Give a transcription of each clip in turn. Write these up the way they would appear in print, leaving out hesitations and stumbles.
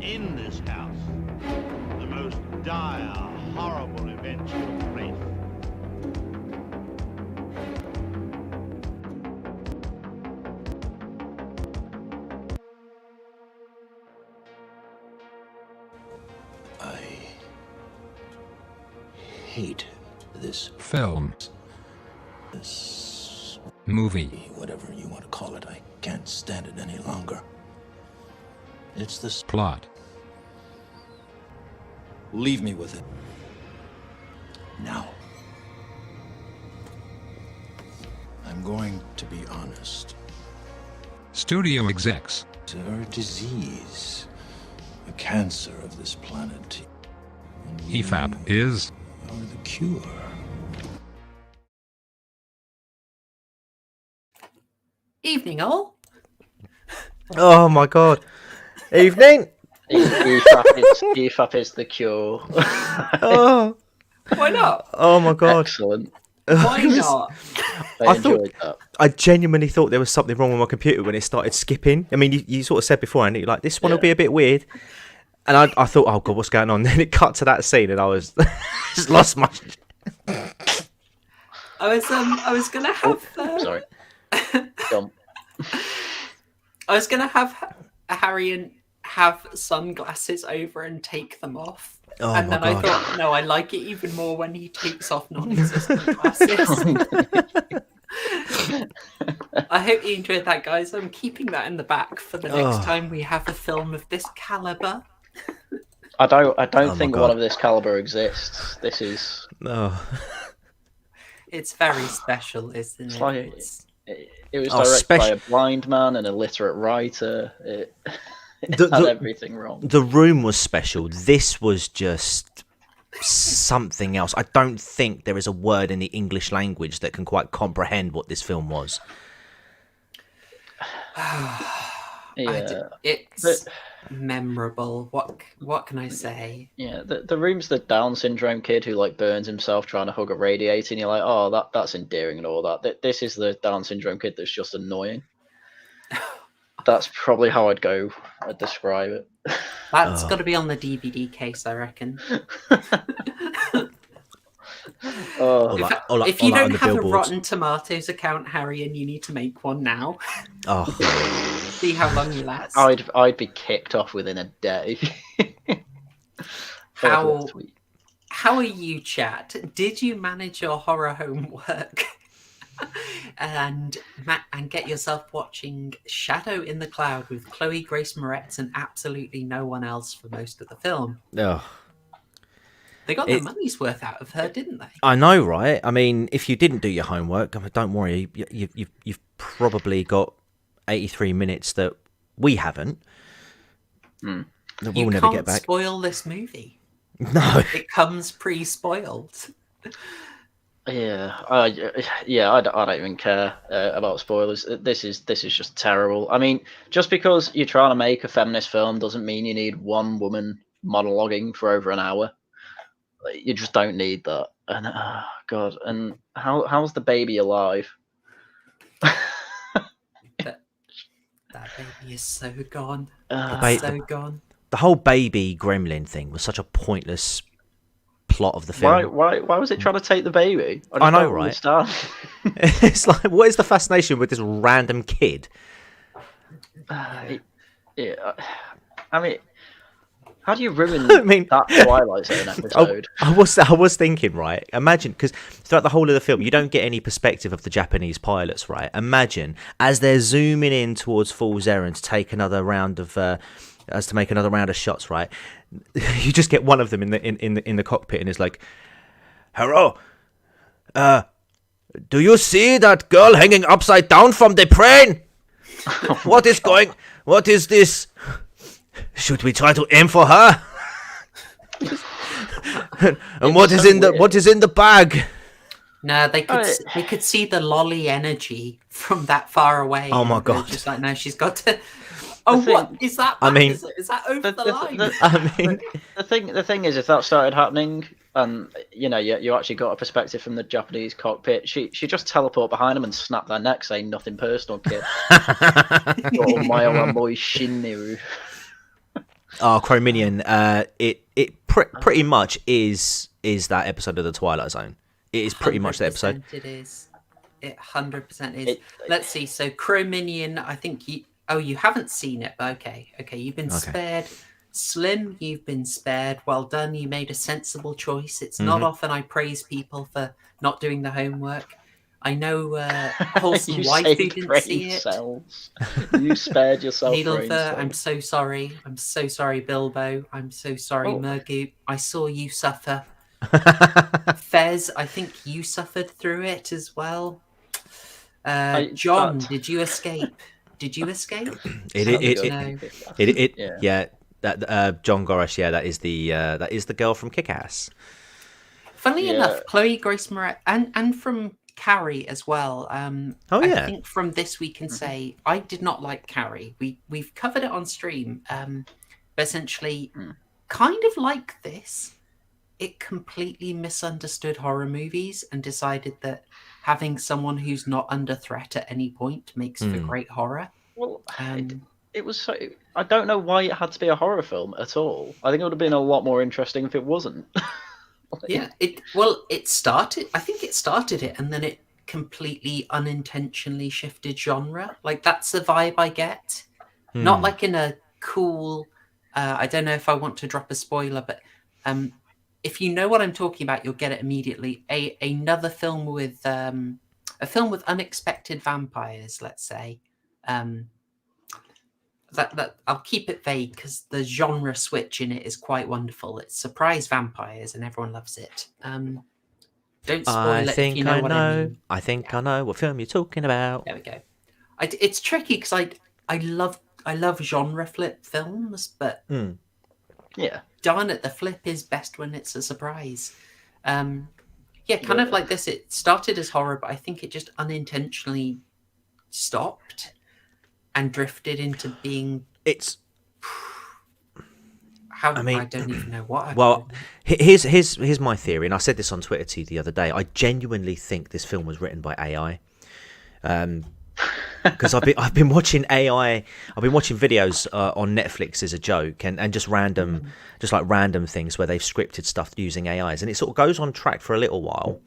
in this house. The most dire, horrible events took place. I hate this film, this movie, whatever you want to call it. I can't stand it any longer. It's this plot. Leave me with it. Now. I'm going to be honest. Studio execs. Our disease, a cancer of this planet. And we EFAP is are the cure. Evening, all. Oh my god. Evening. EFAP is the cure. Oh, Why not? oh my god. Excellent. Why not? I thought- enjoyed that. I genuinely thought there was something wrong with my computer when it started skipping. I mean, you sort of said before, and you're like, this one will Yeah. be a bit weird. And I thought, oh god, what's going on? Then it cut to that scene, and I was just lost my. I was gonna have. Sorry. Dumb. I was gonna have Haryan have sunglasses over and take them off. Oh And my then god. I thought, no, I like it even more when he takes off non-existent glasses. I hope you enjoyed that, guys. I'm keeping that in the back for the next Oh. time we have a film of this caliber. I don't my think God. one of this caliber exists. This is Oh. It's very special, isn't it? like- It's- it was Oh, directed by a special- blind man, an illiterate writer. It The- had the- everything wrong. The room was special. This was just something else. I don't think there is a word in the English language that can quite comprehend what this film was. Yeah. It's memorable. What can I say? Yeah, the room's the Down syndrome kid who like burns himself trying to hug a radiator, and you're like, oh, that's endearing and all that. This is the Down syndrome kid that's just annoying. That's probably how I'd describe it. That's got to be on the DVD case, I reckon. Oh, If you on don't the have a billboards. Rotten Tomatoes account, Harry, and you need to make one now, Oh, see how long you last. I'd be kicked off within a day. How- Last week. How are you, chat? Did you manage your horror homework and get yourself watching Shadow in the Cloud with Chloe Grace Moretz and absolutely no one else for most of the film? oh. They got their money's worth out of her, didn't they? I know, right? I mean, if you didn't do your homework, I mean, don't worry. You've probably got 83 minutes that we haven't. That we'll You never can't get back. spoil this movie. No. It comes pre-spoiled. Yeah, I don't even care about spoilers. This is just terrible. I mean, just because you're trying to make a feminist film doesn't mean you need one woman monologuing for over an hour. You just don't need that. And oh god, and how's the baby alive? That baby is so gone. Uh, Ba- So gone. The whole baby gremlin thing was such a pointless plot of the film. why was it trying to take the baby? I just know, don't right? understand. It's like, what is the fascination with this random kid? Yeah, I mean, how do you ruin I mean- that Twilight Zone episode? I was thinking, right? Imagine, because throughout the whole of the film, you don't get any perspective of the Japanese pilots, right? Imagine as they're zooming in towards Fool's Errand to take another round of, make another round of shots, right? You just get one of them in the cockpit, and it's like, "Hello, do you see that girl hanging upside down from the plane? What is this? Should we try to aim for her? And what is in the bag?" No, they could see the lolly energy from that far away. Oh my and they're God. Just like, no, she's got to. Oh, thing- what is that? I mean- is that over the line? I mean, The thing is, if that started happening, and you actually got a perspective from the Japanese cockpit, she just teleport behind them and snap their neck, saying nothing personal, kid. Oh my boy Shinru. Oh, Chrominion. Pretty much is that episode of the Twilight Zone. It is pretty much the episode. 100% It is. It 100% is. It- Let's see. So Chrominion, I think you. Oh, you haven't seen it, but okay. You've been spared. Slim, you've been spared. Well done. You made a sensible choice. It's not often I praise people for not doing the homework. I know Wholesome You Waifu saved didn't brain see it. cells. You spared yourself brain Needlefer, cells. I'm so sorry. I'm so sorry, Bilbo. I'm so sorry, Oh. Murgoot. I saw you suffer. Fez, I think you suffered through it as well. John, did you escape? Did you escape? Yeah. That John Gorish, yeah, that is the girl from Kick-Ass. Funnily Yeah. enough, Chloe Grace Moretz and from Carrie as well. I think from this we can say I did not like Carrie. We've covered it on stream. But essentially, kind of like this, it completely misunderstood horror movies and decided that having someone who's not under threat at any point makes for great horror. Well, it was so. I don't know why it had to be a horror film at all. I think it would have been a lot more interesting if it wasn't. Yeah, it started. I think it started it, and then it completely unintentionally shifted genre. Like that's the vibe I get. Not like in a cool. I don't know if I want to drop a spoiler, but if you know what I'm talking about, you'll get it immediately. Another film with a film with unexpected vampires. Let's say. That I'll keep it vague because the genre switch in it is quite wonderful. It's surprise vampires and everyone loves it. Don't spoil it if you know what I mean. I think I know what film you're talking about. There we go. It's tricky because I love genre flip films, but Yeah. darn it, the flip is best when it's a surprise. Yeah, kind of like this. It started as horror, but I think it just unintentionally stopped and drifted into being. I don't even know what. Here's my theory, and I said this on Twitter to you the other day. I genuinely think this film was written by AI, because I've been watching AI. I've been watching videos on Netflix as a joke, and just random things where they've scripted stuff using AIs, and it sort of goes on track for a little while,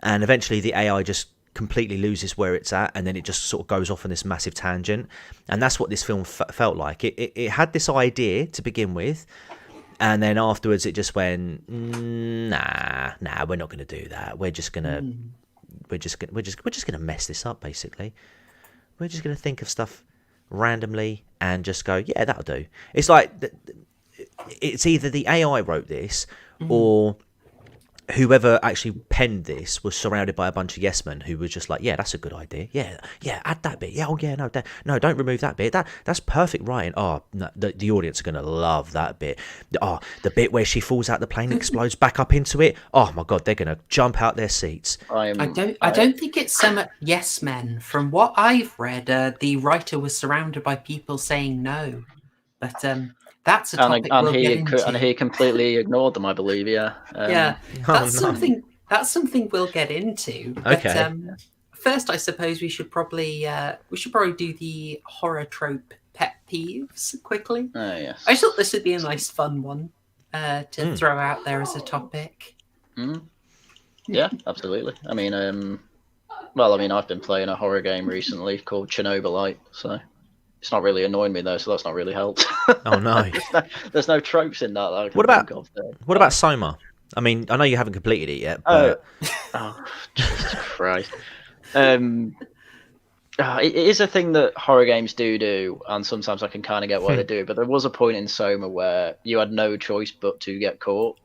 and eventually the AI just completely loses where it's at, and then it just sort of goes off on this massive tangent, and that's what this film felt like. It had this idea to begin with, and then afterwards it just went, nah, we're not going to do that. We're just gonna mess this up. Basically, we're just going to think of stuff randomly and just go, yeah, that'll do. It's like it's either the AI wrote this or whoever actually penned this was surrounded by a bunch of yes men who was just like, yeah, that's a good idea. Yeah, add that bit. Yeah, oh yeah, no, don't remove that bit. That's perfect writing. Oh, no, the audience are gonna love that bit. Oh, the bit where she falls out the plane and explodes back up into it. Oh my god, they're gonna jump out their seats. I don't think it's some yes men. From what I've read, the writer was surrounded by people saying no, but that's a topic we'll get into. And he completely ignored them, I believe. Yeah. That's something we'll get into. But, Okay. First, I suppose we should probably do the horror trope pet peeves quickly. Oh yes. I thought this would be a nice, fun one to throw out there as a topic. Yeah, absolutely. I mean, I've been playing a horror game recently called Chernobylite, so. It's not really annoying me though, so that's not really helped. Oh no! There's no tropes in that. That I can What about Soma? I mean, I know you haven't completed it yet. But... Oh, Jesus Christ! It is a thing that horror games do, and sometimes I can kind of get why they do it. But there was a point in Soma where you had no choice but to get caught,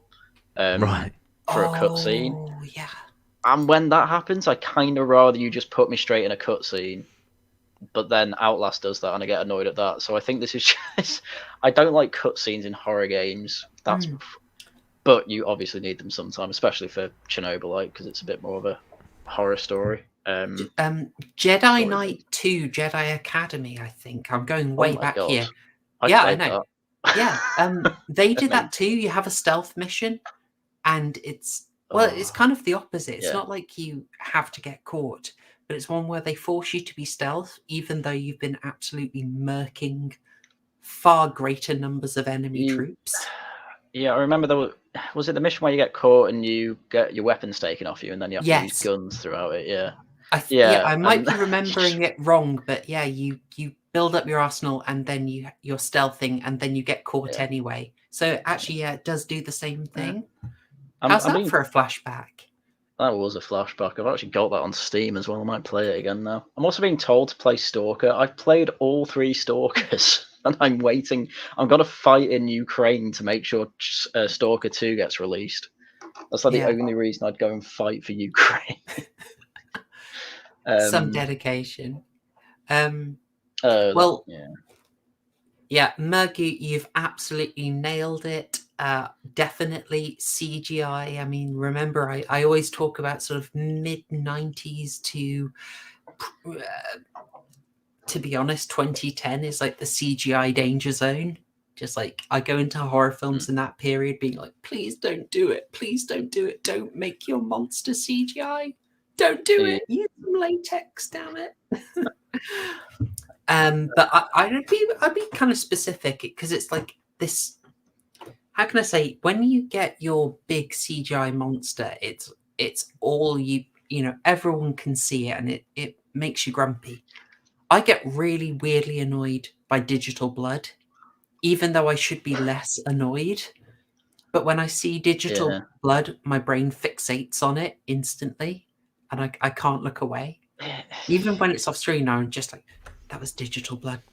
right, for a cutscene. Oh yeah. And when that happens, I kind of rather you just put me straight in a cutscene. But then Outlast does that, and I get annoyed at that. So I think this is just... I don't like cutscenes in horror games. But you obviously need them sometimes, especially for Chernobylite, because it's a bit more of a horror story. Jedi Knight 2, Jedi Academy, I think. I'm going way back God. here. I I know. Yeah, they did that too. You have a stealth mission, and it's kind of the opposite. It's not like you have to get caught. But it's one where they force you to be stealth, even though you've been absolutely murking far greater numbers of enemy You- troops. Yeah, I remember was it the mission where you get caught and you get your weapons taken off you, and then you have to use Yes. guns throughout it. Yeah, Yeah, I might and- be remembering it wrong, but yeah, you build up your arsenal and then you're stealthing and then you get caught Yeah. anyway. So actually, yeah, it does do the same thing. I'm How's that being- for a flashback? That was a flashback. I've actually got that on Steam as well. I might play it again now. I'm also being told to play Stalker. I've played all 3 Stalkers, and I'm waiting. I'm going to fight in Ukraine to make sure Stalker 2 gets released. That's like Yeah. the only reason I'd go and fight for Ukraine. Some dedication. Well, yeah, Murgu, you've absolutely nailed it. Definitely CGI. I mean, remember, I always talk about sort of mid-90s to be honest, 2010 is like the CGI danger zone. Just like I go into horror films in that period being like, please don't do it. Please don't do it. Don't make your monster CGI. Don't do it. Use some latex, damn it. But I'd be kind of specific because it's like this. How can I say? When you get your big CGI monster, it's all you know. Everyone can see it, and it makes you grumpy. I get really weirdly annoyed by digital blood, even though I should be less annoyed. But when I see digital blood, my brain fixates on it instantly, and I can't look away. Even when it's off screen, I'm just like, that was digital blood.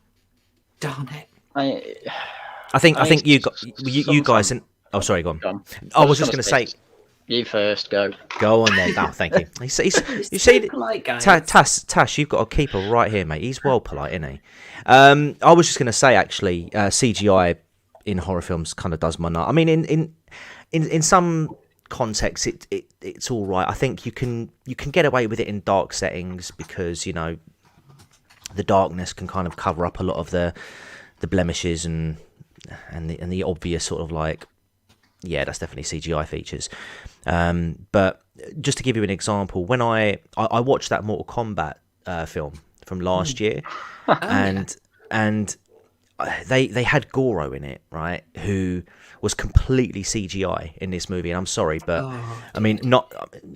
Darn it. I think you guys and oh, sorry, go on. I was just going to say, you first, go. Go on then. Oh, thank you. You so see, polite, guys. Tash, you've got a keeper right here, mate. He's well polite, isn't he? I was just going to say, actually, CGI in horror films kind of does my nut. I mean, in some contexts, it's all right. I think you can get away with it in dark settings because the darkness can kind of cover up a lot of the blemishes and the obvious sort of like, yeah, that's definitely CGI features. But just to give you an example, when I watched that Mortal Kombat film from last year, and they had Goro in it, right? Who was completely CGI in this movie, and I'm sorry, but I mean, not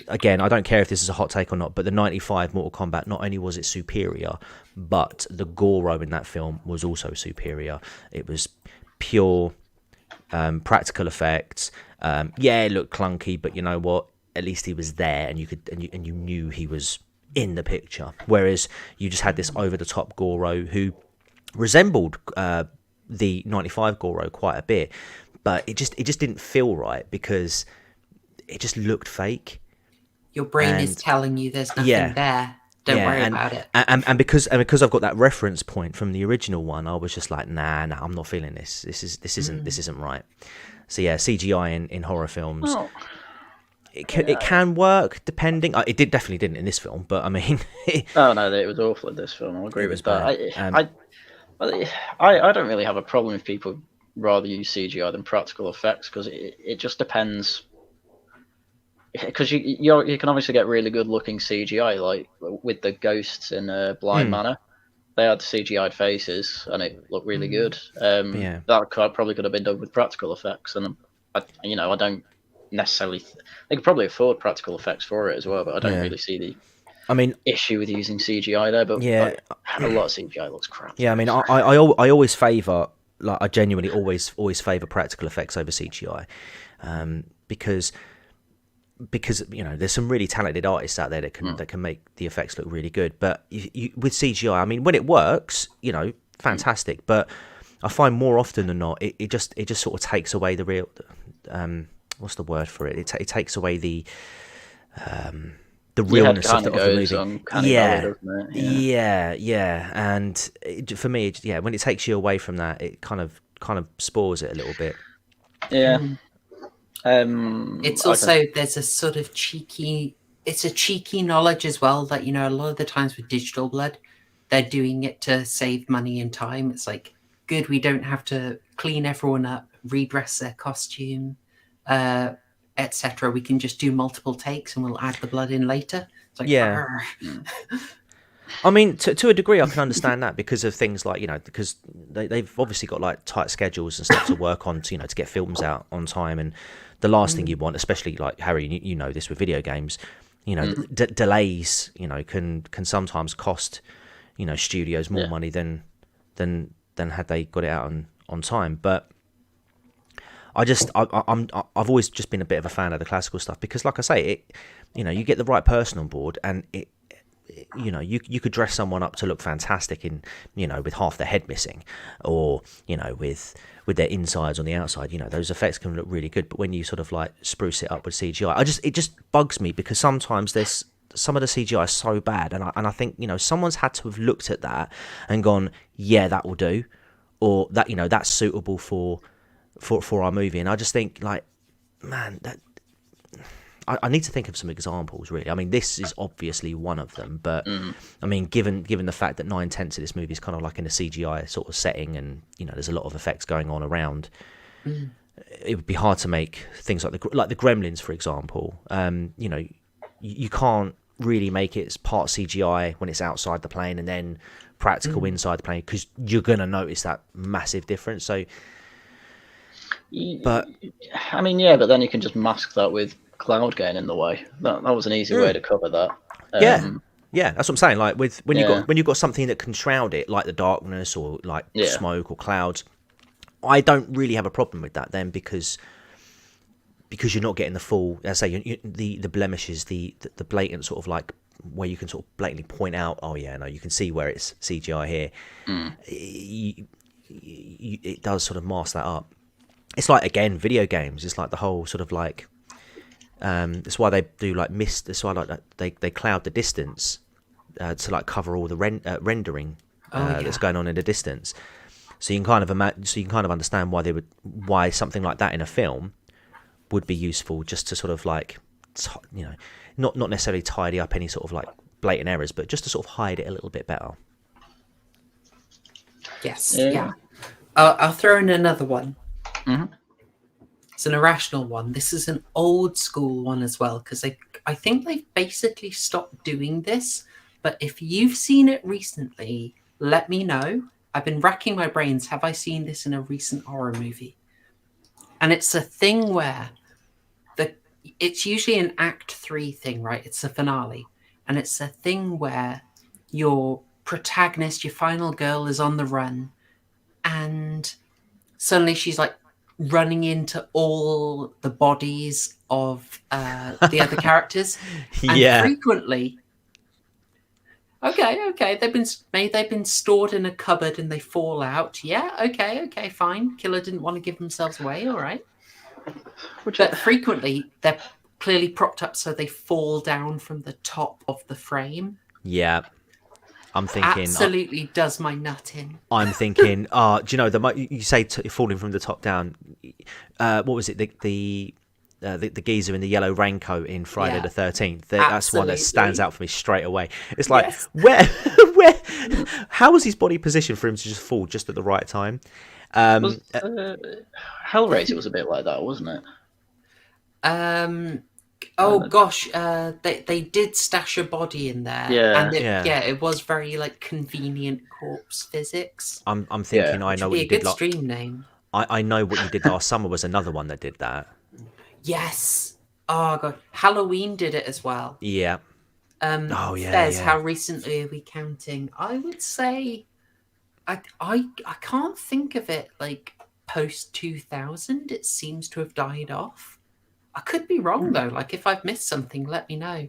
again. I don't care if this is a hot take or not, but the '95 Mortal Kombat, not only was it superior, but the Goro in that film was also superior. It was pure practical effects. It looked clunky, but you know what? At least he was there, and you knew he was in the picture. Whereas you just had this over the top Goro who resembled the '95 Goro quite a bit, but it just didn't feel right because it just looked fake. Your brain is telling you there's nothing there. Don't worry about it. And because I've got that reference point from the original one, I was just like, nah, I'm not feeling this. This isn't right. So yeah, CGI in horror films, it can work depending. It definitely didn't in this film, but I mean, oh no, it was awful in this film. I'll agree with that. I don't really have a problem if people rather use CGI than practical effects because it just depends. Because you can obviously get really good looking CGI, like with the ghosts in Blind Manor. They had CGI'd faces and it looked really good. That probably could have been done with practical effects, and I don't necessarily. They could probably afford practical effects for it as well, but I don't really see the issue with using CGI there. But a lot of CGI looks crap. Yeah, I mean, I always favour, like, I genuinely always favour practical effects over CGI, because there's some really talented artists out there that can make the effects look really good. But with CGI, I mean, when it works, fantastic. But I find more often than not, it just sort of takes away the real. What's the word for it? It takes away the realness of the movie. Yeah. And for me, when it takes you away from that, it kind of spoils it a little bit. Yeah. It's also there's a sort of cheeky knowledge as well that a lot of the times with digital blood, they're doing it to save money and time. It's like, good, we don't have to clean everyone up, redress their costume, etc. We can just do multiple takes and we'll add the blood in later. It's like, I mean, to a degree, I can understand that because of things like, because they've obviously got like tight schedules and stuff to work on to, to get films out on time. And the last thing you want, especially like Harry, you know this with video games, delays, can sometimes cost, studios more money than had they got it out on time. But I've always just been a bit of a fan of the classical stuff because, like I say, you get the right person on board, and you could dress someone up to look fantastic in, with half their head missing, or with their insides on the outside. Those effects can look really good, but when you sort of like spruce it up with CGI, it just bugs me because sometimes there's some of the CGI is so bad, and I think someone's had to have looked at that and gone, yeah, that will do, or that that's suitable for our movie. And I just think, like, man, that I need to think of some examples, really. I mean, this is obviously one of them, but I mean, given the fact that 9/10 of this movie is kind of like in a CGI sort of setting, and there's a lot of effects going on around, it would be hard to make things like the Gremlins, for example. You can't really make it as part CGI when it's outside the plane and then practical inside the plane, because you're gonna notice that massive difference. So, but I mean, yeah, but then you can just mask that with cloud getting in the way. That was an easy way to cover that. Yeah, that's what I'm saying. Like when you've got something that can shroud it, like the darkness or like smoke or clouds, I don't really have a problem with that then, because you're not getting the full, as I say, the blemishes, the blatant sort of like where you can sort of blatantly point out, oh yeah, no, you can see where it's CGI here. It does sort of mask that up. It's like, again, video games. It's like the whole sort of like, that's why they do like mist. That's why like they cloud the distance to like cover all the rendering that's going on in the distance. So you can kind of understand why something like that in a film would be useful, just to sort of like, not necessarily tidy up any sort of like blatant errors, but just to sort of hide it a little bit better. Yes, yeah. I'll throw in another one. It's an irrational one. This is an old school one as well, because I think they've basically stopped doing this. But if you've seen it recently, let me know. I've been racking my brains. Have I seen this in a recent horror movie? And it's a thing where it's usually an Act 3 thing, right? It's a finale. And it's a thing where your protagonist, your final girl, is on the run, and suddenly she's like running into all the bodies of the other characters. And frequently, okay, they've been stored in a cupboard and they fall out. Yeah, okay, fine. Killer didn't want to give themselves away. All right. But frequently they're clearly propped up so they fall down from the top of the frame. Yeah. I'm thinking, absolutely does my nut in. I'm thinking, do you know, you say falling from the top down. What was it? The geezer in the yellow raincoat in Friday the 13th. That's one that stands out for me straight away. It's like, where, how was his body positioned for him to just fall just at the right time? Hellraiser was a bit like that, wasn't it? Gosh, they did stash a body in there. It was very like convenient corpse physics. I'm thinking, I know what you did. Good stream name. I know what you did last summer was another one that did that. Yes. Oh god, Halloween did it as well. Yeah. Fez, how recently are we counting? I would say, I can't think of it like post 2000. It seems to have died off. I could be wrong though. Like if I've missed something, let me know.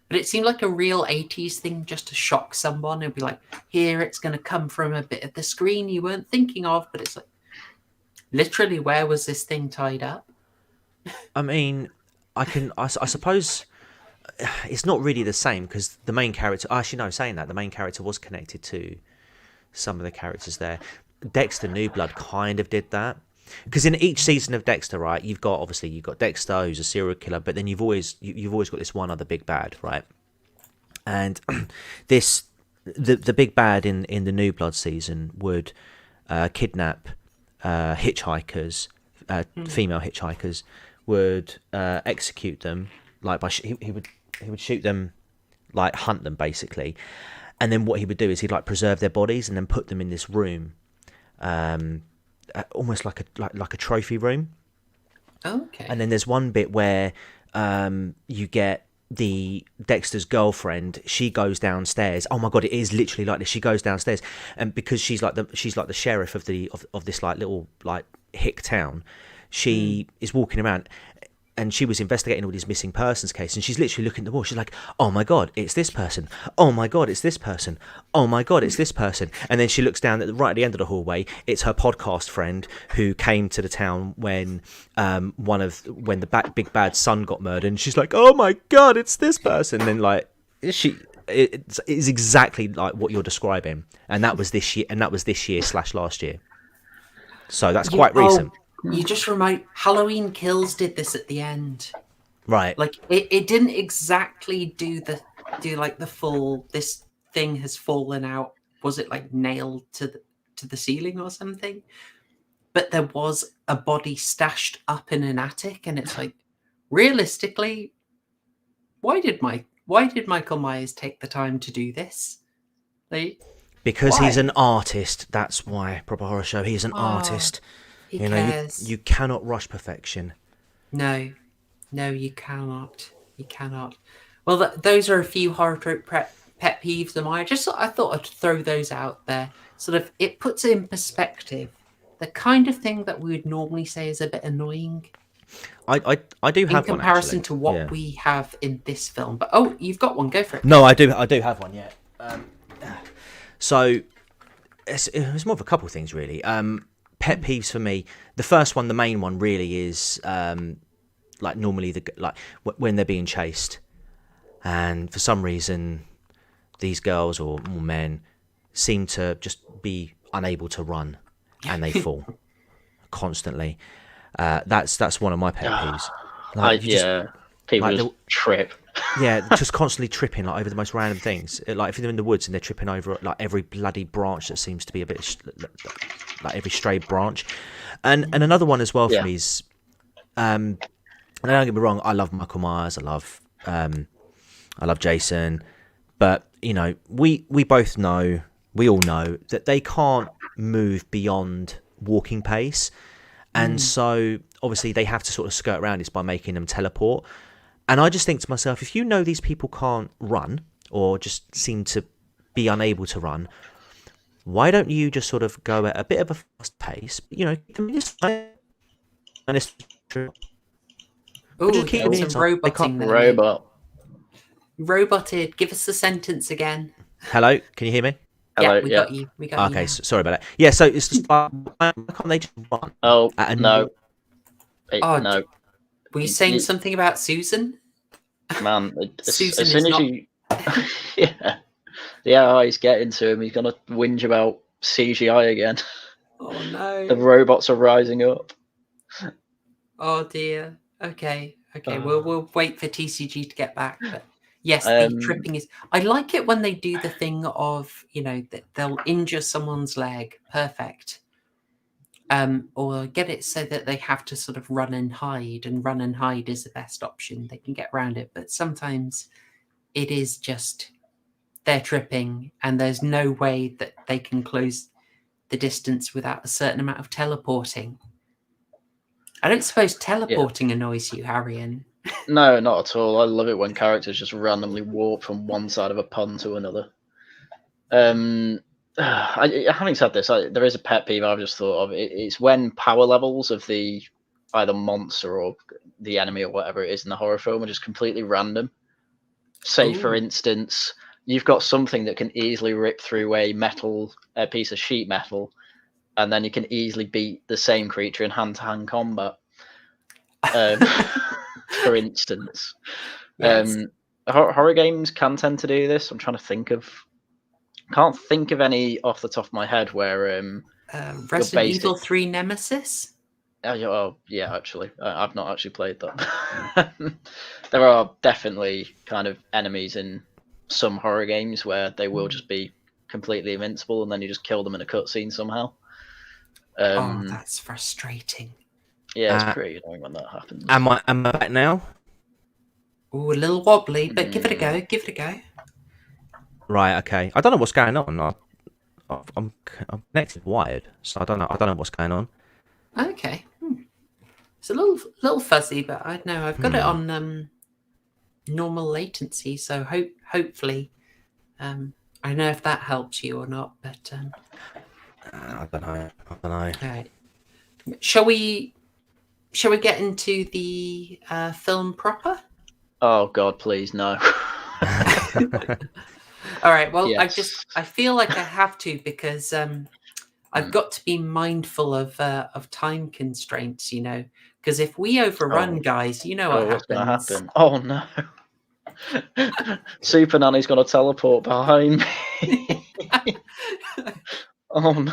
But it seemed like a real 80s thing, just to shock someone. It'd be like, here, it's going to come from a bit of the screen you weren't thinking of, but it's like, literally, where was this thing tied up? I mean, I suppose it's not really the same, because the main character, actually no, saying that, the main character was connected to some of the characters there. Dexter New Blood kind of did that. Because in each season of Dexter, right, you've got Dexter, who's a serial killer, but then you've always got this one other big bad, right? And the big bad in the New Blood season would kidnap hitchhikers, female hitchhikers, would execute them, like he would shoot them, like hunt them basically, And then what he would do is he'd like preserve their bodies and then put them in this room, almost like a trophy room. Okay. And then there's one bit where you get the Dexter's girlfriend. She goes downstairs. Oh my god, it is literally like this. She goes downstairs, and because she's like the sheriff of this like little like hick town, she is walking around. And she was investigating all these missing persons case, and she's literally looking at the wall. She's like, "Oh my god, it's this person! Oh my god, it's this person! Oh my god, it's this person!" And then she looks down right at the end of the hallway. It's her podcast friend who came to the town when the big bad son got murdered. And she's like, "Oh my god, it's this person!" And then like it's exactly like what you're describing. And that was this year. And that was this year / last year. So that's quite recent. You just remind Halloween Kills did this at the end, Right? like it didn't exactly do like the full this thing has fallen out. Was it like nailed to the ceiling or something? But there was a body stashed up in an attic, and it's like, realistically, why did Michael Myers take the time to do this? Like, because why? he's an artist. That's why. Proper Horror Show. He's an artist. You know, you cannot rush perfection. No, you cannot. You cannot. Well, those are a few horror trope pet peeves of mine. I thought I'd throw those out there. Sort of, it puts in perspective the kind of thing that we would normally say is a bit annoying. I do have one in comparison actually. To what we have in this film. But you've got one. Go for it. No, I do have one. Yeah. So it's more of a couple of things really. Pet peeves for me. The first one, the main one, really is like normally when they're being chased, and for some reason these girls or men seem to just be unable to run, and they fall constantly. That's one of my pet peeves. People just trip. Yeah, just constantly tripping like over the most random things. Like if they're in the woods and they're tripping over like every bloody branch that seems to be a bit like every stray branch. And another one as well for me is, and don't get me wrong, I love Michael Myers, I love Jason, but you know we both know, we all know that they can't move beyond walking pace, and so obviously they have to sort of skirt around this by making them teleport. And I just think to myself, if you know these people can't run or just seem to be unable to run, why don't you just sort of go at a bit of a fast pace? You know, just robot. Roboted. Give us the sentence again. Hello, can you hear me? Hello, we got you. We got you. Okay, sorry about that. Yeah, so it's just why can't they just run? Oh no. No. Were you saying something about Susan? Man, as Susan soon as you... yeah. The AI's getting to him, he's going to whinge about CGI again. Oh, no. The robots are rising up. Oh, dear. Okay. We'll wait for TCG to get back. But yes, the tripping is... I like it when they do the thing of, you know, that they'll injure someone's leg. Perfect. Or get it so that they have to sort of run and hide is the best option. They can get around it, but sometimes it is just they're tripping and there's no way that they can close the distance without a certain amount of teleporting. I don't suppose teleporting annoys you, Haryan. No, not at all. I love it when characters just randomly warp from one side of a pond to another. Having said this, there is a pet peeve I've just thought of. It's when power levels of the either monster or the enemy or whatever it is in the horror film are just completely random. Say, for instance, you've got something that can easily rip through a piece of sheet metal, and then you can easily beat the same creature in hand-to-hand combat. For instance, yes. Horror games can tend to do this. I'm trying to think of. Can't think of any off the top of my head where Resident Evil 3 Nemesis. Oh yeah, actually, I've not actually played that. There are definitely kind of enemies in some horror games where they will just be completely invincible, and then you just kill them in a cutscene somehow. That's frustrating. Yeah, it's pretty annoying when that happens. Am I back now? Oh, a little wobbly, but give it a go. Right. Okay. I don't know what's going on. I'm connected wired, so I don't know. I don't know what's going on. Okay. It's a little fuzzy, but I know I've got it on normal latency, so hopefully, I don't know if that helps you or not, but I don't know. all right. Shall we get into the film proper? Oh God, please no. All right. Well, Yes. I feel like I have to because I've got to be mindful of time constraints, you know, because if we overrun, guys, you know what what's going to happens. happen? Oh no. Super Nanny's going to teleport behind me. Oh no.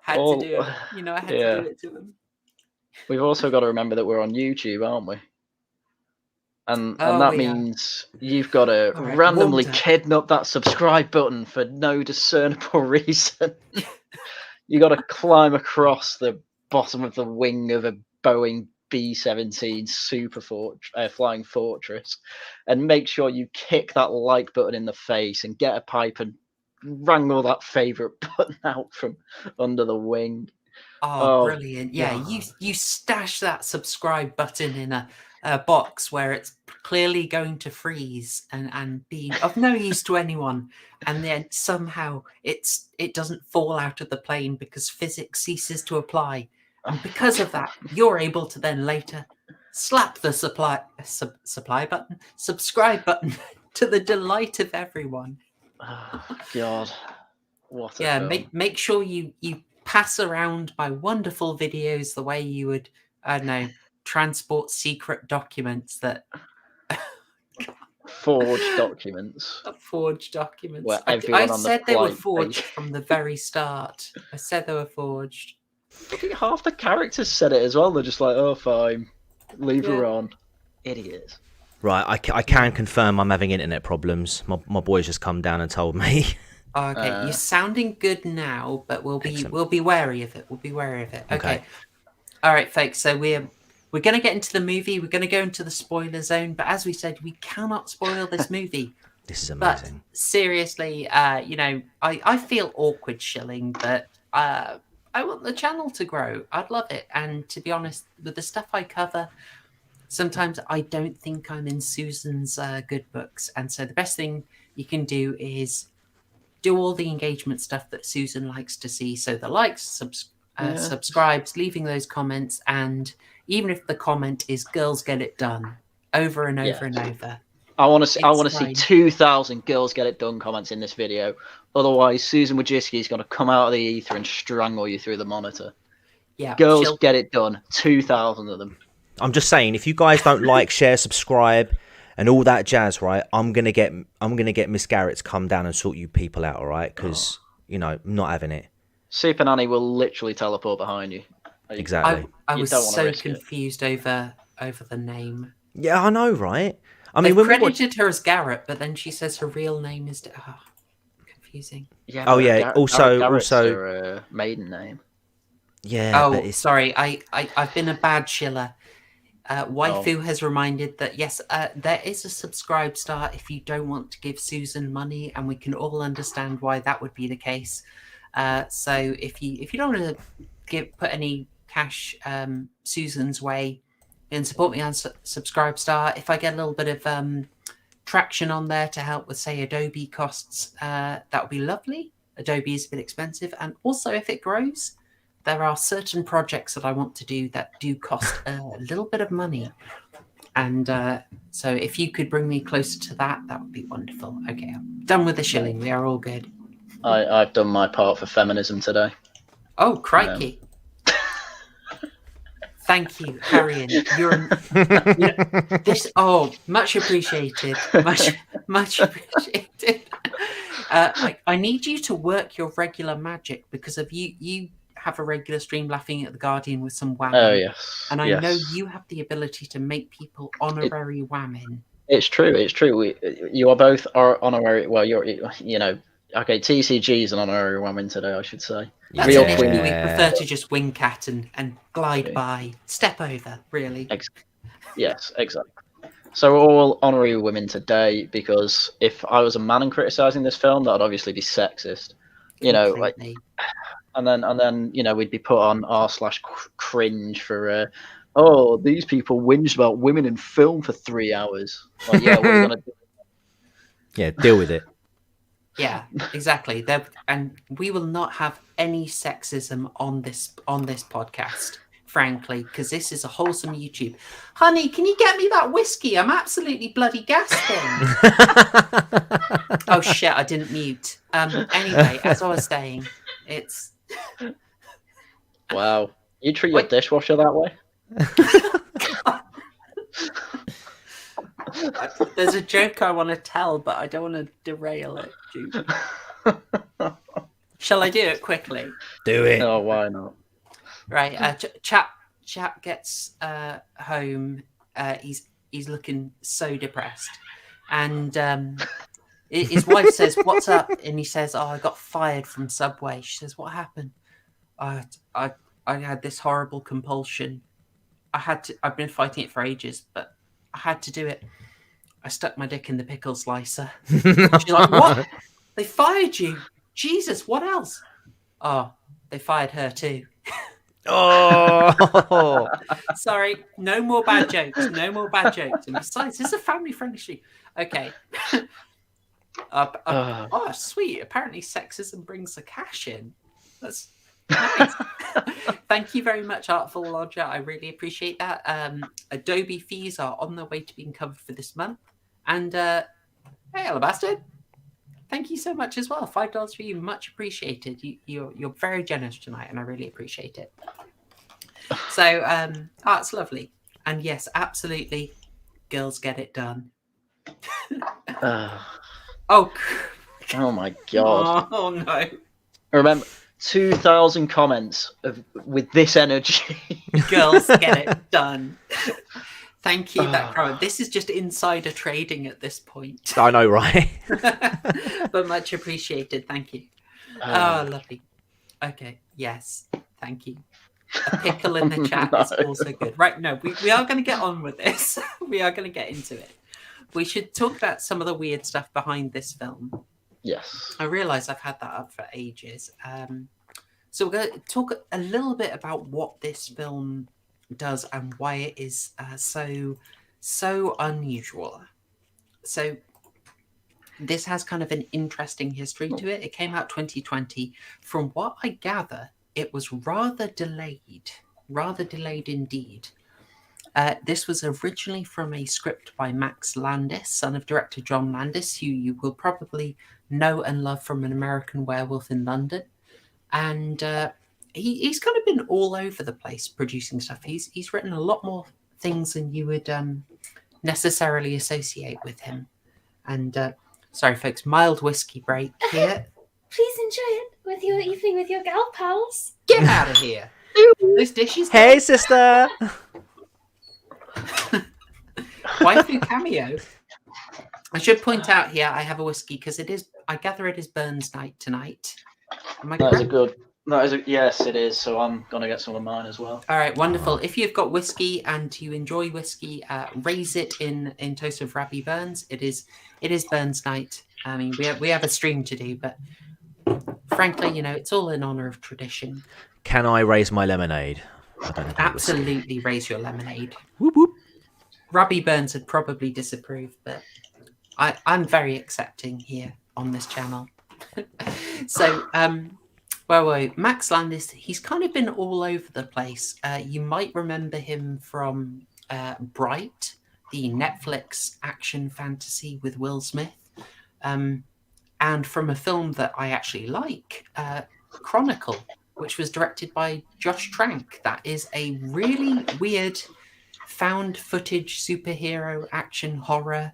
Had to do it. You know, I had to do it to him. We've also got to remember that we're on YouTube, aren't we? And Oh, that yeah. means you've got to right, randomly Wanda. kidnap that subscribe button for no discernible reason. You got to climb across the bottom of the wing of a Boeing B-17 flying fortress, and make sure you kick that like button in the face and get a pipe and wrangle that favorite button out from under the wing. Oh, brilliant! Yeah, God. you stash that subscribe button in a box where it's clearly going to freeze and be of no use to anyone, and then somehow it doesn't fall out of the plane because physics ceases to apply, and because of that, you're able to then later slap the subscribe button to the delight of everyone. Oh, God. What a Yeah, film. make sure you pass around my wonderful videos the way you would, I don't know, transport secret documents that Forged documents. forged documents. Where I everyone on the said they were flight forged from the very start. I said they were forged. I think half the characters said it as well. They're just like, oh, fine. Leave her on. Idiots. Right. I can confirm I'm having internet problems. My boys just come down and told me. Okay, you're sounding good now, but we'll be wary of it. We'll be wary of it. Okay. All right, folks. So we're going to get into the movie. We're going to go into the spoiler zone. But as we said, we cannot spoil this movie. This is But amazing. seriously, you know, I feel awkward shilling, but I want the channel to grow. I'd love it. And to be honest, with the stuff I cover, sometimes I don't think I'm in Susan's good books. And so the best thing you can do is do all the engagement stuff that Susan likes to see. So the likes, subscribes, leaving those comments, and even if the comment is "girls get it done" over and over and over. I want to see 2,000 girls get it done comments in this video. Otherwise, Susan Wojcicki is going to come out of the ether and strangle you through the monitor. Yeah, girls get it done. 2,000 of them. I'm just saying, if you guys don't like, share, subscribe, and all that jazz, right? I'm gonna get Miss Garrett to come down and sort you people out, all right? Because you know, I'm not having it. Super Nanny will literally teleport behind you. Exactly. I was so confused over the name. Yeah, I know, right? I mean, they credited her as Garrett, but then she says her real name is confusing. Yeah. Oh yeah. Garrett's her maiden name. Yeah. Oh, sorry. I've been a bad shiller. Waifu has reminded that yes, there is a subscribe star if you don't want to give Susan money, and we can all understand why that would be the case. So if you don't want to put any cash Susan's way, then support me on subscribe star. If I get a little bit of traction on there to help with, say, Adobe costs, that would be lovely. Adobe is a bit expensive, and also if it grows, there are certain projects that I want to do that do cost a little bit of money. And so if you could bring me closer to that, that would be wonderful. Okay, I'm done with the shilling. We are all good. I've done my part for feminism today. Oh, crikey. Thank you, Haryan. Much appreciated. Much appreciated. I need you to work your regular magic because of you have a regular stream laughing at the Guardian with some whamming. Oh yes, and I know you have the ability to make people honorary whamming. It's true. You are both honorary. Well, okay. TCG is an honorary whamming today, I should say. That's Real we prefer to just wink at and glide by, step over, really. Yes, exactly. So all honorary women today, because if I was a man and criticizing this film, that would obviously be sexist. You know, like, Completely. and then we'd be put on r/cringe for oh, these people whinged about women in film for 3 hours. Like, yeah, what are you gonna do? Yeah, deal with it. Yeah, exactly. And we will not have any sexism on this podcast, frankly, because this is a wholesome YouTube. Honey, can you get me that whiskey? I'm absolutely bloody gasping. Oh shit, I didn't mute. Anyway, as I was saying, it's Wow, you treat your dishwasher that way? there's a joke I want to tell, but I don't want to derail it. Shall I do it quickly? Do it. Oh, why not? Right, chap gets home. He's looking so depressed, and his wife says, "What's up?" And he says, "Oh, I got fired from Subway." She says, "What happened?" I had this horrible compulsion. I've been fighting it for ages, but I had to do it. I stuck my dick in the pickle slicer. She's like, "What? They fired you? Jesus, what else?" "Oh, they fired her too." Oh, Sorry, no more bad jokes. No more bad jokes. And besides, this is a family-friendly show. Okay. Oh, sweet. Apparently, sexism brings the cash in. That's nice. Thank you very much, Artful Lodger. I really appreciate that. Adobe fees are on their way to being covered for this month. And hey, Alabastard, thank you so much as well. $5 for you, much appreciated. You're very generous tonight, and I really appreciate it. So, it's lovely, and yes, absolutely, girls get it done. Oh my god! Oh no! Remember, 2,000 comments with this energy. Girls get it done. Thank you, that crowd. This is just insider trading at this point. I know, right? But much appreciated. Thank you. Oh, lovely. Okay. Yes. Thank you. A pickle in the chat is also good. Right. No, we are going to get on with this. We are going to get into it. We should talk about some of the weird stuff behind this film. Yes. I realise I've had that up for ages. So we're going to talk a little bit about what this film does and why it is so unusual. So this has kind of an interesting history to it. It came out 2020. From what I gather, it was rather delayed indeed. This was originally from a script by Max Landis, son of director John Landis, who you will probably know and love from An American Werewolf in London. And he's kind of been all over the place producing stuff. He's written a lot more things than you would necessarily associate with him. And sorry, folks, mild whiskey break here. Please enjoy it with your evening with your gal pals. Get out of here. Those dishes. Hey, sister. Waifu cameo. I should point out here I have a whiskey because I gather it is Burns night tonight. Am I correct? Yes, it is. So I'm gonna get some of mine as well. All right, wonderful. If you've got whiskey and you enjoy whiskey, raise it in toast of Rabbi Burns. It is Burns night. I mean, we have a stream to do, but frankly, it's all in honor of tradition. Can I raise my lemonade? I don't know. Absolutely, raise your lemonade. Whoop whoop. Rabbi Burns had probably disapproved, but I'm very accepting here on this channel. So, Max Landis, he's kind of been all over the place. You might remember him from Bright, the Netflix action fantasy with Will Smith, and from a film that I actually like, Chronicle, which was directed by Josh Trank. That is a really weird found footage superhero action horror.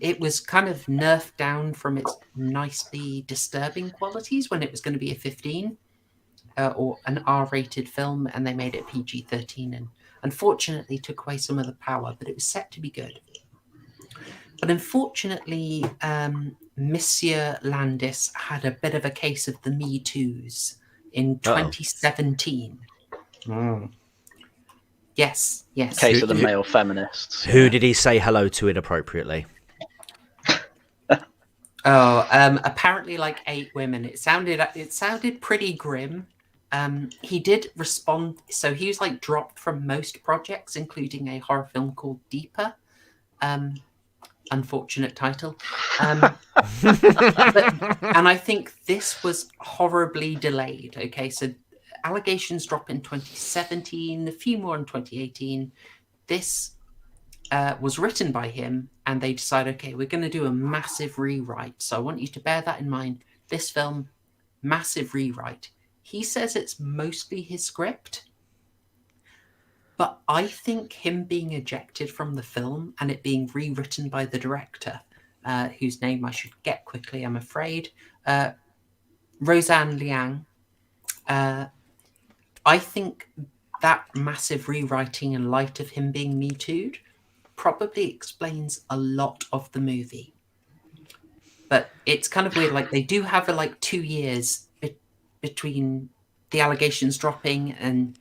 It was kind of nerfed down from its nicely disturbing qualities when it was going to be a 15 or an R-rated film, and they made it PG-13 and unfortunately took away some of the power, but it was set to be good. But unfortunately, Monsieur Landis had a bit of a case of the Me Too's in 2017. Yeah, Yes, yes. Case of the male feminists. Who did he say hello to inappropriately? Oh, apparently like 8 women. It sounded pretty grim. He did respond. So he was like dropped from most projects, including a horror film called Deeper. Unfortunate title. And I think this was horribly delayed. Okay, so allegations drop in 2017, a few more in 2018. This was written by him, and they decided, okay, we're going to do a massive rewrite. So I want you to bear that in mind. This film, massive rewrite. He says it's mostly his script, but I think him being ejected from the film and it being rewritten by the director, whose name I should get quickly, I'm afraid, Roseanne Liang, I think that massive rewriting in light of him being Me Too'd probably explains a lot of the movie. But it's kind of weird. Like, they do have like 2 years between the allegations dropping and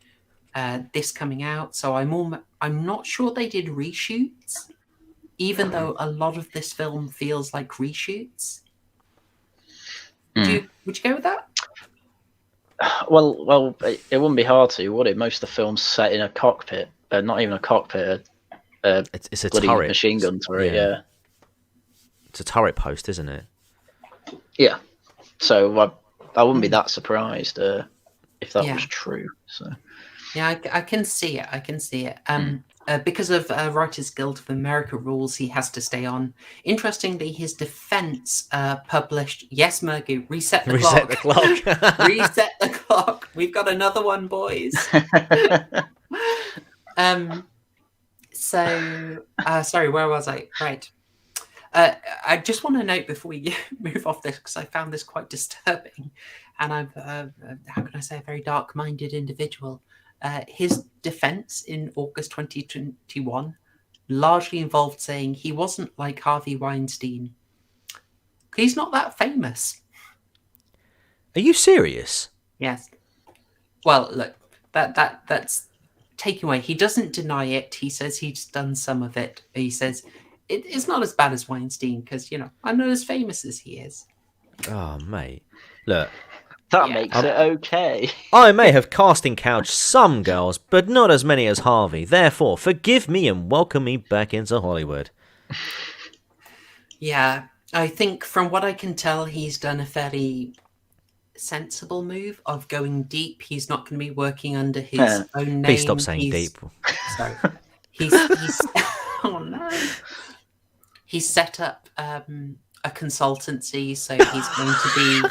this coming out. So I'm not sure they did reshoots, even though a lot of this film feels like reshoots. Would you go with that? Well, it wouldn't be hard to, would it? Most of the film's set in a cockpit, not even a cockpit. It's a bloody turret. Machine gun turret, yeah. It's a turret post, isn't it? Yeah. So I wouldn't be that surprised if that was true. So. Yeah, I can see it. I can see it. Because of Writers Guild of America rules, he has to stay on. Interestingly, his defense published, yes, Mergu, reset the clock. Reset the clock. We've got another one, boys. Sorry, where was I? Right. I just want to note before we move off this, because I found this quite disturbing, and I'm, how can I say, a very dark-minded individual. His defense in August 2021 largely involved saying he wasn't like Harvey Weinstein. He's not that famous. Are you serious? Yes. Well, look, that's taken away. He doesn't deny it. He says he's done some of it. He says it's not as bad as Weinstein because, I'm not as famous as he is. Oh, mate. Look. That makes it okay. I may have casting couched some girls, but not as many as Harvey. Therefore, forgive me and welcome me back into Hollywood. Yeah, I think from what I can tell, he's done a fairly sensible move of going deep. He's not going to be working under his own name. Please stop saying deep. Sorry. He's oh no. He's set up a consultancy, so he's going to be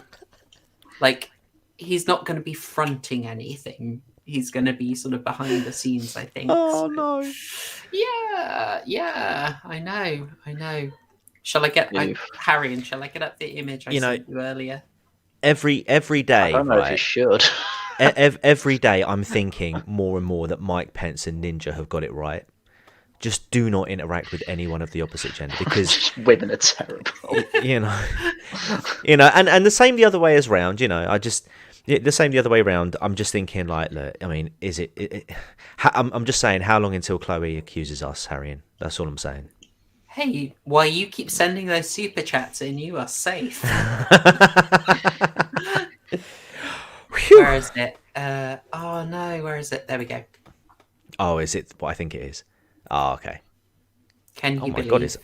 he's not going to be fronting anything. He's going to be sort of behind the scenes, I think. Oh, no. Yeah, I know. Shall I get Haryan? Shall I get up the image I sent you earlier? Every day, I don't know if you should. every day, I'm thinking more and more that Mike Pence and Ninja have got it right. Just do not interact with anyone of the opposite gender because women are terrible. And the same the other way is round. The same the other way around. I'm just thinking look, I mean, is it I'm just saying, how long until Chloe accuses us, Haryan? That's all I'm saying. Hey, while you keep sending those super chats in, you are safe. Where is it? Oh no, where is it? There we go. Oh, is it what I think it is? Oh, okay. Can you believe? God,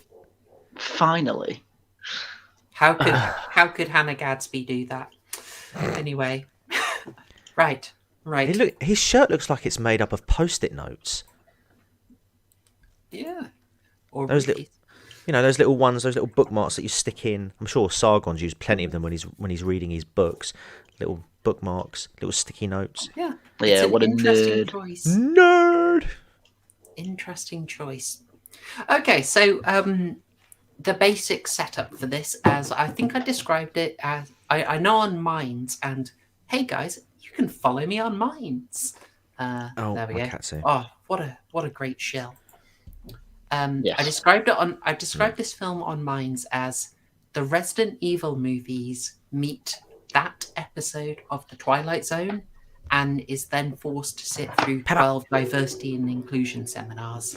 Finally. How could Hannah Gadsby do that? Anyway, right. His shirt looks like it's made up of Post-it notes. Yeah. Or those little ones, those little bookmarks that you stick in. I'm sure Sargon's used plenty of them when he's reading his books. Little bookmarks, little sticky notes. Yeah. Yeah. What a nerd. Choice. Nerd. Interesting choice. Okay, so the basic setup for this, as I think I described it as, I know on Minds, and hey guys, you can follow me on Minds. There we go. Katsu. Oh, what a great shell. Yes. I described this film on Minds as the Resident Evil movies meet that episode of the Twilight Zone, and is then forced to sit through 12 diversity and inclusion seminars.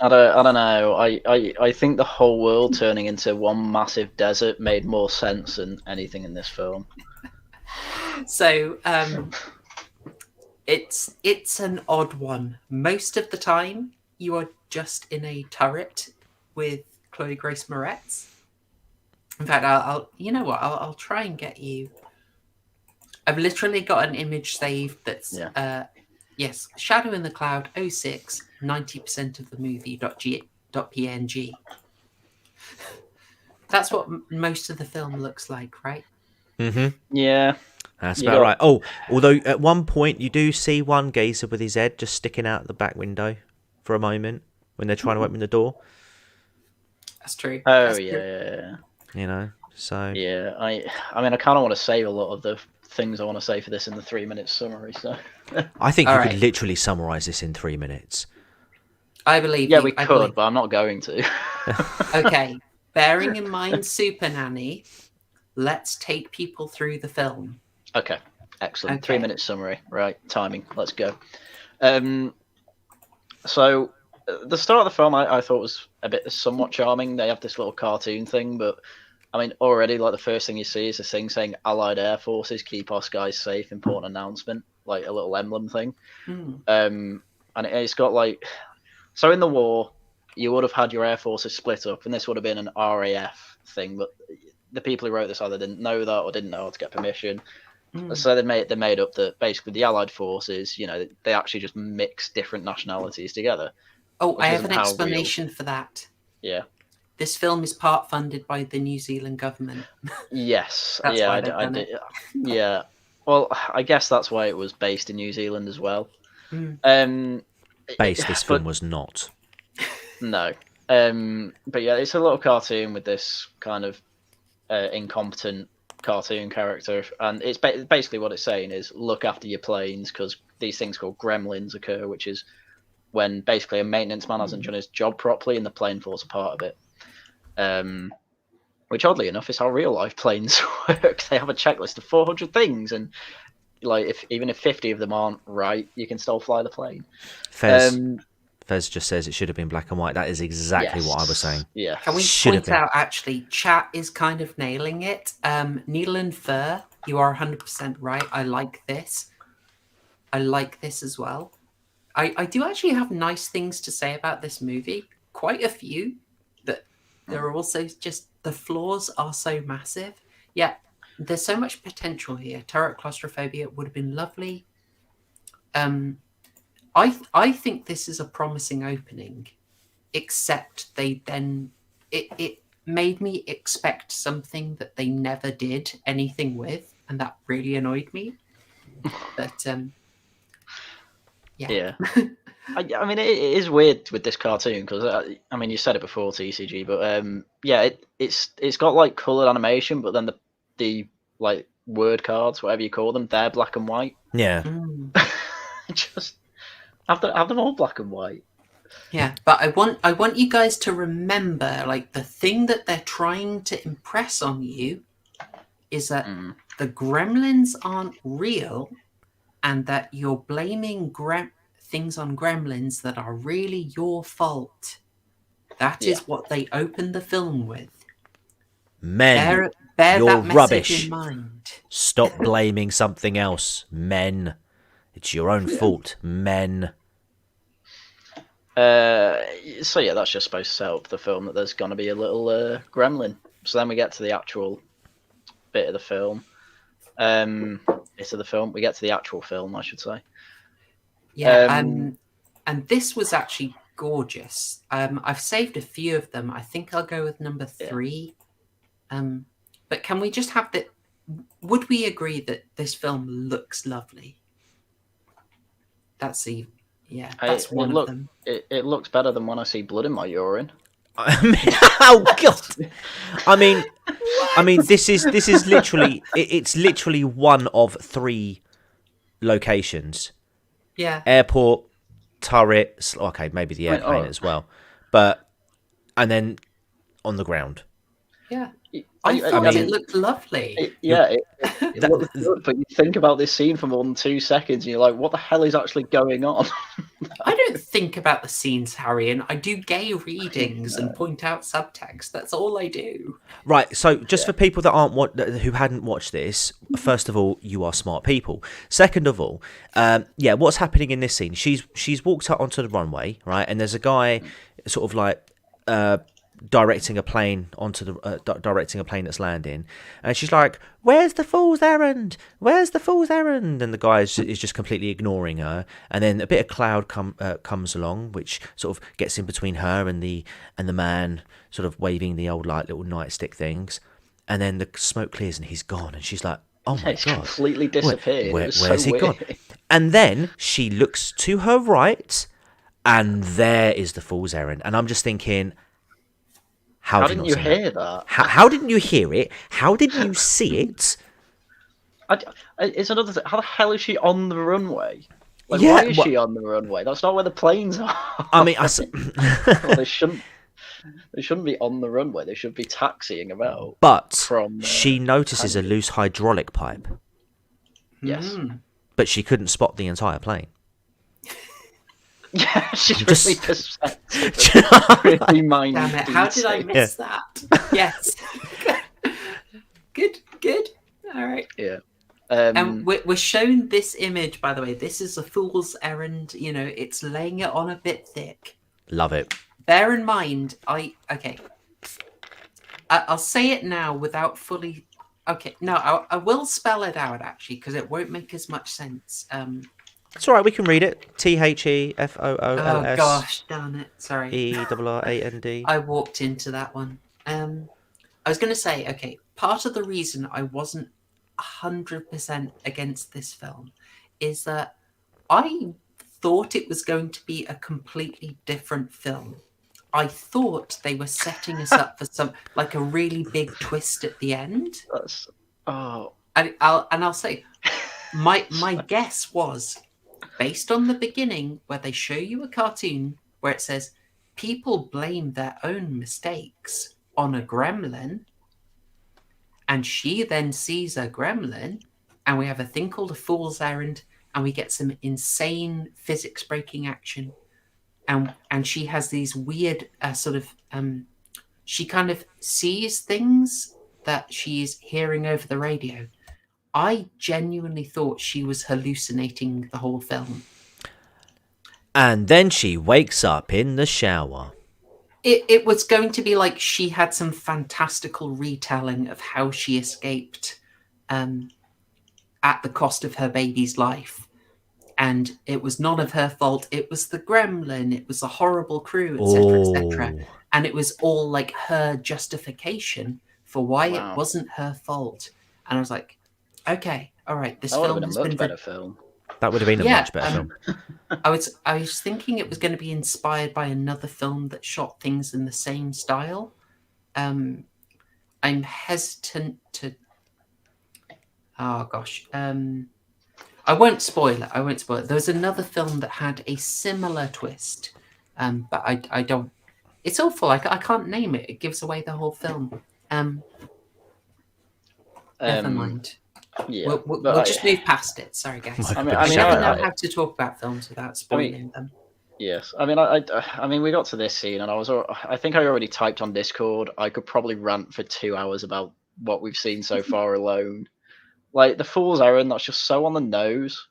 I don't know. I think the whole world turning into one massive desert made more sense than anything in this film. So it's an odd one. Most of the time, you are just in a turret with Chloe Grace Moretz. In fact, I'll you know what? I'll try and get you. I've literally got an image saved that's yes, Shadow in the Cloud 06, 90% of the movie .png. That's what most of the film looks like, right? Mm-hmm. Yeah. That's about right. Oh, although at one point you do see one geezer with his head just sticking out the back window for a moment when they're trying to open the door. That's true. Oh, That's yeah, true. yeah. You know, so... Yeah, I mean, I kind of want to save a lot of the things I want to say for this in the 3-minute summary, so... I think All you right. could literally summarise this in 3 minutes. I believe Yeah, you. we I could, believe- but I'm not going to. Okay, bearing in mind Super Nanny, let's take people through the film. Okay, excellent. Okay. 3-minute summary. Right, timing. Let's go. So, the start of the film I thought was a bit somewhat charming. They have this little cartoon thing, but I mean, already, like, the first thing you see is a thing saying Allied Air Forces keep our skies safe, important announcement, like a little emblem thing. And it's got, like... So in the war, you would have had your air forces split up, and this would have been an RAF thing, but the people who wrote this either didn't know that or didn't know how to get permission. So they made up that basically the Allied forces, you know, they actually just mix different nationalities together. Oh, I have isn't an how real- explanation for that. Yeah. This film is part funded by the New Zealand government. Yes. That's yeah, why they've done did. it. Yeah. Well, I guess that's why it was based in New Zealand as well. This film was not. No. But yeah, it's a little cartoon with this kind of incompetent cartoon character, and it's basically what it's saying is look after your planes because these things called gremlins occur, which is when basically a maintenance man hasn't done his job properly and the plane falls apart a bit. Which oddly enough is how real life planes work. They have a checklist of 400 things, and like even if 50 of them aren't right, you can still fly the plane. Fez just says it should have been black and white. That is exactly what I was saying. Yeah. Can we point out, actually, chat is kind of nailing it. Needle and Fur, you are 100% right. I like this. I like this as well. I do actually have nice things to say about this movie. Quite a few. But there are also just, the flaws are so massive. Yeah, there's so much potential here. Turret claustrophobia would have been lovely. I think this is a promising opening, except they then it made me expect something that they never did anything with, and that really annoyed me. But yeah. I mean, it is weird with this cartoon because I mean, you said it before, TCG, but yeah, it's got like colored animation, but then the like word cards, whatever you call them, they're black and white. Yeah. Just have them all black and white. Yeah, but I want you guys to remember, like, the thing that they're trying to impress on you is that the gremlins aren't real, and that you're blaming things on gremlins that are really your fault. That is what they opened the film with. Men, bear you're that message rubbish. in mind. Stop blaming something else. Men. It's your own fault. Men. So yeah, that's just supposed to set up the film that there's going to be a little gremlin. So then we get to the actual bit of the film. We get to the actual film, I should say. Yeah, and this was actually gorgeous. I've saved a few of them. I think I'll go with number 3. But can we just have that? Would we agree that this film looks lovely? That's one of them. It looks better than when I see blood in my urine. Oh God! I mean, this is literally it's literally one of 3 locations. Yeah. Airport, turret. Okay, maybe the airplane as well, and then on the ground. Yeah. I thought mean- it looked lovely. It looks good, but you think about this scene for more than 2 seconds, and you're like, "What the hell is actually going on?" I don't think about the scenes, Haryan. I do gay readings and point out subtext. That's all I do. Right, so just for people that who hadn't watched this, first of all, you are smart people. Second of all, what's happening in this scene? She's walked out onto the runway, right, and there's a guy sort of like directing a plane that's landing, and she's like, "Where's the fool's errand? Where's the fool's errand?" And the guy is just completely ignoring her, and then a bit of cloud comes along, which sort of gets in between her and the man, sort of waving the old like little nightstick things, and then the smoke clears and he's gone, and she's like, "Oh my It's god, completely disappeared. where's he gone?" And then she looks to her right, and there is the fool's errand, and I'm just thinking, How didn't not you see hear that? that? How didn't you hear it? How didn't you see it? It's another thing. How the hell is she on the runway? Like, Yeah, why is she on the runway? That's not where the planes are. I mean, Well, they shouldn't be on the runway. They should be taxiing about. but From, she notices a loose hydraulic pipe, Yes. but she couldn't spot the entire plane. Yeah, she's Just- really perceptive. Really mind Damn it! How did I miss that? Yes. Good. All right. Yeah. And we're shown this image, by the way. This is a fool's errand. You know, it's laying it on a bit thick. Love it. Bear in mind, I'll say it now without fully. Okay, no, I will spell it out actually because it won't make as much sense. It's all right. We can read it. THEFOOLS. Oh gosh, darn it! Sorry. ERRAND. I walked into that one. I was going to say, okay, part of the reason I wasn't 100% against this film is that I thought it was going to be a completely different film. I thought they were setting us up for some like a really big twist at the end. And I'll say, my guess was based on the beginning where they show you a cartoon where it says people blame their own mistakes on a gremlin, and she then sees a gremlin, and we have a thing called a fool's errand, and we get some insane physics breaking action, and she has these weird she kind of sees things that she's hearing over the radio. I genuinely thought she was hallucinating the whole film. And then she wakes up in the shower. It was going to be like she had some fantastical retelling of how she escaped at the cost of her baby's life. And it was none of her fault. It was the gremlin. It was a horrible crew, etc., etc. And it was all like her justification for why it wasn't her fault. And I was like, okay, all right, this film has been a much better film. That would have been a much better film. I was thinking it was going to be inspired by another film that shot things in the same style. I'm hesitant to. Oh gosh, I won't spoil it. There was another film that had a similar twist, but I don't. It's awful. I can't name it. It gives away the whole film. Never mind. Yeah, we'll just move past it. Sorry, guys. I never know how to talk about films without spoiling them. Yes, I mean, we got to this scene, and I think I already typed on Discord. I could probably rant for 2 hours about what we've seen so far alone. Like the fool's errand, that's just so on the nose.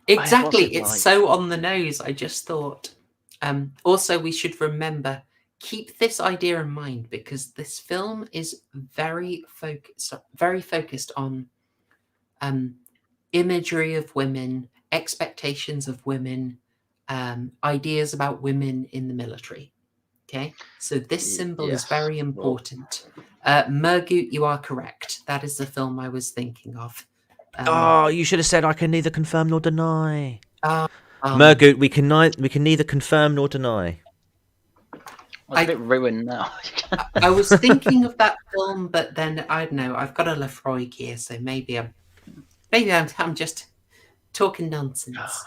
Exactly, it's so on the nose. I just thought. Also, we should remember. Keep this idea in mind because this film is very focused on imagery of women, expectations of women, ideas about women in the military. Okay, so this symbol is very important. Murgoot, you are correct. That is the film I was thinking of. You should have said I can neither confirm nor deny. Murgoot, we can neither confirm nor deny. It's a bit ruined now. I was thinking of that film, but then I don't know. I've got a Lefroy here, so maybe I'm just talking nonsense.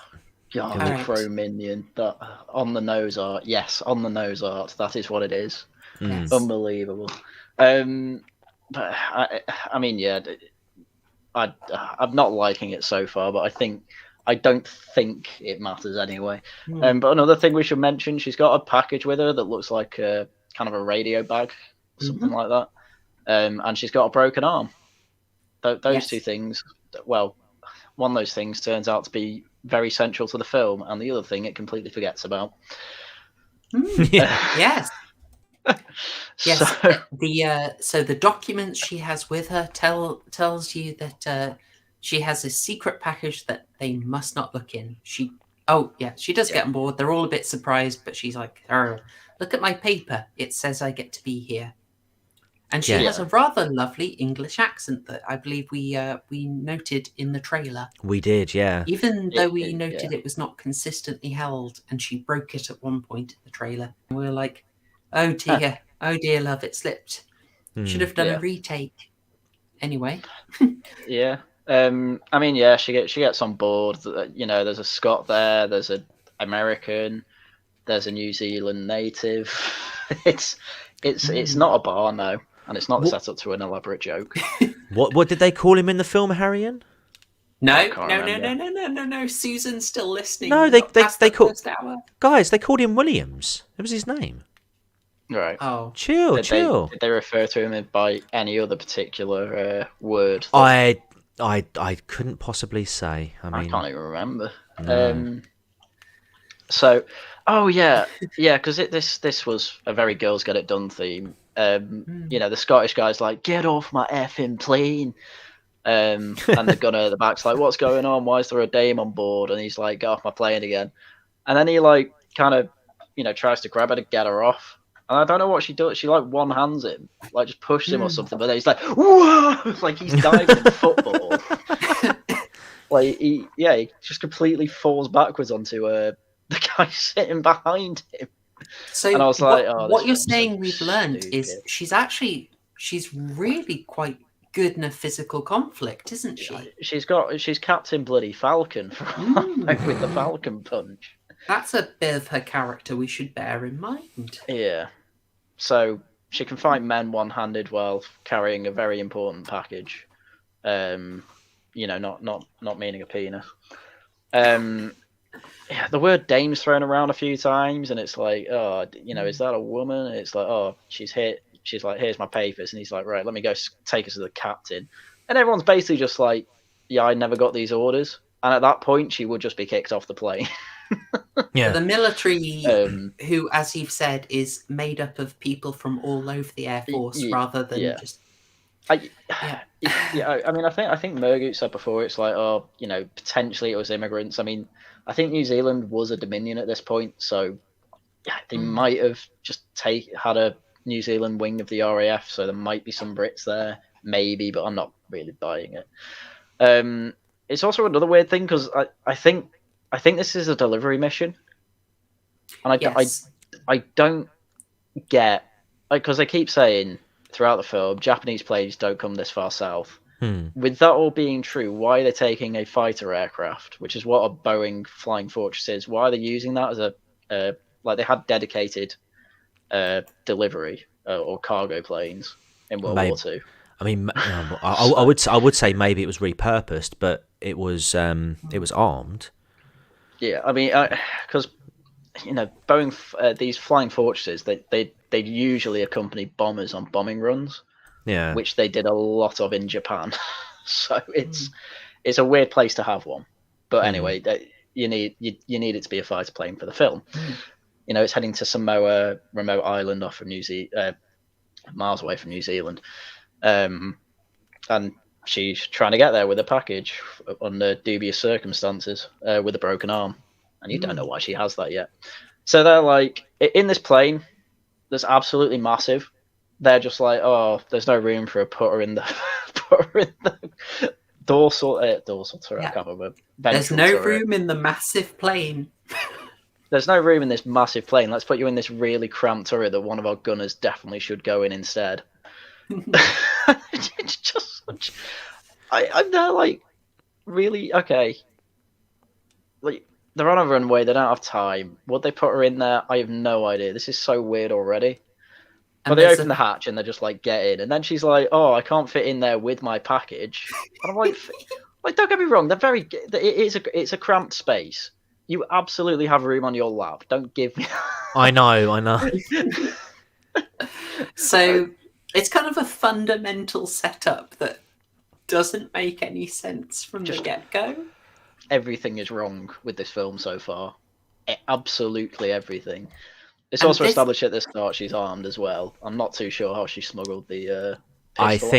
God, the Crow minion. That on the nose art. Yes, on the nose art. That is what it is. Yes. Unbelievable. But I mean, yeah, I'm not liking it so far, but I don't think it matters anyway. But another thing we should mention, she's got a package with her that looks like a kind of a radio bag, something like that. And she's got a broken arm. Those two things, well, one of those things turns out to be very central to the film, and the other thing it completely forgets about. Yes. Yes. So, So the documents she has with her tells you that she has a secret package that they must not look in. She does get on board. They're all a bit surprised, but she's like, "Look at my paper. It says I get to be here." And she has a rather lovely English accent that I believe we noted in the trailer. We did, yeah. Even though we noted it was not consistently held, and she broke it at one point in the trailer. And we were like, oh dear love, it slipped. Should have done a retake. Anyway. Yeah. I mean, yeah, she gets on board. You know, there's a Scot there, there's an American, there's a New Zealand native. It's not a bar, no. And it's not set up to an elaborate joke. What did they call him in the film, Haryan? No. Susan's still listening. No, they called guys. They called him Williams. That was his name. Right. Oh, chill. Did they refer to him by any other particular word? I couldn't possibly say. I mean, I can't even remember. No. So, because this was a very girls get it done theme. You know, the Scottish guy's like, "Get off my effing plane," and the gunner at the back's like, "What's going on? Why is there a dame on board?" And he's like, "Get off my plane again." And then he like kind of, you know, tries to grab her to get her off. And I don't know what she does. She like one hands him, like just pushes him or something. But then he's like, "Whoa!" Like he's diving in football. Like he just completely falls backwards onto the guy sitting behind him. So and I was like, what you're saying we've learned is she's really quite good in a physical conflict, isn't she? She's Captain Bloody Falcon with the Falcon punch. That's a bit of her character we should bear in mind. Yeah. So she can fight men one-handed while carrying a very important package. You know, not meaning a penis. Yeah, the word dame's thrown around a few times, and it's like, oh, you know, is that a woman? And it's like, oh, she's hit. She's like, here's my papers, and he's like, right, let me go take us to the captain. And everyone's basically just like, yeah, I never got these orders. And at that point, she would just be kicked off the plane. Yeah, the military, who, as you've said, is made up of people from all over the Air Force, rather than just. I mean, I think Mergut said before, it's like, oh, you know, potentially it was immigrants. I mean, I think New Zealand was a Dominion at this point, so they might have just had a New Zealand wing of the RAF, so there might be some Brits there, maybe, but I'm not really buying it. It's also another weird thing because I think this is a delivery mission, and I don't get, like, because they keep saying throughout the film Japanese planes don't come this far south. With that all being true, why are they taking a fighter aircraft, which is what a Boeing Flying Fortress is? Why are they using that as a like they had dedicated delivery or cargo planes in World War II? I mean, I would say maybe it was repurposed, but it was armed. Yeah, I mean, because you know, Boeing these Flying Fortresses, they usually accompany bombers on bombing runs. Yeah, which they did a lot of in Japan. So it's a weird place to have one. But anyway, you need it to be a fighter plane for the film. You know, it's heading to Samoa, remote island off of miles away from New Zealand, and she's trying to get there with a package under dubious circumstances with a broken arm, and you don't know why she has that yet. So they're like, in this plane, that's absolutely massive. They're just like, oh, there's no room for a putter in the dorsal turret. I can't remember. There's no room in the massive plane. There's no room in this massive plane. Let's put you in this really cramped turret that one of our gunners definitely should go in instead. It's just such. I'm there like, really? Okay. Like, they're on a runway. They don't have time. Would they put her in there? I have no idea. This is so weird already. But they open the hatch and they're just like, get in. And then she's like, oh, I can't fit in there with my package. And I'm like, don't get me wrong. It's a cramped space. You absolutely have room on your lap. Don't give me. I know. So it's kind of a fundamental setup that doesn't make any sense from the get-go. Everything is wrong with this film so far. Absolutely everything. It's And also this- established at the start she's armed as well. I'm not too sure how she smuggled the I pistol.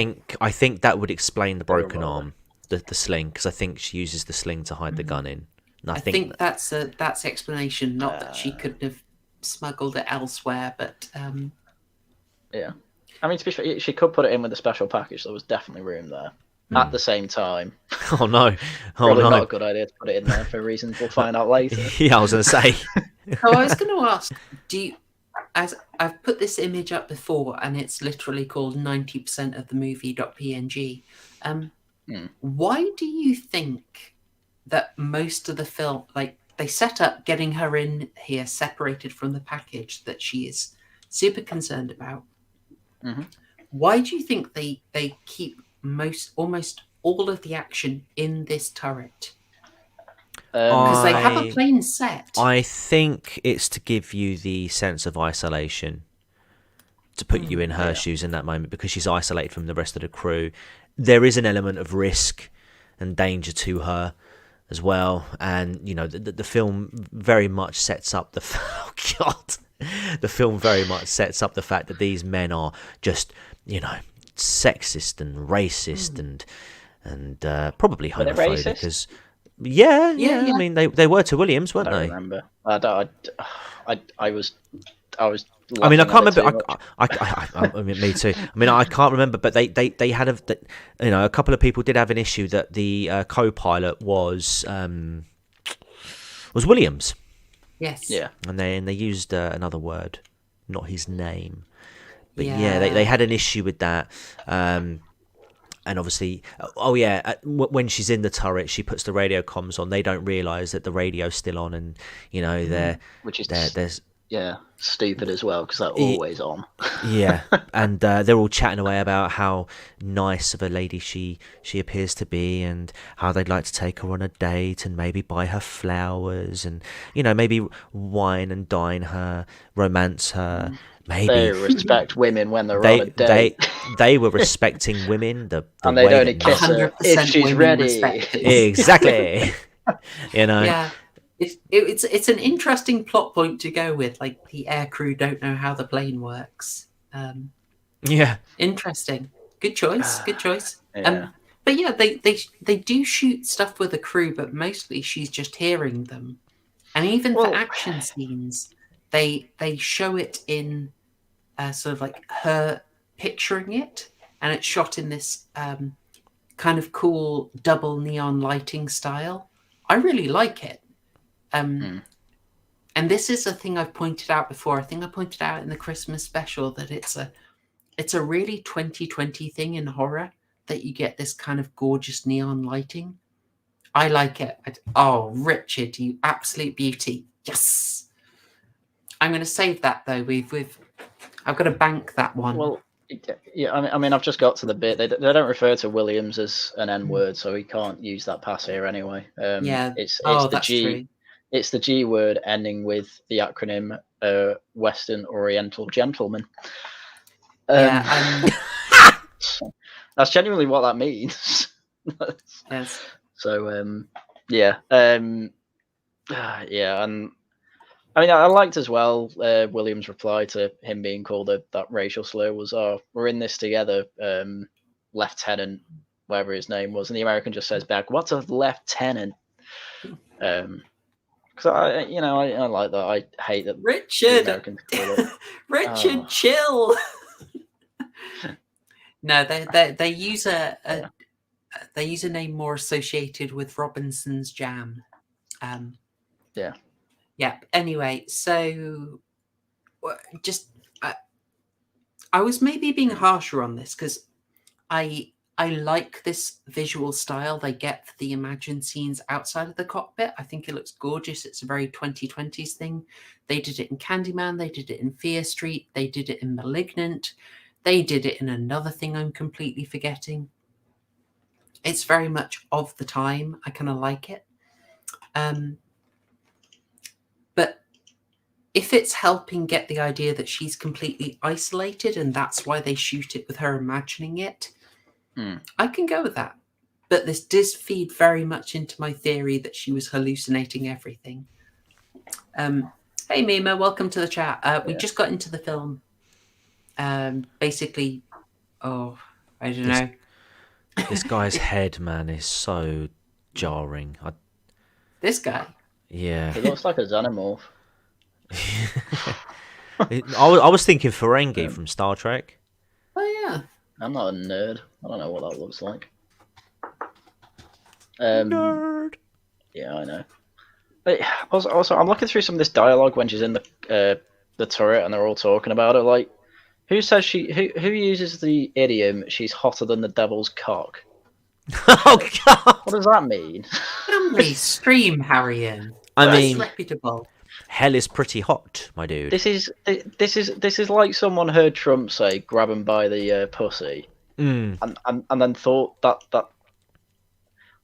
I think that would explain the broken revolver. arm, the sling, because I think she uses the sling to hide the gun in. And I think that's explanation. Not that she couldn't have smuggled it elsewhere, but Yeah. I mean, to be fair, she could put it in with a special package. There was definitely room there. At the same time, oh no, probably not a good idea to put it in there for reasons we'll find out later. Yeah, I was going to say. So I was going to ask, as I've put this image up before, and it's literally called 90% of the movie.png. Why do you think that most of the film, like they set up getting her in here separated from the package that she is super concerned about? Mm-hmm. Why do you think they keep almost all of the action in this turret? Because they have a plane set. I think it's to give you the sense of isolation, to put you in her shoes in that moment, because she's isolated from the rest of the crew. There is an element of risk and danger to her as well, and you know the film very much sets up the oh god, the film very much sets up the fact that these men are just sexist and racist and probably homophobic. Because yeah. I mean they were to Williams, weren't I don't they? remember. I was. I mean, I can't laughing at remember. it too much. I mean, me too. I mean, I can't remember, but they had a couple of people did have an issue that the co-pilot was Williams. Yes. Yeah. And they used another word, not his name. But they had an issue with that. And obviously, when she's in the turret, she puts the radio comms on. They don't realise that the radio's still on, and Which is there's stupid as well, because they're always on. Yeah, and they're all chatting away about how nice of a lady she appears to be, and how they'd like to take her on a date and maybe buy her flowers, and maybe wine and dine her, romance her. Maybe They respect women when they're on a date. they were respecting women. And they'd way only that- kiss her if she's women ready. respect it. Exactly. Yeah. It's an interesting plot point to go with. Like the air crew don't know how the plane works. Yeah. Interesting. Good choice. Good choice. Yeah. But yeah, they do shoot stuff with the crew, but mostly she's just hearing them. And even for action scenes, they show it in sort of like her picturing it, and it's shot in this kind of cool double neon lighting style. I really like it. And this is a thing I've pointed out before. I think I pointed out in the Christmas special that it's a really 2020 thing in horror, that you get this kind of gorgeous neon lighting. I like it. Oh, Richard, you absolute beauty. Yes. I'm going to save that though. I've got to bank that one. Well, yeah. I mean, I've just got to the bit. They don't refer to Williams as an N word, so he can't use that pass here anyway. It's the that's G. true. It's the G word ending with the acronym Western Oriental Gentleman. Yeah. That's genuinely what that means. Yes. So yeah, and I mean, I liked as well William's reply to him being called that racial slur was, "Oh, we're in this together, Lieutenant, whatever his name was," and the American just says back, "What's a lieutenant?" Because I like that. I hate that Richard. Americans call it. Richard, chill. No, they use a name more associated with Robinson's Jam. Yeah. Yeah. Anyway, so just I was maybe being harsher on this because I I like this visual style they get for the imagined scenes outside of the cockpit. I think it looks gorgeous. It's a very 2020s thing. They did it in Candyman. They did it in Fear Street. They did it in Malignant. They did it in another thing I'm completely forgetting. It's very much of the time. I kind of like it. But if it's helping get the idea that she's completely isolated and that's why they shoot it with her imagining it, I can go with that. But this does feed very much into my theory that she was hallucinating everything. Hey, Mima, welcome to the chat. We just got into the film. Basically, I don't know. This guy's head, man, is so jarring. This guy? Yeah. He looks like a xenomorph. I was thinking Ferengi from Star Trek. Oh, yeah. I'm not a nerd. I don't know what that looks like. Nerd. Yeah, I know. But also, I'm looking through some of this dialogue when she's in the turret and they're all talking about it. Like, who says who uses the idiom "she's hotter than the devil's cock"? Oh God! What does that mean? Family stream, Haryan. I mean, reputable. Hell is pretty hot, my dude. This is like someone heard Trump say, "Grab him by the pussy," and then thought that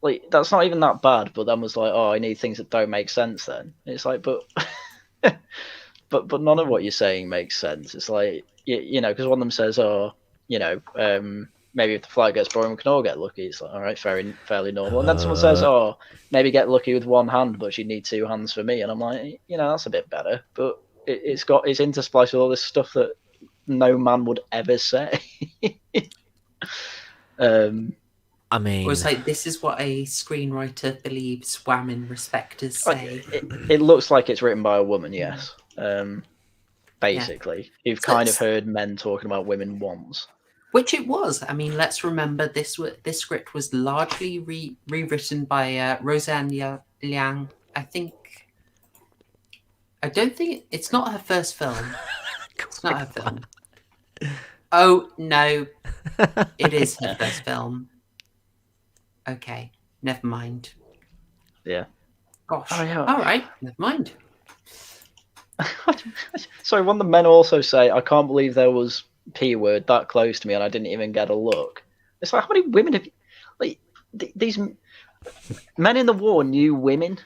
like that's not even that bad, but then was like, "Oh, I need things that don't make sense." Then it's like, but but none of what you're saying makes sense. It's like you know, because one of them says, "Oh, you know, maybe if the flight gets boring, we can all get lucky." It's like, all right, fairly normal. And then someone says, "Oh, maybe get lucky with one hand, but she'd need two hands for me." And I'm like, you know, that's a bit better. But it's interspliced with all this stuff that no man would ever say. I mean, it's like this is what a screenwriter believes women respecters say. It looks like it's written by a woman, yes. Basically, you've kind of heard men talking about women once. Which it was. I mean, let's remember this script was largely rewritten by Roseanne Liang. I don't think it's not her first film. It's not her film. Oh no, it is her first film. Okay, never mind. Yeah. Gosh. Oh, yeah. All right, never mind. Sorry, one of the men also say, "I can't believe there was P word that close to me and I didn't even get a look." It's like, how many women have you, like these men in the war knew women?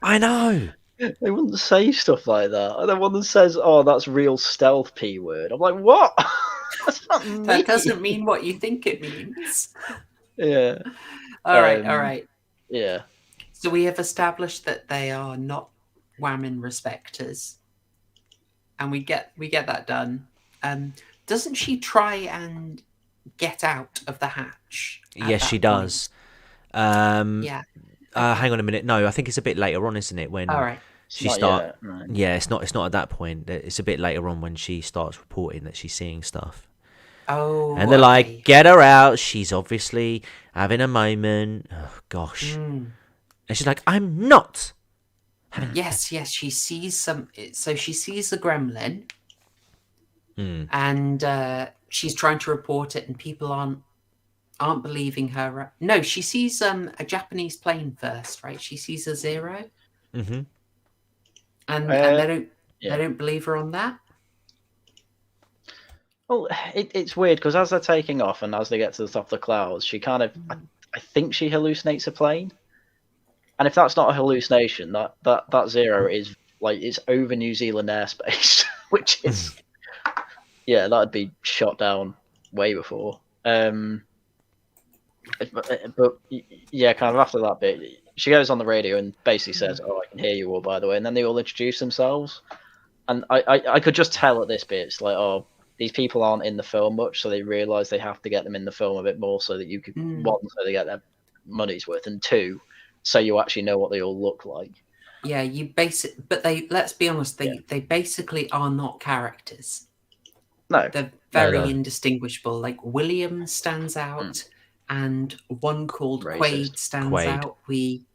I know. They wouldn't say stuff like that. And the one that says, "Oh, that's real stealth P word." I'm like, what? That's not me. That doesn't mean what you think it means. Yeah. All right. Yeah. So we have established that they are not women respecters, and we get that done. Doesn't she try and get out of the hatch? Yes, she does. Yeah. Hang on a minute. No, I think it's a bit later on, isn't it? When she starts. Right. Yeah, it's not at that point. It's a bit later on when she starts reporting that she's seeing stuff. Oh. And they're like, "Get her out. She's obviously having a moment." Oh gosh. And she's like, "I'm not." Yes. She sees some. So she sees the gremlin, and she's trying to report it, and people aren't believing her. No, she sees a Japanese plane first, right? She sees a Zero, and they don't believe her on that. Well, it's weird because as they're taking off and as they get to the top of the clouds, she kind of, I think she hallucinates a plane. And if that's not a hallucination, that Zero is like it's over New Zealand airspace, which is that'd be shot down way before. But yeah, kind of after that bit, she goes on the radio and basically says, "Oh, I can hear you all, by the way." And then they all introduce themselves, and I could just tell at this bit, it's like, oh, these people aren't in the film much, so they realise they have to get them in the film a bit more so that you could one, so they get their money's worth, and two, so you actually know what they all look like. Yeah, but let's be honest, they basically are not characters. No. They're very indistinguishable. Like William stands out and one called Quaid stands out. We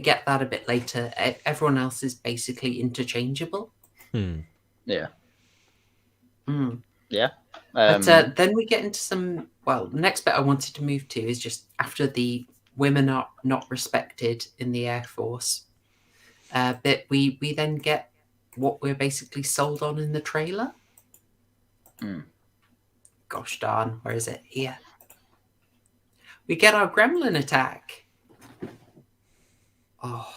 get that a bit later. Everyone else is basically interchangeable. Yeah. Yeah. But then we get into some. Well, the next bit I wanted to move to is just after the women are not respected in the Air Force. Bit we then get what we're basically sold on in the trailer. Gosh darn, where is it? Here. We get our gremlin attack. Oh.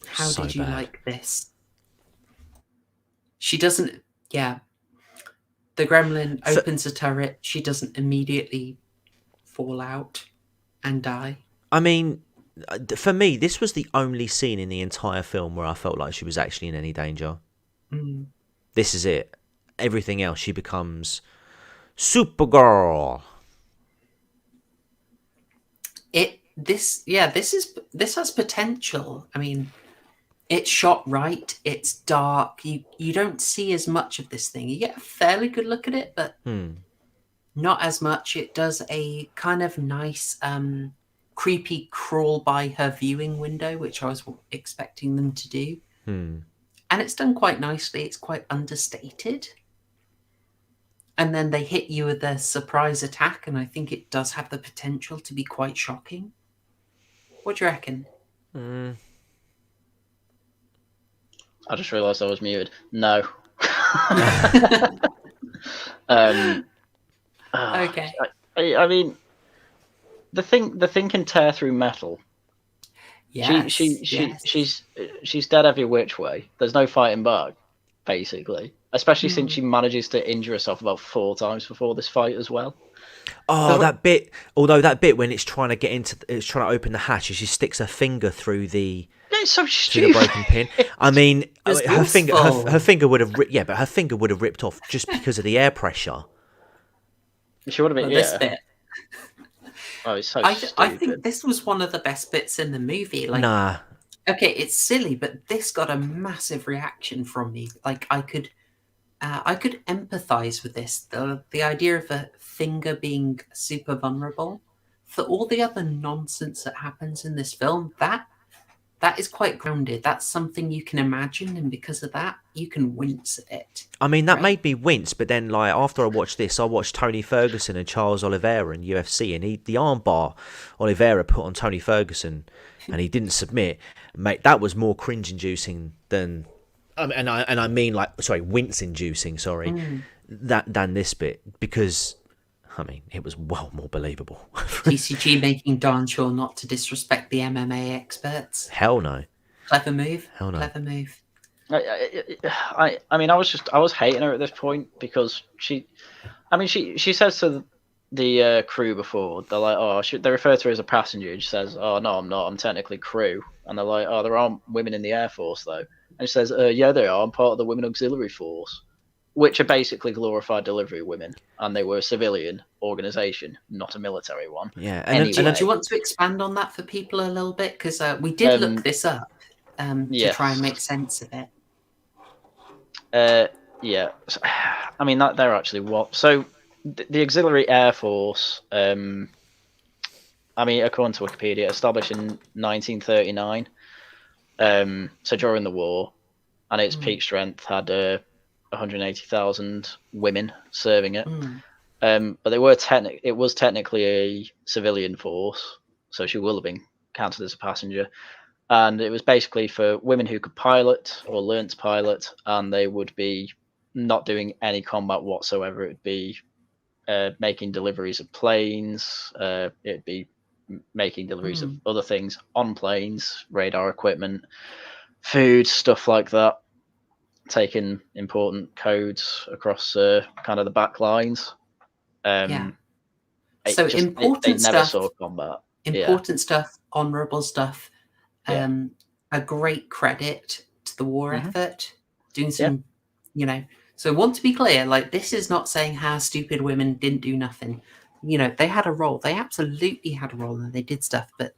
How So did you bad. like this? She doesn't... Yeah. The gremlin opens a turret. She doesn't immediately fall out and die. I mean, for me, this was the only scene in the entire film where I felt like she was actually in any danger. Mm. This is it. Everything else, she becomes Supergirl. This has potential. I mean, it's shot right. It's dark. You don't see as much of this thing. You get a fairly good look at it, but not as much. It does a kind of nice, creepy crawl by her viewing window, which I was expecting them to do. And it's done quite nicely. It's quite understated. And then they hit you with a surprise attack, and I think it does have the potential to be quite shocking. What do you reckon? I just realised I was muted. No. Okay. I mean, the thing can tear through metal. Yes, She's dead every which way. There's no fighting back, basically. Especially since she manages to injure herself about 4 times before this fight as well. Oh, that bit! Although that bit when it's trying to open the hatch, and she sticks her finger through the It's so through stupid. the broken pin. I mean, It's her finger would have but her finger would have ripped off just because of the air pressure. She would have been. Well, this bit. Oh, it's so I stupid. think this was one of the best bits in the movie. Like, Nah, okay, it's silly, but this got a massive reaction from me. Like, I could empathize with this. The idea of a finger being super vulnerable. For all the other nonsense that happens in this film, that is quite grounded. That's something you can imagine, and because of that, you can wince at it. I mean that Right. made me wince. But then, like after I watched this, I watched Tony Ferguson and Charles Oliveira in UFC, and the armbar Oliveira put on Tony Ferguson, and he didn't submit. Mate, that was more cringe-inducing than. I mean, wince-inducing. Than this bit, because I mean it was well more believable. TCG making darn sure not to disrespect the MMA experts. Hell no. Clever move. Hell no. Clever move. I mean, I was hating her at this point because she says to the crew before, they're like, they refer to her as a passenger, and she says, oh no, I'm not, I'm technically crew, and they're like, oh, there aren't women in the Air Force though, and she says, yeah, they are, I'm part of the Women Auxiliary Force, which are basically glorified delivery women, and they were a civilian organisation, not a military one. Yeah, Anyway. Do you want to expand on that for people a little bit? Because we did look this up to try and make sense of it. Yeah, I mean that they're actually what. So the Auxiliary Air Force, I mean, according to Wikipedia, established in 1939. So during the war, and its peak strength had 180,000 women serving it. But it was technically a civilian force, so she will have been counted as a passenger. And it was basically for women who could pilot or learn to pilot, and they would be not doing any combat whatsoever. It would be making deliveries of planes. It'd be making deliveries of other things on planes, radar equipment, food, stuff like that. Taking important codes across kind of the back lines. So important stuff. They never saw combat. Important stuff, honourable stuff. A great credit to the war effort. Doing some, So I want to be clear, like, this is not saying how stupid women didn't do nothing. They had a role. They absolutely had a role, and they did stuff. But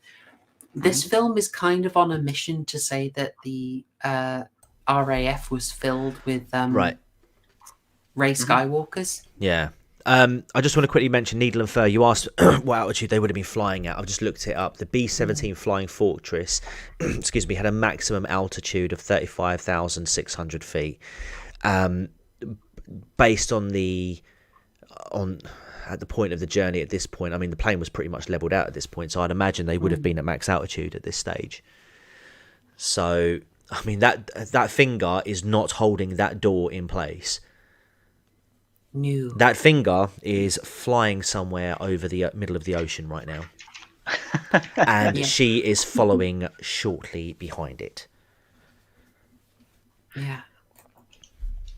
this film is kind of on a mission to say that the RAF was filled with Rey Skywalkers. Yeah. I just want to quickly mention Needle and Fur. You asked what altitude they would have been flying at. I've just looked it up. The B-17 Flying Fortress, had a maximum altitude of 35,600 feet. based on at the point of the journey at this point, I mean, the plane was pretty much leveled out at this point, so I'd imagine they would have been at max altitude at this stage. So, I mean, that finger is not holding that door in place. No. That finger is flying somewhere over the middle of the ocean right now. And she is following shortly behind it. Yeah.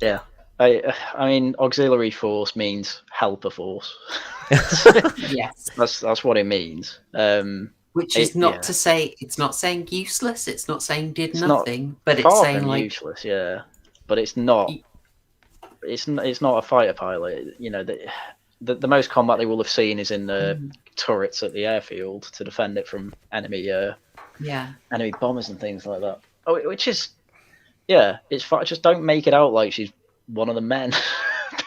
Yeah. I mean, auxiliary force means helper force. Yes. That's what it means. Which is not to say, it's not saying useless, it's not saying did It's nothing, but it's far saying from like useless, yeah. But it's not. It's not a fighter pilot. You know, the most combat they will have seen is in the turrets at the airfield to defend it from enemy bombers and things like that. Oh, which is, yeah, it's fine. Just don't make it out like she's one of the men,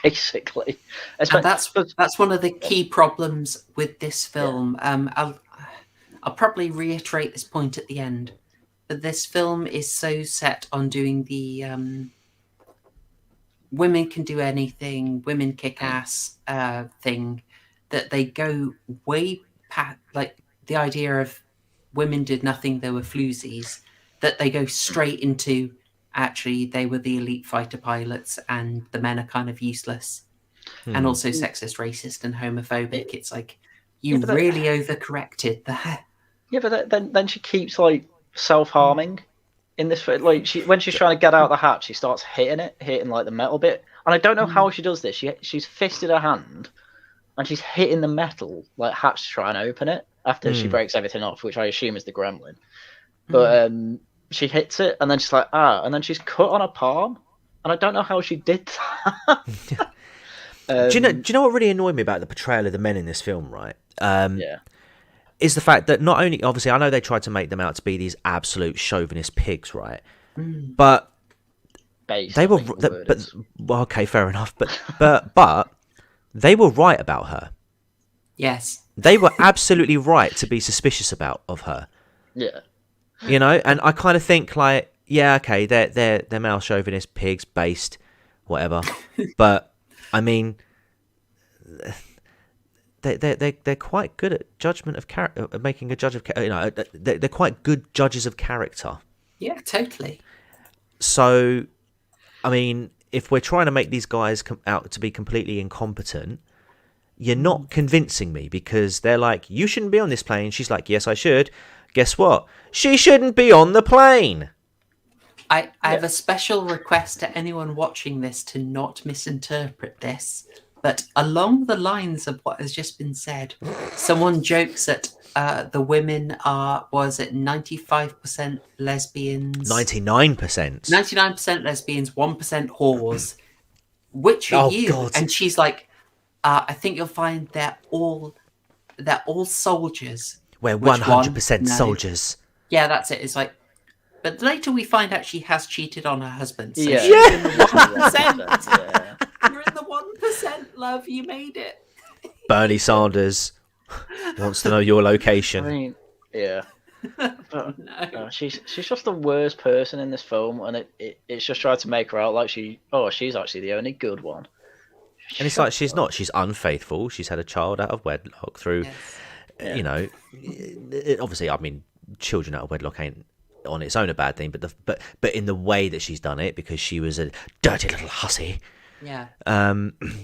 basically. and that's one of the key problems with this film. I'll probably reiterate this point at the end, but this film is so set on doing the women can do anything, women kick ass thing, that they go way past, like the idea of women did nothing, they were floozies, that they go straight into actually they were the elite fighter pilots and the men are kind of useless and also sexist, racist and homophobic. It's like you really overcorrected there. Yeah, but then she keeps like self-harming in this. Like when she's trying to get out the hatch, she starts hitting like the metal bit. And I don't know how she does this. She's fisted her hand and she's hitting the metal like hatch to try and open it after she breaks everything off, which I assume is the gremlin. But she hits it and then she's like, and then she's cut on her palm. And I don't know how she did that. Do you know what really annoyed me about the portrayal of the men in this film, right? Is the fact that not only, obviously, I know they tried to make them out to be these absolute chauvinist pigs, right? But they were, well, okay, fair enough. But they were right about her. Yes, they were absolutely right to be suspicious of her. Yeah, you know, and I kind of think like, yeah, okay, they're male chauvinist pigs, based, whatever. But I mean, they're quite good at judgment of character, making a judge of, you know, they're quite good judges of character. Yeah, totally. So, I mean, if we're trying to make these guys come out to be completely incompetent, you're not convincing me, because they're like, you shouldn't be on this plane. She's like, yes, I should. Guess what? She shouldn't be on the plane. I have a special request to anyone watching this to not misinterpret this, but along the lines of what has just been said, someone jokes that the women are, was it 95% lesbians? 99%. 99% lesbians, 1% whores. Which are you? God. And she's like, I think you'll find they're all soldiers. We're 100% soldiers. Yeah, that's it. It's like, but later we find out she has cheated on her husband. So yeah. She's in the 1%. You're in the 1%, love. You made it. Bernie Sanders wants to know your location. I mean, yeah. But, no. She's just the worst person in this film, and it's just tried to make her out like she's actually the only good one. And it's like she's not. She's unfaithful. She's had a child out of wedlock through, you know, obviously, I mean, children out of wedlock ain't on its own a bad thing, but in the way that she's done it, because she was a dirty little hussy. Yeah.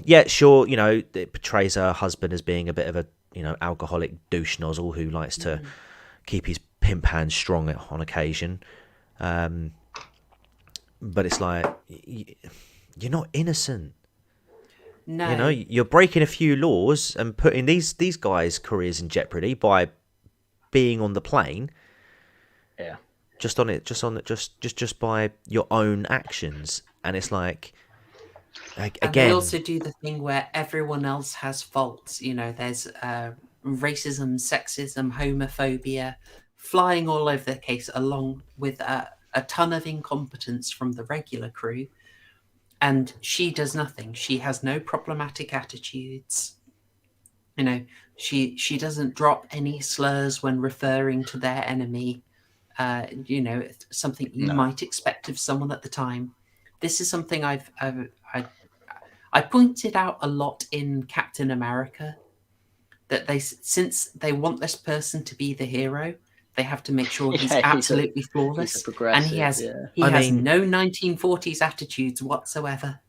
Yeah, sure, you know, it portrays her husband as being a bit of a, you know, alcoholic douche nozzle who likes to keep his pimp hands strong on occasion. But it's like, you're not innocent. No. You know, you're breaking a few laws and putting these guys' careers in jeopardy by being on the plane. Yeah. Just by your own actions. And it's like, again, and they also do the thing where everyone else has faults. You know, there's racism, sexism, homophobia flying all over the case, along with a ton of incompetence from the regular crew. And she does nothing. She has no problematic attitudes. You know, she doesn't drop any slurs when referring to their enemy. You know, something you might expect of someone at the time. This is something I I pointed out a lot in Captain America that since they want this person to be the hero, they have to make sure he's Yeah, absolutely he's a flawless, and progressive. he has I mean- no 1940s attitudes whatsoever.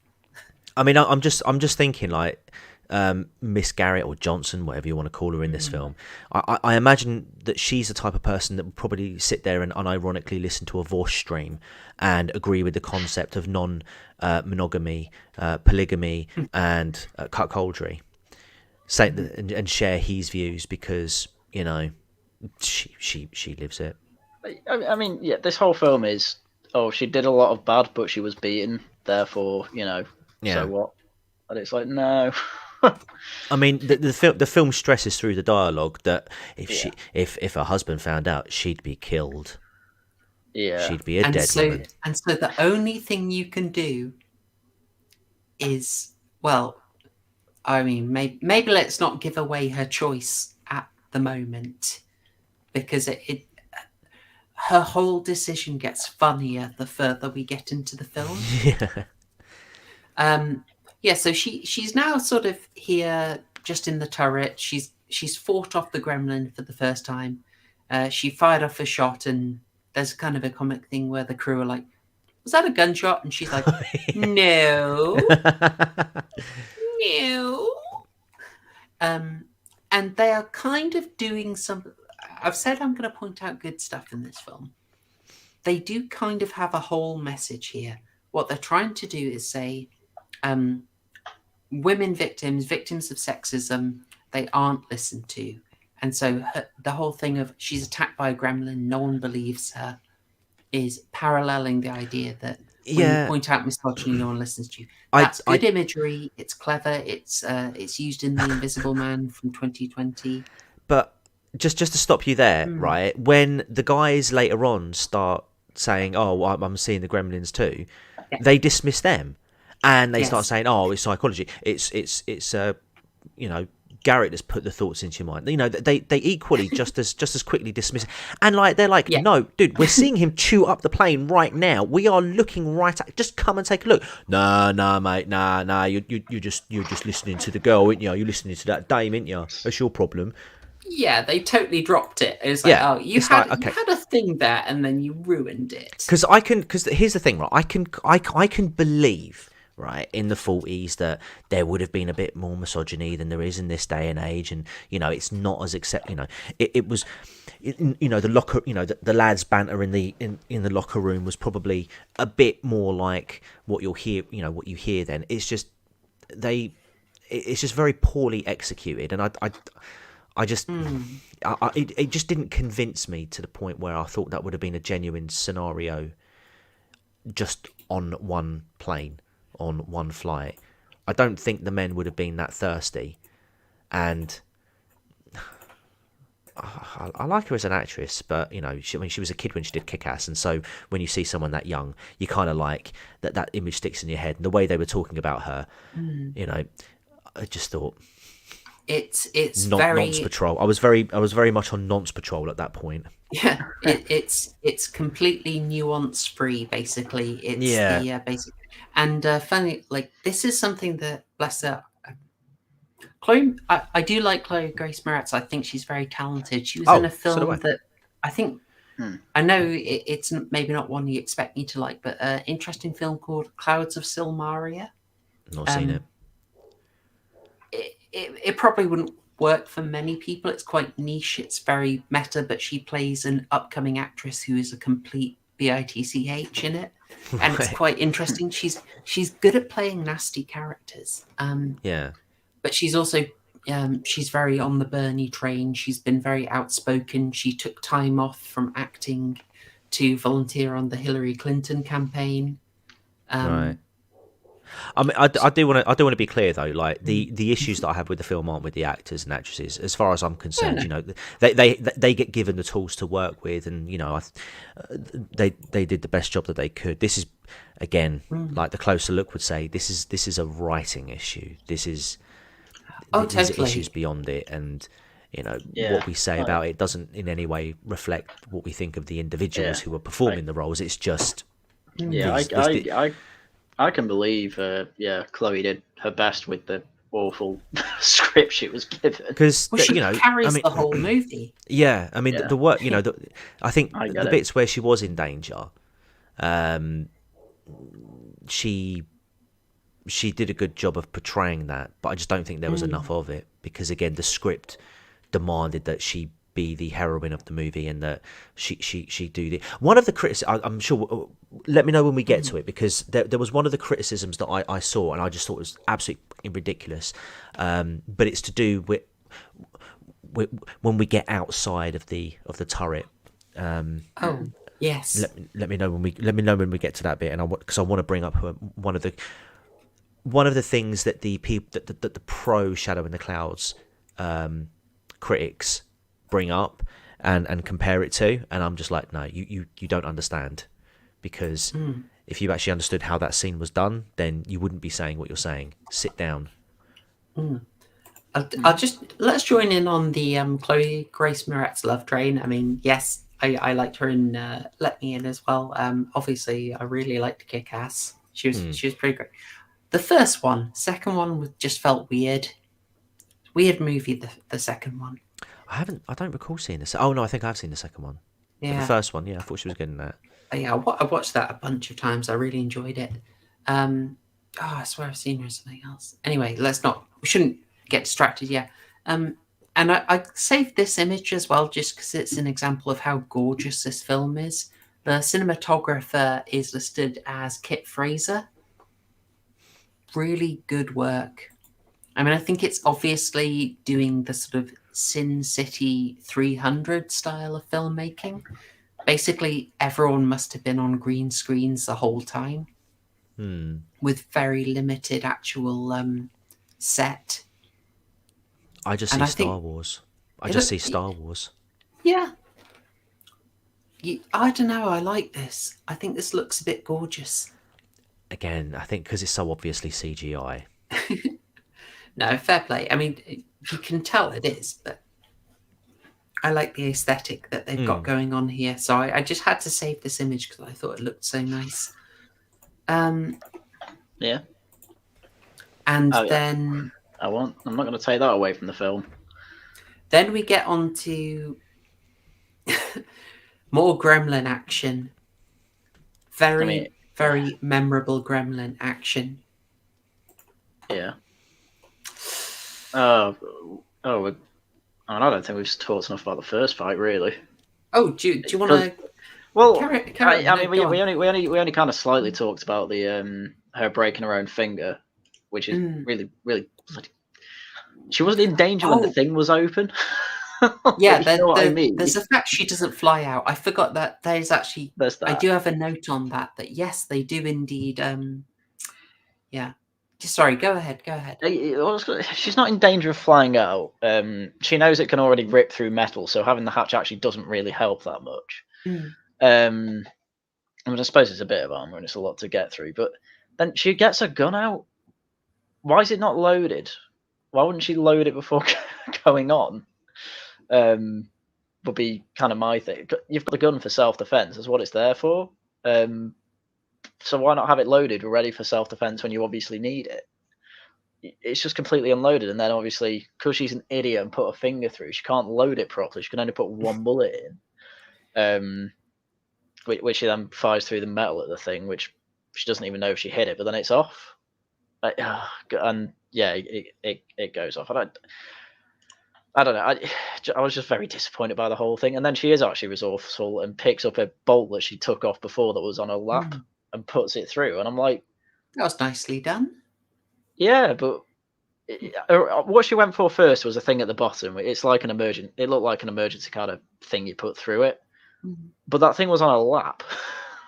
I mean, I'm just thinking like Miss Garrett or Johnson, whatever you want to call her in this film. I imagine that she's the type of person that would probably sit there and unironically listen to a Vosh stream and agree with the concept of non-monogamy, polygamy, and cuckoldry. Say and share his views because she lives it. I mean, yeah, this whole film is, she did a lot of bad, but she was beaten. Therefore, so what? And it's like, no. I mean, the film stresses through the dialogue that if her husband found out, she'd be killed. Yeah, she'd be a dead woman. And so the only thing you can do is, well, I mean, maybe let's not give away her choice at the moment, because her whole decision gets funnier the further we get into the film. So she's now sort of here just in the turret. She's fought off the gremlin for the first time. She fired off a shot, and there's kind of a comic thing where the crew are like, was that a gunshot? And she's like, no. No. And they are kind of doing some... I've said I'm going to point out good stuff in this film. They do kind of have a whole message here. What they're trying to do is say, women victims of sexism, they aren't listened to. And so the whole thing of she's attacked by a gremlin, no one believes her, is paralleling the idea that when you point out misogyny, no one listens to you. That's good imagery. It's clever. It's used in The Invisible Man from 2020. But just to stop you there, right? When the guys later on start saying, "Oh, I'm seeing the gremlins too," they dismiss them, and they start saying, "Oh, it's psychology. It's Garrett has put the thoughts into your mind." They equally just as quickly dismiss it. And they're like, "No, dude, we're seeing him chew up the plane right now. We are looking right at. Just come and take a look." Nah, mate, nah. You're just listening to the girl, ain't you? You're listening to that dame, ain't you? That's your problem. Yeah, they totally dropped it. It was like, you had a thing there, and then you ruined it. Because here's the thing, right? I can believe, right, in the 40s that there would have been a bit more misogyny than there is in this day and age, and it's not as it was, the locker, the lads' banter in the locker room was probably a bit more like what you'll hear, what you hear then. It's just it's just very poorly executed, and it just didn't convince me to the point where I thought that would have been a genuine scenario just on one plane, on one flight. I don't think the men would have been that thirsty. And I like her as an actress, but she was a kid when she did Kick-Ass, and so when you see someone that young, you kind of like that image sticks in your head. And the way they were talking about her, I just thought... It's very Nonce Patrol. I was very much on Nonce Patrol at that point. Yeah, it's completely nuance free. Basically, it's the basic. And funny, this is something that, bless her, Chloe. I do like Chloe Grace Moretz. I think she's very talented. She was in a film that I think I know it's maybe not one you expect me to like, but an interesting film called Clouds of Silmaria. Not seen it. It probably wouldn't work for many people. It's quite niche. It's very meta, but she plays an upcoming actress who is a complete bitch in it, and it's quite interesting. She's good at playing nasty characters. But she's also she's very on the Bernie train. She's been very outspoken. She took time off from acting to volunteer on the Hillary Clinton campaign. Right. I mean, I do want to be clear though. The issues that I have with the film aren't with the actors and actresses. As far as I'm concerned, they get given the tools to work with, and they did the best job that they could. This is again, like the closer look would say, this is a writing issue. These are issues beyond it, and what we say about it doesn't in any way reflect what we think of the individuals who are performing the roles. It's just I can believe, Chloe did her best with the awful script she was given. Because Well, she you know, carries I mean, the whole movie. yeah, I mean, Yeah. the work, you know, I think I get the it. bits where she was in danger, she did a good job of portraying that, but I just don't think there was enough of it, because again, the script demanded that she be the heroine of the movie and that she do the one of the criticisms. I'm sure. Let me know when we get to it, because there was one of the criticisms that I saw and I just thought it was absolutely ridiculous. But it's to do with when we get outside of the turret. Oh, yes. Let me know when we get to that bit, and because I want to bring up one of the things that the people that the pro Shadow in the Clouds critics bring up and compare it to, and I'm just like, no, you don't understand, because if you actually understood how that scene was done, then you wouldn't be saying what you're saying. Sit down. I'll just let's join in on the Chloe Grace Moretz love train. I mean, yes, I liked her in Let Me In as well. Obviously, I really liked Kick Ass. She was pretty great. The first one, second one just felt weird. Weird movie. The second one. I don't recall seeing this. Oh no, I think I've seen the second one. Yeah. But the first one, yeah, I thought she was good in that. Yeah, I watched that a bunch of times. I really enjoyed it. I swear I've seen her in something else. Anyway, we shouldn't get distracted yet. And I saved this image as well, just because it's an example of how gorgeous this film is. The cinematographer is listed as Kit Fraser. Really good work. I mean, I think it's obviously doing the sort of Sin City 300 style of filmmaking. Basically, everyone must have been on green screens the whole time, with very limited actual set. I just see Star Wars. I just see Star Wars. Yeah. I don't know. I like this. I think this looks a bit gorgeous. Again, I think because it's so obviously CGI. No, fair play. I mean, you can tell it is, but I like the aesthetic that they've got going on here. So I just had to save this image because I thought it looked so nice. Yeah. And Oh, yeah. then I'm not going to take that away from the film. Then we get on to more Gremlin action. Very memorable Gremlin action. Yeah. I don't think we've talked enough about the first fight, really. Oh, do you want to? Well, we only kind of slightly talked about the her breaking her own finger, which is really, really bloody. She wasn't in danger when the thing was open. Yeah, you know what I mean? There's the fact she doesn't fly out. I forgot that there's actually. I do have a note on that. That yes, they do indeed. Yeah. Sorry, go ahead. She's not in danger of flying out. She knows it can already rip through metal, so having the hatch actually doesn't really help that much. I mean, I suppose it's a bit of armor and it's a lot to get through, but then she gets a gun out. Why is it not loaded? Why wouldn't she load it before going on? Would be kind of my thing. You've got the gun for self-defense. That's what it's there for. So why not have it loaded, ready for self-defense when you obviously need it? It's just completely unloaded, and then obviously, because she's an idiot and put a finger through, she can't load it properly. She can only put one bullet in, which she then fires through the metal at the thing, which she doesn't even know if she hit it, but then it's off. And yeah, it goes off. I don't know. I was just very disappointed by the whole thing. And then she is actually resourceful and picks up a bolt that she took off before that was on her lap and puts it through. And I'm like, that was nicely done. Yeah, but what she went for first was a thing at the bottom. It's like it looked like an emergency kind of thing you put through it. But that thing was on her lap.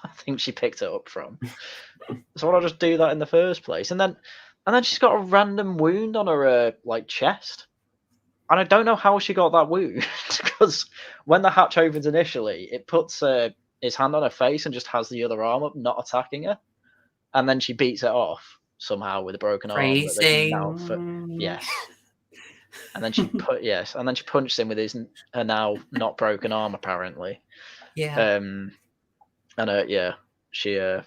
I think she picked it up from. So why not just do that in the first place? And then she's got a random wound on her chest. And I don't know how she got that wound, because when the hatch opens initially, it puts his hand on her face and just has the other arm up, not attacking her. And then she beats it off somehow with a broken arm. Yes. And then she punched him with her now not broken arm, apparently. Yeah. She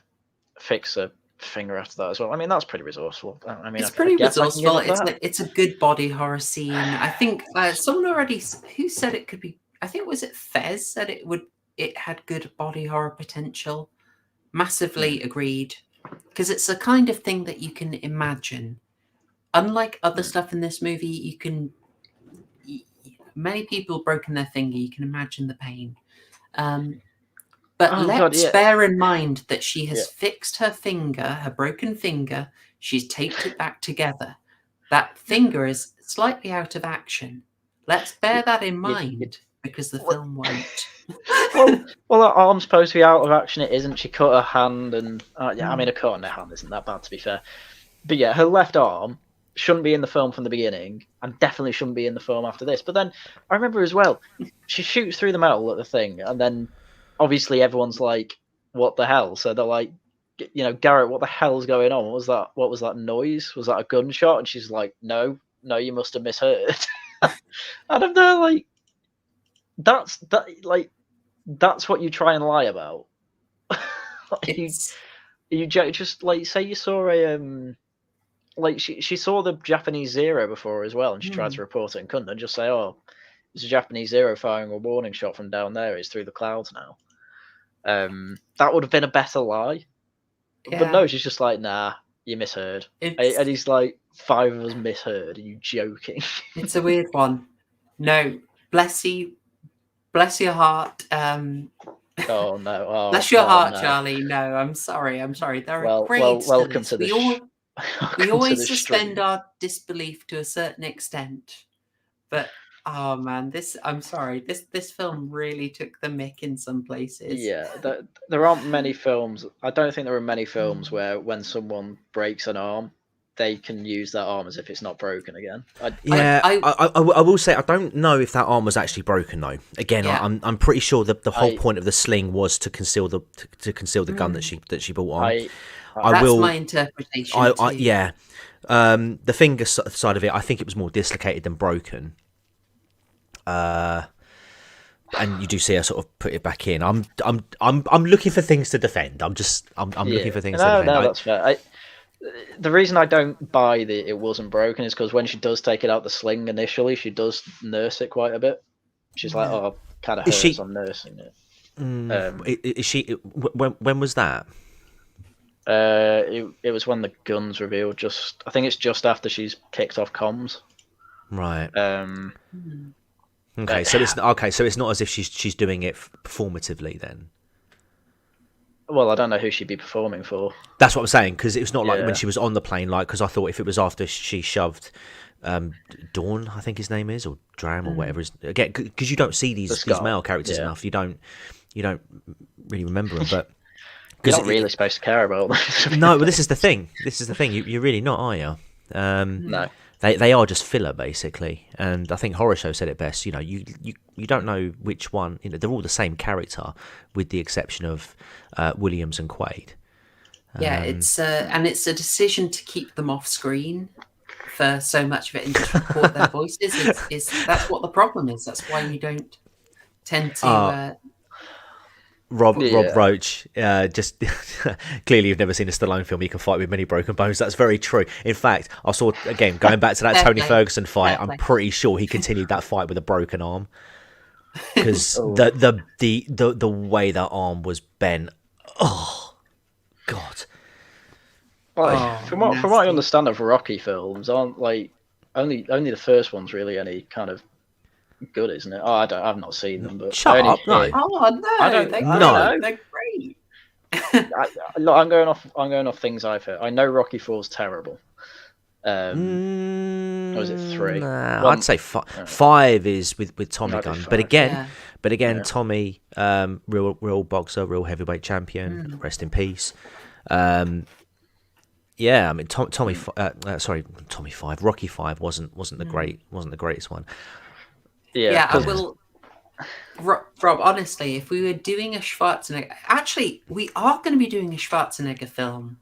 fixed finger after that as well. I mean, that's pretty resourceful. I mean, It's I pretty guess I can give resourceful. it that. It's a good body horror scene. I think someone already who said it could be. I think was it Fez said it had good body horror potential. Massively agreed, because it's a kind of thing that you can imagine. Unlike other stuff in this movie, you can. Many people broken their finger. You can imagine the pain. But Oh, let's God, yeah. bear in mind that she has Yeah. fixed her finger, her broken finger. She's taped it back together. That finger is slightly out of action. Let's bear that in mind because the film won't. Well, her arm's supposed to be out of action. It isn't. She cut her hand, and yeah, I mean, a cut on her hand isn't that bad, to be fair. But yeah, her left arm shouldn't be in the film from the beginning, and definitely shouldn't be in the film after this. But then I remember as well, she shoots through the metal at the thing, and then obviously everyone's like, "What the hell?" So they're like, you know, Garrett, what the hell's going on? What was that? What was that noise? Was that a gunshot? And she's like, No, you must have misheard. And I'm there like, that's what you try and lie about. you just like say you saw a like she saw the Japanese Zero before as well, and she tried to report it and couldn't, and just say, "Oh, it's a Japanese Zero firing a warning shot from down there. It's through the clouds now." That would have been a better lie. Yeah. But no, she's just like, "Nah, you misheard." And he's like, 5 of us misheard. Are you joking? It's a weird one. No, bless your heart. Oh no! Oh, bless your heart, no. Charlie. No, I'm sorry. There Well, are grades welcome to to this. the. We always suspend our disbelief to a certain extent, but oh man, I'm sorry. This film really took the mick in some places. Yeah, there aren't many films. I don't think there are many films where when someone breaks an arm, they can use that arm as if it's not broken again. I will say I don't know if that arm was actually broken though. Again, Yeah. I'm pretty sure the whole point of the sling was to conceal the gun that she bought on. That's my interpretation. Yeah. The finger side of it, I think it was more dislocated than broken. And you do see her sort of put it back in. I'm looking for things to defend. I'm looking for things to defend. No, that's fair. The reason I don't buy that it wasn't broken is because when she does take it out the sling initially, she does nurse it quite a bit. She's like, "Oh, kind of hurts. I'm nursing it." Is she? When was that? It was when the gun's revealed. I think it's just after she's kicked off comms. Right. Okay, so it's not as if she's doing it performatively then. Well, I don't know who she'd be performing for. That's what I'm saying, because it's not like when she was on the plane, like, because I thought if it was after she shoved Dawn, I think his name is, or Dram, or whatever. Again, because you don't see these male characters enough, you don't really remember them. But you're not really supposed to care about them. No, but this is the thing. You're really not, are you? No. They are just filler, basically. And I think Horrorshow said it best. You know, you don't know which one. You know, they're all the same character, with the exception of Williams and Quaid. Yeah, it's a decision to keep them off screen for so much of it and just record their voices. That's what the problem is. That's why you don't tend to. Rob Roach, just clearly you've never seen a Stallone film. You can fight with many broken bones. That's very true. In fact, I saw, again, going back to that Tony Ferguson fight, I'm pretty sure he continued that fight with a broken arm, because the way that arm was bent. Oh God. From what I understand of Rocky films, aren't like only the first one's really any kind of good, isn't it? I've not seen them, but shut up! No. Oh no, they're great. Look, I'm going off things I've heard. I know Rocky 4's terrible. Or was it 3? Nah, I'd say 5 is with Tommy Gunn, but again, Tommy, real boxer, real heavyweight champion. Rest in peace. Yeah, I mean, Tommy 5, Rocky 5 wasn't the greatest one. Yeah, I will. Rob, honestly, if we were doing a Schwarzenegger, actually, we are going to be doing a Schwarzenegger film.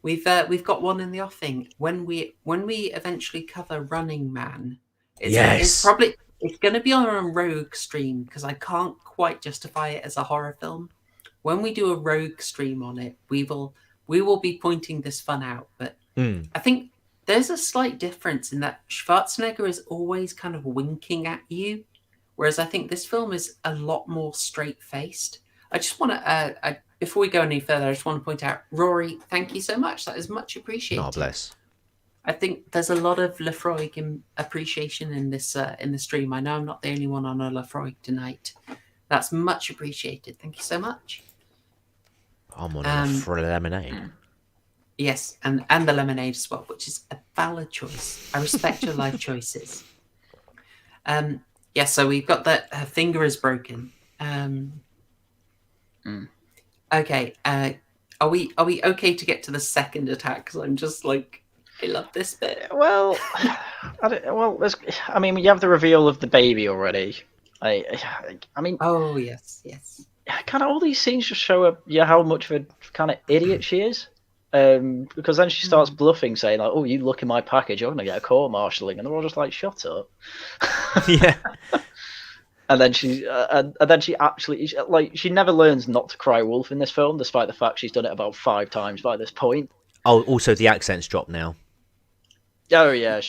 We've got one in the offing. When we eventually cover Running Man, it's going to be on a rogue stream, because I can't quite justify it as a horror film. When we do a rogue stream on it, we will we will be pointing this fun out, but I think there's a slight difference in that Schwarzenegger is always kind of winking at you, whereas I think this film is a lot more straight-faced. I just want to, before we go any further, I just want to point out, Rory, thank you so much. That is much appreciated. Oh, bless. I think there's a lot of Lefroy appreciation in this stream. I know I'm not the only one on a Lefroy tonight. That's much appreciated. Thank you so much. I'm on for a lemonade. Yes, and the lemonade as well, which is a valid choice. I respect your life choices. Yeah, so we've got that her finger is broken. Okay, are we okay to get to the second attack? Because I'm just like, I love this bit. Well, I mean, you have the reveal of the baby already. I mean, oh yes. Kind of all these scenes just show her, how much of a kind of idiot she is. Because then she starts bluffing, saying like, "Oh, you look in my package, you're gonna get a court-martialing," and they're all just like, "Shut up." Yeah. And then she actually, like, she never learns not to cry wolf in this film, despite the fact she's done it about 5 times by this point. Oh, also the accent's dropped now. Oh yeah,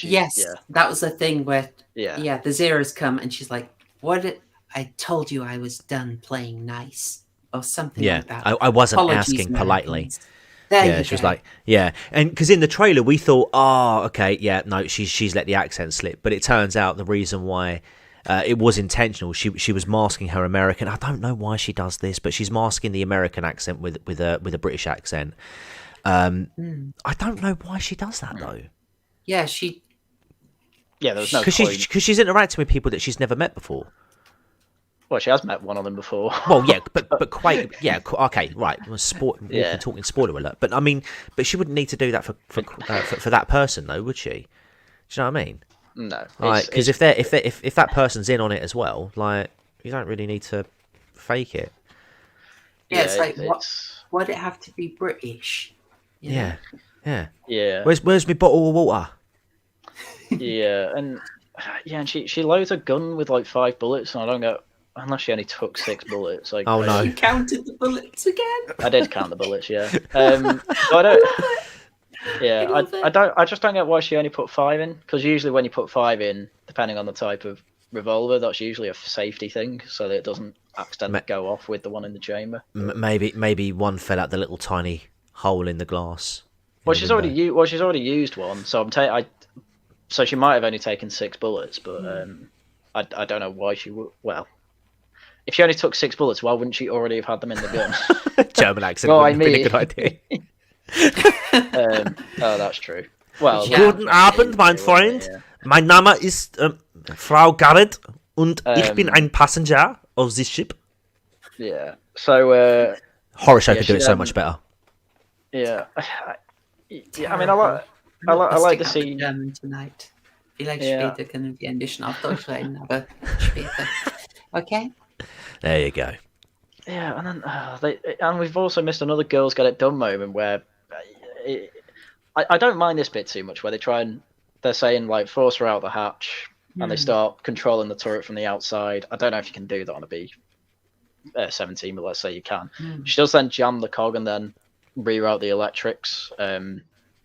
that was the thing where the the zeros come and she's like, I told you I was done playing nice or something like that. I wasn't Apologies, asking politely. There She was like, and because in the trailer we thought, no, she's let the accent slip, but it turns out the reason why it was intentional. She was masking her American. I don't know why she does this, but she's masking the American accent with a British accent. I don't know why she does that though. Yeah, there was no because she's interacting with people that she's never met before. Well, she has met one of them before. Well, yeah, but quite, okay, right. Talking spoiler alert, but I mean, but she wouldn't need to do that for that person, though, would she? Do you know what I mean? No, like, because if that person's in on it as well, like, you don't really need to fake it. Yeah, it's like why'd it have to be British? Yeah. Where's my bottle of water? and she loads a gun with like 5 bullets, and I don't get. Unless she only took 6 bullets. Like, oh no! You counted the bullets again. I did count the bullets, yeah. I don't. Yeah, I just don't get why she only put 5 in. Because usually when you put 5 in, depending on the type of revolver, that's usually a safety thing, so that it doesn't accidentally go off with the one in the chamber. Maybe one fell out the little tiny hole in the glass. Well, she's already used one, so so she might have only taken 6 bullets, but I don't know why she would. Well. If she only took 6 bullets, why wouldn't she already have had them in the gun? German accent would have been a good idea. Oh, that's true. Well, Guten Abend, mein Freund. Yeah. Mein Name ist Frau Garrett und ich bin ein Passenger of this ship. Yeah. So. Horrorshow could do it so much better. Yeah. I mean, I like to see German tonight. Vielleicht später können wir ein bisschen auf Deutsch reden, aber später. Okay. There you go. Yeah, and then and we've also missed another girls get it done moment where I don't mind this bit too much, where they're saying like force her out the hatch and they start controlling the turret from the outside. I don't know if you can do that on a B-17, but let's say you can. She does then jam the cog and then reroute the electrics.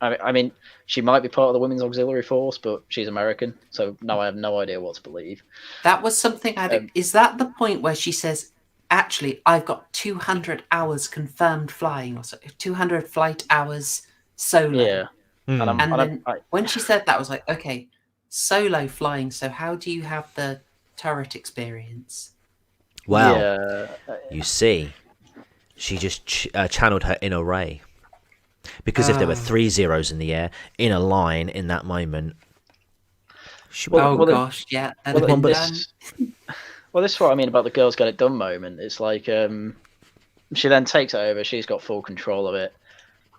I mean, she might be part of the Women's Auxiliary Force, but she's American, so now I have no idea what to believe. That was something is that the point where she says, actually, I've got 200 hours confirmed flying, or so, 200 flight hours solo? Yeah. And when she said that, I was like, okay, solo flying, so how do you have the turret experience? Well, you see, she just channeled her inner Ray. Because if there were 3 zeros in the air in a line in that moment, gosh, yeah. Well, this is what I mean about the girls get it done moment. It's like she then takes it over. She's got full control of it,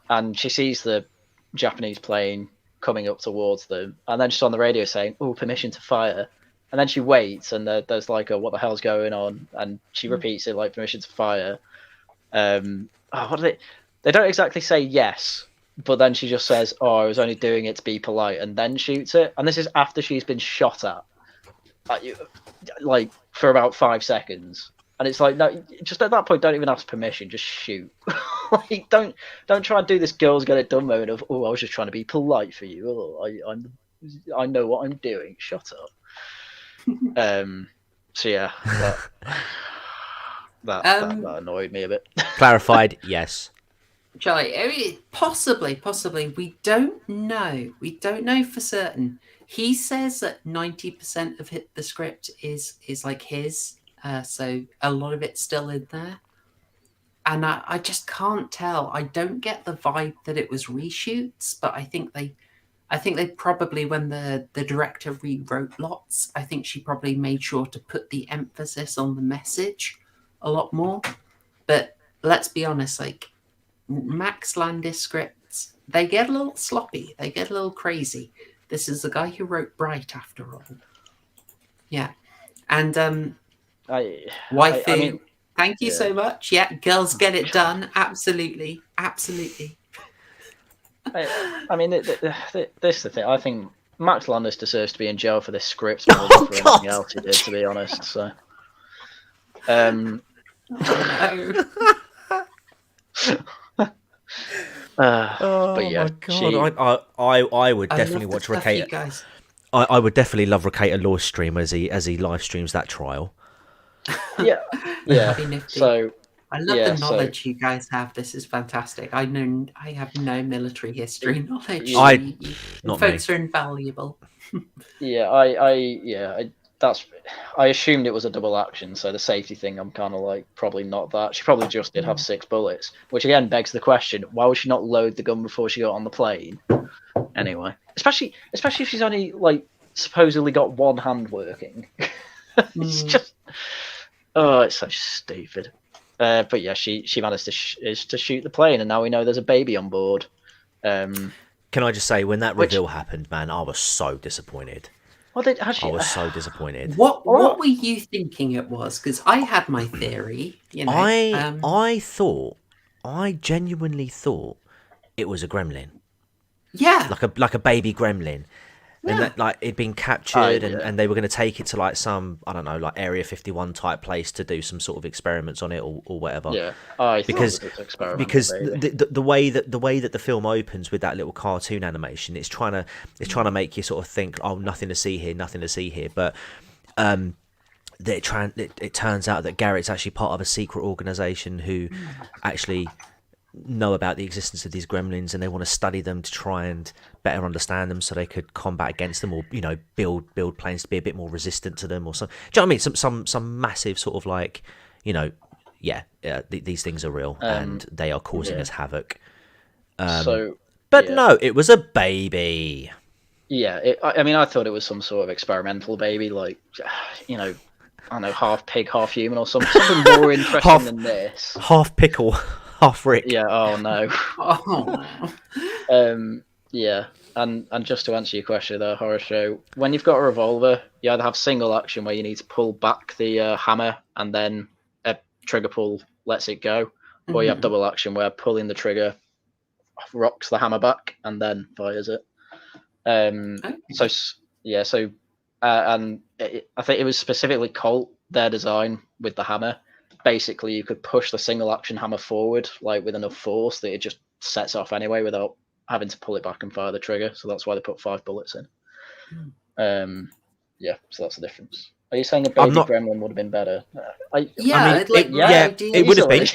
and she sees the Japanese plane coming up towards them, and then she's on the radio saying, "Oh, permission to fire." And then she waits, and there's like a "What the hell's going on?" And she repeats it like "permission to fire." What are they? They don't exactly say yes, but then she just says, "Oh, I was only doing it to be polite," and then shoots it. And this is after she's been shot at, like for about 5 seconds. And it's like, no, just at that point, don't even ask permission, just shoot. Like, don't try and do this girls get it done moment of, oh, I was just trying to be polite for you. Oh, I know what I'm doing. Shut up. So yeah, that annoyed me a bit. Clarified, yes. Charlie, I mean, possibly. We don't know. We don't know for certain. He says that 90% of the script is like his, so a lot of it's still in there. And I just can't tell. I don't get the vibe that it was reshoots, but I think they probably, when the director rewrote lots, I think she probably made sure to put the emphasis on the message a lot more. But let's be honest, like, Max Landis scripts, they get a little sloppy. They get a little crazy. This is the guy who wrote Bright, after all. Yeah. And waifu, I mean, thank you so much. Yeah, girls get it done. Absolutely. I mean, this is the thing. I think Max Landis deserves to be in jail for this script more than for anything else he did, to be honest. So, No. but yeah, my God. I would I definitely love watch the stuff you Rakata. guys. I would definitely love Rakata Law's stream as he live streams that trial. yeah. That'd be nifty. So I love yeah, the knowledge you guys have. This is fantastic. I have no military history knowledge. I- You not folks are invaluable. yeah, I assumed it was a double action, so the safety thing, I'm kind of like, probably not that. She probably just did have 6 bullets, which again begs the question: why would she not load the gun before she got on the plane? Anyway, especially if she's only like supposedly got one hand working. It's just, it's so stupid. But yeah, she managed to shoot the plane, and now we know there's a baby on board. Can I just say, when that reveal happened, man, I was so disappointed. Well, I was so disappointed. What were you thinking it was? Because I had my theory. You know, I genuinely thought it was a gremlin, yeah, like a baby gremlin, and that like it'd been captured, yeah. and they were going to take it to like some, I don't know, like Area 51 type place to do some sort of experiments on it or whatever. Yeah, because baby. the way that the film opens with that little cartoon animation, it's trying to make you sort of think, oh, nothing to see here, but it turns out that Garrett's actually part of a secret organization who actually know about the existence of these gremlins, and they want to study them to try and better understand them so they could combat against them, or build planes to be a bit more resistant to them, or something. Do you know what I mean? Some massive sort of like, these things are real and they are causing us havoc. No, it was a baby. Yeah, I mean, I thought it was some sort of experimental baby, like, I don't know, half pig, half human, or something more interesting than this. Half pickle, half Rick. Yeah. Oh no. Oh. Yeah, and just to answer your question, though, Horrorshow, when you've got a revolver, you either have single action where you need to pull back the hammer and then a trigger pull lets it go, or you have double action where pulling the trigger rocks the hammer back and then fires it. And I think it was specifically Colt, their design with the hammer. Basically, you could push the single action hammer forward like with enough force that it just sets off anyway without having to pull it back and fire the trigger. So that's why they put 5 bullets in. So that's the difference. Are you saying a baby gremlin would have been better? It would have been.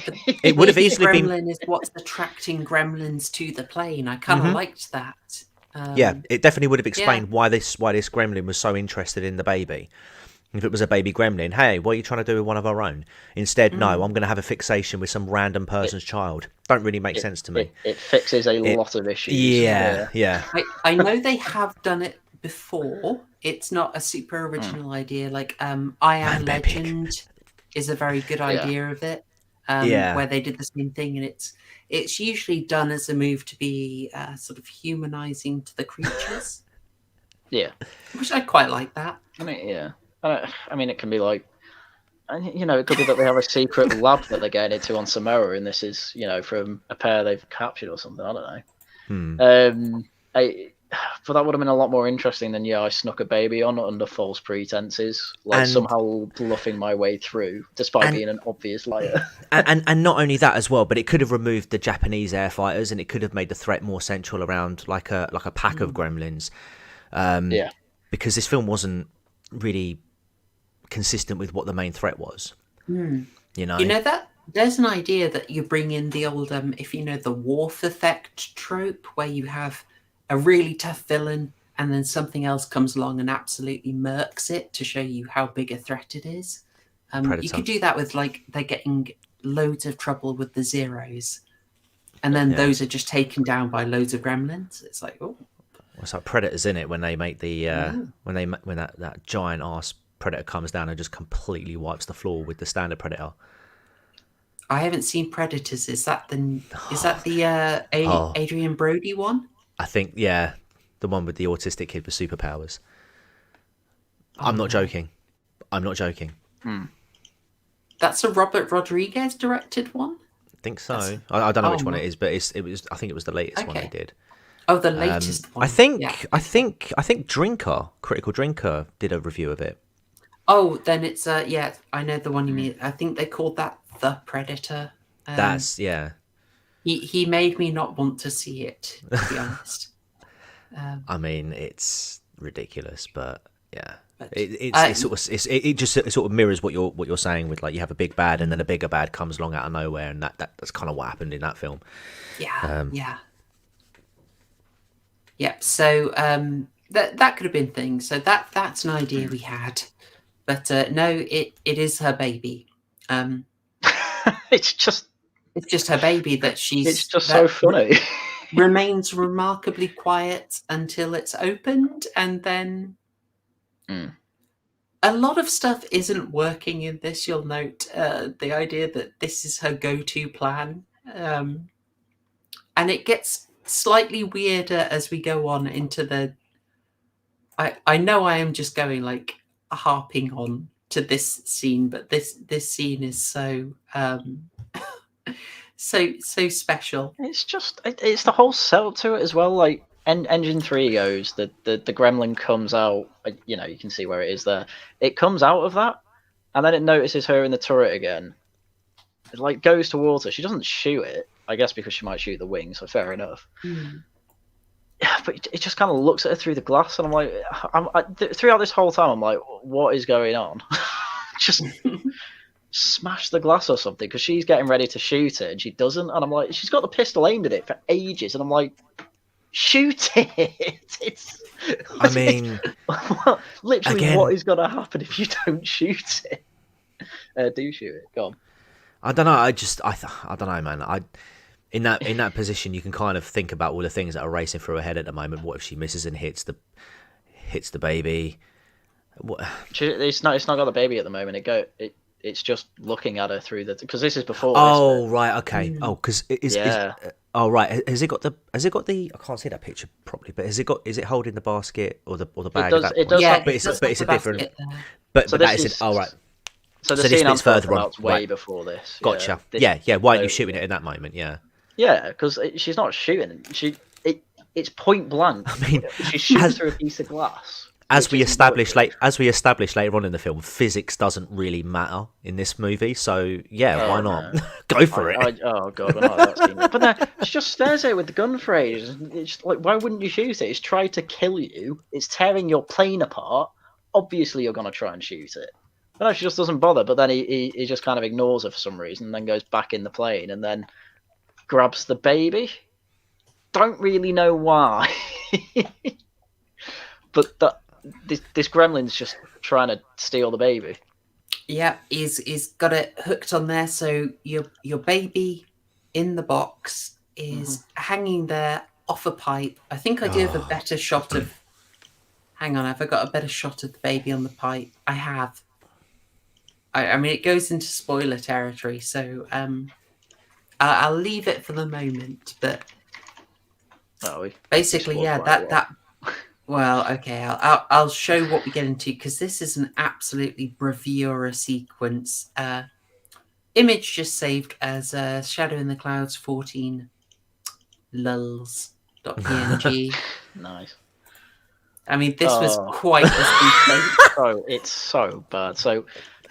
It would have easily been. Gremlin is what's attracting gremlins to the plane. I kind of liked that. It definitely would have explained why this gremlin was so interested in the baby. If it was a baby gremlin, hey, what are you trying to do with one of our own? Instead, no, I'm going to have a fixation with some random person's child. Don't really make sense to me. It fixes a lot of issues. Yeah. I know they have done it before. It's not a super original idea. Like I Am Legend is a very good idea of it. Where they did the same thing, and it's usually done as a move to be sort of humanizing to the creatures. Yeah, which I quite like that. I mean, yeah. I mean, it can be like, it could be that they have a secret lab that they're getting into on Samoa, and this is, from a pair they've captured or something. I don't know. But that would have been a lot more interesting than I snuck a baby on under false pretenses, like And- somehow bluffing my way through, despite being an obvious liar. and not only that as well, but it could have removed the Japanese air fighters, and it could have made the threat more central around like a pack of gremlins. Yeah. Because this film wasn't really consistent with what the main threat was. You know, that there's an idea that you bring in the old, if you know the Worf effect trope, where you have a really tough villain and then something else comes along and absolutely murks it to show you how big a threat it is. You Predator. could do that with like they're getting loads of trouble with the Zeros, and then those are just taken down by loads of gremlins. It's like, oh, it's like Predators in it when they make the when that giant ass Predator comes down and just completely wipes the floor with the standard Predator. I haven't seen Predators. Is that the Adrian Brody one? I think, yeah, the one with the autistic kid with superpowers. I'm not joking. That's a Robert Rodriguez directed one. I think so. I don't know which one my- it is, but it was. I think it was the latest one they did. Oh, the latest one. I think. Yeah. I think Critical Drinker, did a review of it. Oh, then it's yeah. I know the one you mean. I think they called that The Predator. That's yeah. He made me not want to see it, to be honest. I mean, it's ridiculous, but yeah. But, It just sort of mirrors what you're saying with, like, you have a big bad and then a bigger bad comes along out of nowhere, and that's kind of what happened in that film. Yeah. So that could have been things. So that's an idea we had, but no, it is her baby. It's just her baby that she's. It's just so funny. Remains remarkably quiet until it's opened, and then a lot of stuff isn't working in this. You'll note the idea that this is her go-to plan, and it gets slightly weirder as we go on into the. I know I am just going like harping on to this scene, but this scene is so so special. It's just it's the whole setup to it as well. Like engine 3 goes, the gremlin comes out. You can see where it is there. It comes out of that, and then it notices her in the turret again. It like goes towards her. She doesn't shoot it, I guess, because she might shoot the wing. So fair enough. Yeah, but it just kind of looks at her through the glass, and I'm like, throughout this whole time, I'm like, what is going on? Just smash the glass or something, because she's getting ready to shoot it and she doesn't, and I'm like, she's got the pistol aimed at it for ages, and I'm like, shoot it. I mean, literally, again, what is going to happen if you don't shoot it? Do shoot it. Go on. I don't know. I don't know, man. In that position, you can kind of think about all the things that are racing through her head at the moment. What if she misses and hits the baby? What? It's not got the baby at the moment. It's just looking at her through the, because this is before. Oh, this right, okay. Oh, because oh, right. Has it got the? I can't see that picture properly, but is it holding the basket or the bag? It does. Yeah, but it's a different. there. But So that this is. Oh, right. So the So this scene I'm bit's further talking on, about's way right. before this. Gotcha. This- Yeah. Why aren't you so- shooting it in that moment? Yeah. Yeah, because she's not shooting. It's point blank. I mean, she shoots through a piece of glass. As which we isn't established working. later on in the film, physics doesn't really matter in this movie. So yeah, Oh, why not? no. Go for it. Oh god, we're not at that scene. But then she just stares at it with the gun for ages. It's like, why wouldn't you shoot it? It's tried to kill you. It's tearing your plane apart. Obviously, you're gonna try and shoot it. But no, she just doesn't bother. But then he just kind of ignores her for some reason, and then goes back in the plane, and then grabs the baby. Don't really know why. But this gremlin's just trying to steal the baby. Yeah, he's got it hooked on there. So your baby in the box is hanging there off a pipe. I think I do have a better shot of. Hang on, have I got a better shot of the baby on the pipe? I have. I mean, it goes into spoiler territory, so I'll leave it for the moment. But basically, yeah, that. Well, okay, I'll show what we get into, because this is an absolutely bravura sequence. Image just saved as Shadow in the Clouds 14 lulls. .png. Nice. I mean, this was Oh. quite a sequence. Oh, it's so bad. So,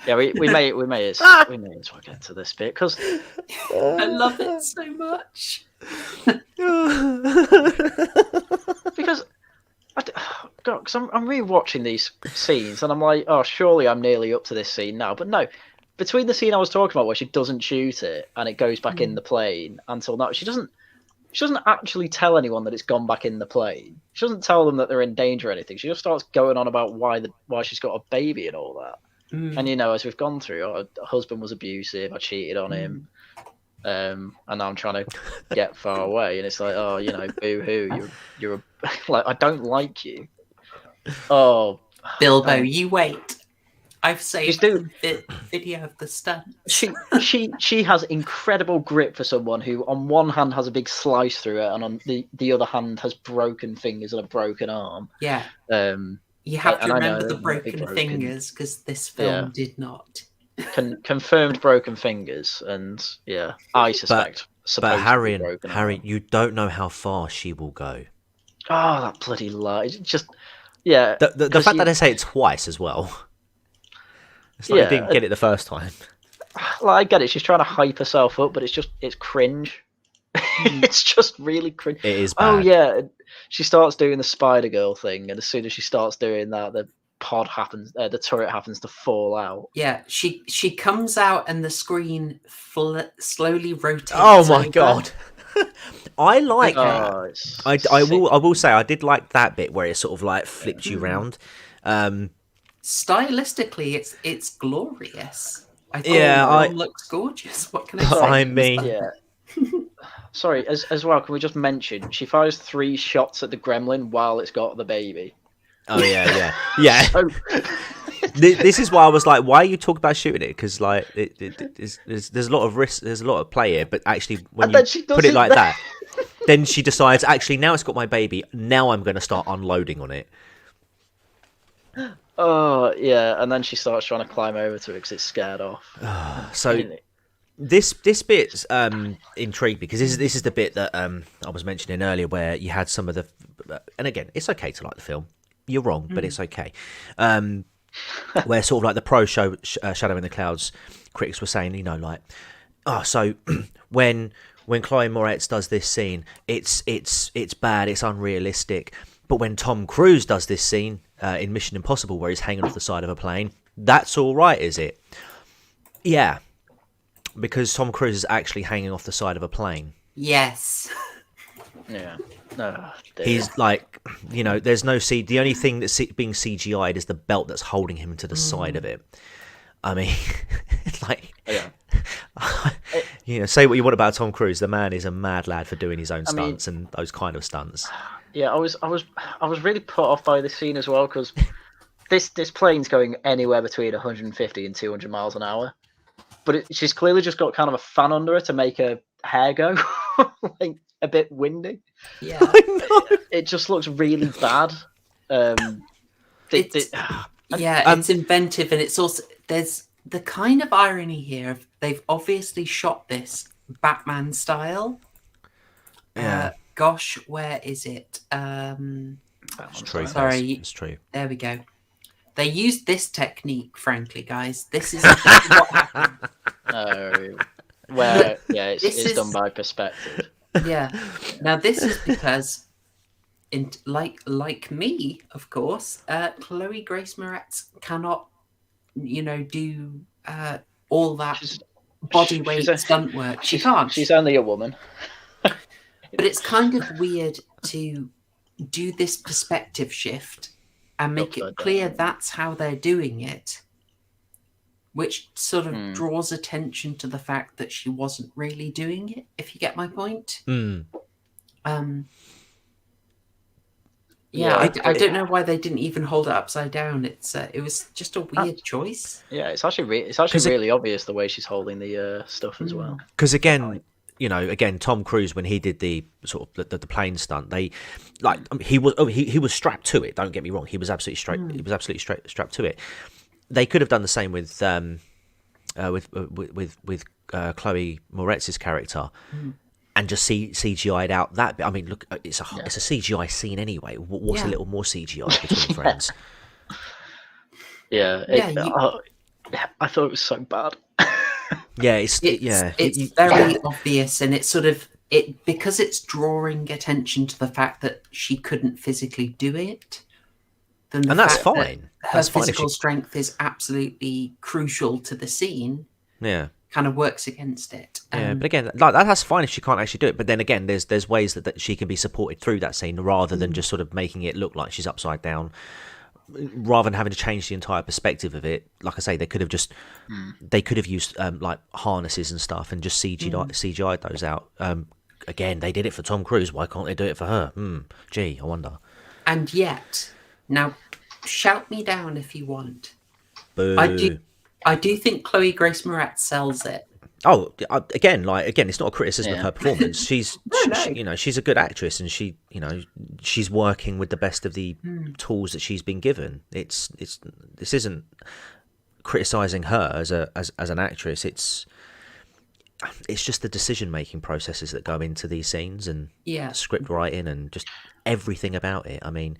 yeah, we may as well get to this bit because I love it so much. because I'm rewatching these scenes and I'm like, oh, surely I'm nearly up to this scene now. But no, between the scene I was talking about where she doesn't shoot it and it goes back in the plane until now, she doesn't actually tell anyone that it's gone back in the plane. She doesn't tell them that they're in danger or anything. She just starts going on about why she's got a baby and all that. And as we've gone through, her husband was abusive. I cheated on him. And now I'm trying to get far away, and it's like, oh, boo hoo, you're like, I don't like you. Oh, Bilbo, you wait. I've saved doing- the video of the stunt. she has incredible grip for someone who, on one hand, has a big slice through it, and on the other hand, has broken fingers and a broken arm. Yeah. You have to and I know remember the they're gonna be broken fingers because this film did not. Confirmed broken fingers, and I suspect. But Harry, you don't know how far she will go. Oh, that bloody lie! Just the fact that they say it twice as well. It's like they didn't get it the first time. Like, I get it. She's trying to hype herself up, but it's cringe. It's just really cringe. It is bad. Oh yeah, she starts doing the Spider Girl thing, and as soon as she starts doing that, the turret happens to fall out. Yeah, she comes out and the screen slowly rotates. Oh my over. god! I like that. Oh, I will say I did like that bit where it sort of like flipped you round. Stylistically, it's glorious. I thought it looks gorgeous. What can I say? I mean, yeah. Sorry, as well, can we just mention she fires 3 shots at the gremlin while it's got the baby? Oh yeah. So, This is why I was like, why are you talking about shooting it? Because like, there's a lot of risk, there's a lot of play here. But actually, when you put it like that, then she decides, actually, now it's got my baby. Now I'm going to start unloading on it. Oh yeah, and then she starts trying to climb over to it because it's scared off. So this bit's intrigued because this is the bit that I was mentioning earlier, where you had some of the, and again, it's okay to like the film. You're wrong, but it's okay. Where sort of like the pro show Shadow in the Clouds critics were saying, like, so when Chloe Moretz does this scene, it's bad, it's unrealistic. But when Tom Cruise does this scene in Mission Impossible, where he's hanging off the side of a plane, that's all right, is it? Yeah, because Tom Cruise is actually hanging off the side of a plane. Yes. Yeah. No. He's like, there's no the only thing that's being CGI'd is the belt that's holding him to the side of it. I mean, like, say what you want about Tom Cruise, the man is a mad lad for doing his own stunts and those kind of stunts. Yeah, I was really put off by this scene as well, because this plane's going anywhere between 150 and 200 miles an hour, but she's clearly just got kind of a fan under her to make her hair go like a bit windy. Yeah, it just looks really bad. It's inventive, and it's also, there's the kind of irony here of they've obviously shot this Batman style. Yeah. Gosh, where is it? It's true. Sorry, it's true. There we go. They used this technique, frankly, guys. This is what happened. It's done by perspective. Yeah. Now this is because, like me, of course, Chloe Grace Moretz cannot, do all that body weight stunt work. She can't. She's only a woman. But it's kind of weird to do this perspective shift and make it clear that's how they're doing it, which sort of draws attention to the fact that she wasn't really doing it, if you get my point. I don't know why they didn't even hold it upside down. It was just a weird choice. Yeah, it's actually really obvious the way she's holding the stuff as well. Because again, Tom Cruise, when he did the sort of the plane stunt, he was strapped to it. Don't get me wrong, he was absolutely straight. He was absolutely strapped to it. They could have done the same with Chloe Moretz's character, and just CGI'd out that bit. I mean, look, it's a CGI scene anyway. What's a little more CGI between friends? Yeah, I thought it was so bad. Yeah, it's very obvious, and it's sort of because it's drawing attention to the fact that she couldn't physically do it. And that's fine. Her physical strength is absolutely crucial to the scene. Yeah, kind of works against it. Yeah, but again, like that's fine if she can't actually do it. But then again, there's ways that she can be supported through that scene rather than just sort of making it look like she's upside down. Rather than having to change the entire perspective of it, like I say, they could have just they could have used like harnesses and stuff and just CGI'd those out. Again, they did it for Tom Cruise. Why can't they do it for her? Gee, I wonder. And yet, now shout me down if you want. Boo. I do think Chloe Grace Moretz sells it. Oh, again, it's not a criticism of her performance. She's, she's a good actress, and she's working with the best of the tools that she's been given. This isn't criticizing her as an actress. It's just the decision making processes that go into these scenes and script writing and just everything about it. I mean,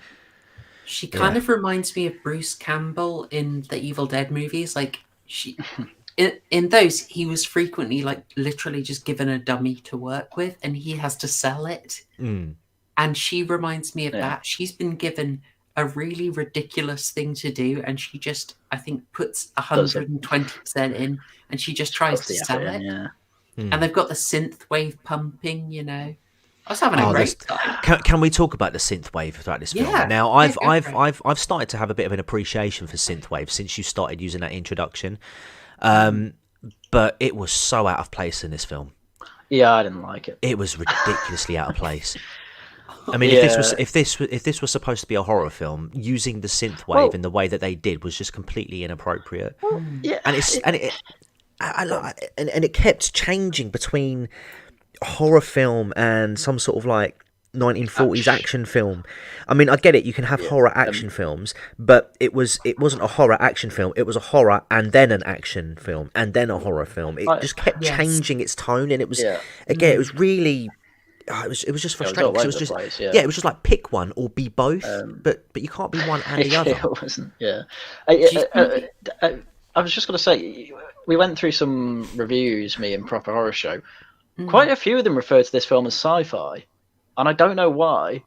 she kind of reminds me of Bruce Campbell in the Evil Dead movies. Like in those, he was frequently like literally just given a dummy to work with, and he has to sell it. And she reminds me of that. She's been given a really ridiculous thing to do, and she just, I think, puts 120% in, and she just tries to sell it. And they've got the synth wave pumping, I was having a great time. Can we talk about the synth wave throughout this film? Now, I've started to have a bit of an appreciation for synth wave since you started using that introduction. But it was so out of place in this film. Yeah, I didn't like it. It was ridiculously out of place. I mean, if this was supposed to be a horror film, using the synth wave in the way that they did was just completely inappropriate. And it kept changing between horror film and some sort of like 1940s action film. I mean, I get it, you can have horror action films, but it wasn't a horror action film. It was a horror and then an action film and then a horror film. It just kept changing its tone, and it was again, it was really it was just frustrating. It was just it was just like pick one or be both, but you can't be one and the other. It wasn't. I was just going to say, we went through some reviews, me and Proper Horror Show. Quite a few of them refer to this film as sci-fi, and I don't know why.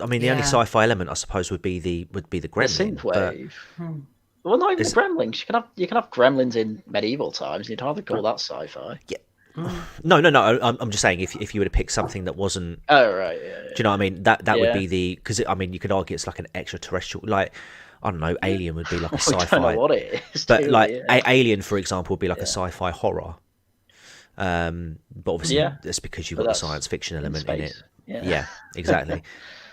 I mean, the only sci-fi element, I suppose, would be the gremlin. The synth wave. Well, not even the gremlins. You can have gremlins in medieval times. You'd hardly call that sci-fi. Yeah. No. I'm just saying, if you were to pick something that wasn't. Oh right. Yeah. Do you know what I mean? That would be because I mean, you could argue it's like an extraterrestrial, like. I don't know, Alien would be like a sci-fi. I don't know what it is. But Alien, for example, would be like a sci-fi horror. But obviously, that's because you've got the science fiction element in it. Yeah, exactly.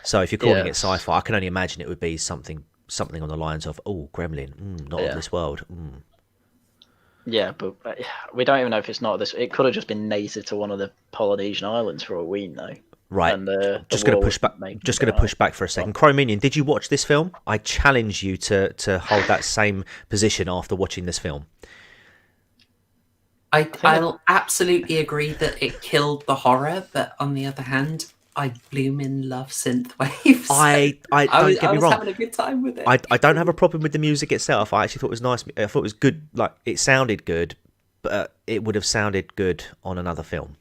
So if you're calling it sci-fi, I can only imagine it would be something on the lines of, gremlin, not of this world. Yeah, but we don't even know if it's not this. It could have just been native to one of the Polynesian islands for all we know. Right. And, just going to push back. Just going to push back for a second. Chrominion, did you watch this film? I challenge you to hold that same position after watching this film. I'll absolutely agree that it killed the horror, but on the other hand, I bloomin' love synthwaves. I don't get me wrong. I was having a good time with it. I don't have a problem with the music itself. I actually thought it was nice. I thought it was good. Like, it sounded good, but it would have sounded good on another film.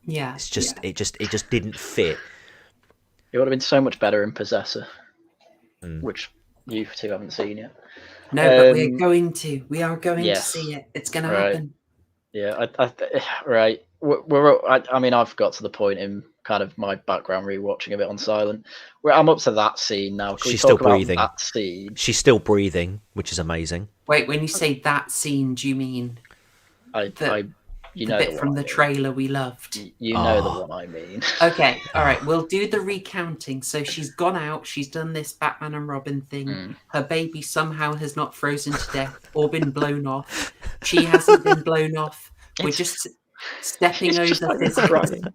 Yeah, it's just it just didn't fit. It would have been so much better in Possessor, which you two haven't seen yet. No, but we're going to. We are going to see it. It's going to happen. Yeah, right. I mean, I've got to the point in kind of my background rewatching a bit on silent where I'm up to that scene now. She's still breathing. That scene. She's still breathing, which is amazing. Wait, when you say that scene, do you mean the bit from the trailer we loved? You know the one I mean. Okay, all right. We'll do the recounting. So she's gone out. She's done this Batman and Robin thing. Her baby somehow has not frozen to death or been blown off. She hasn't been blown off. We're just stepping over physics.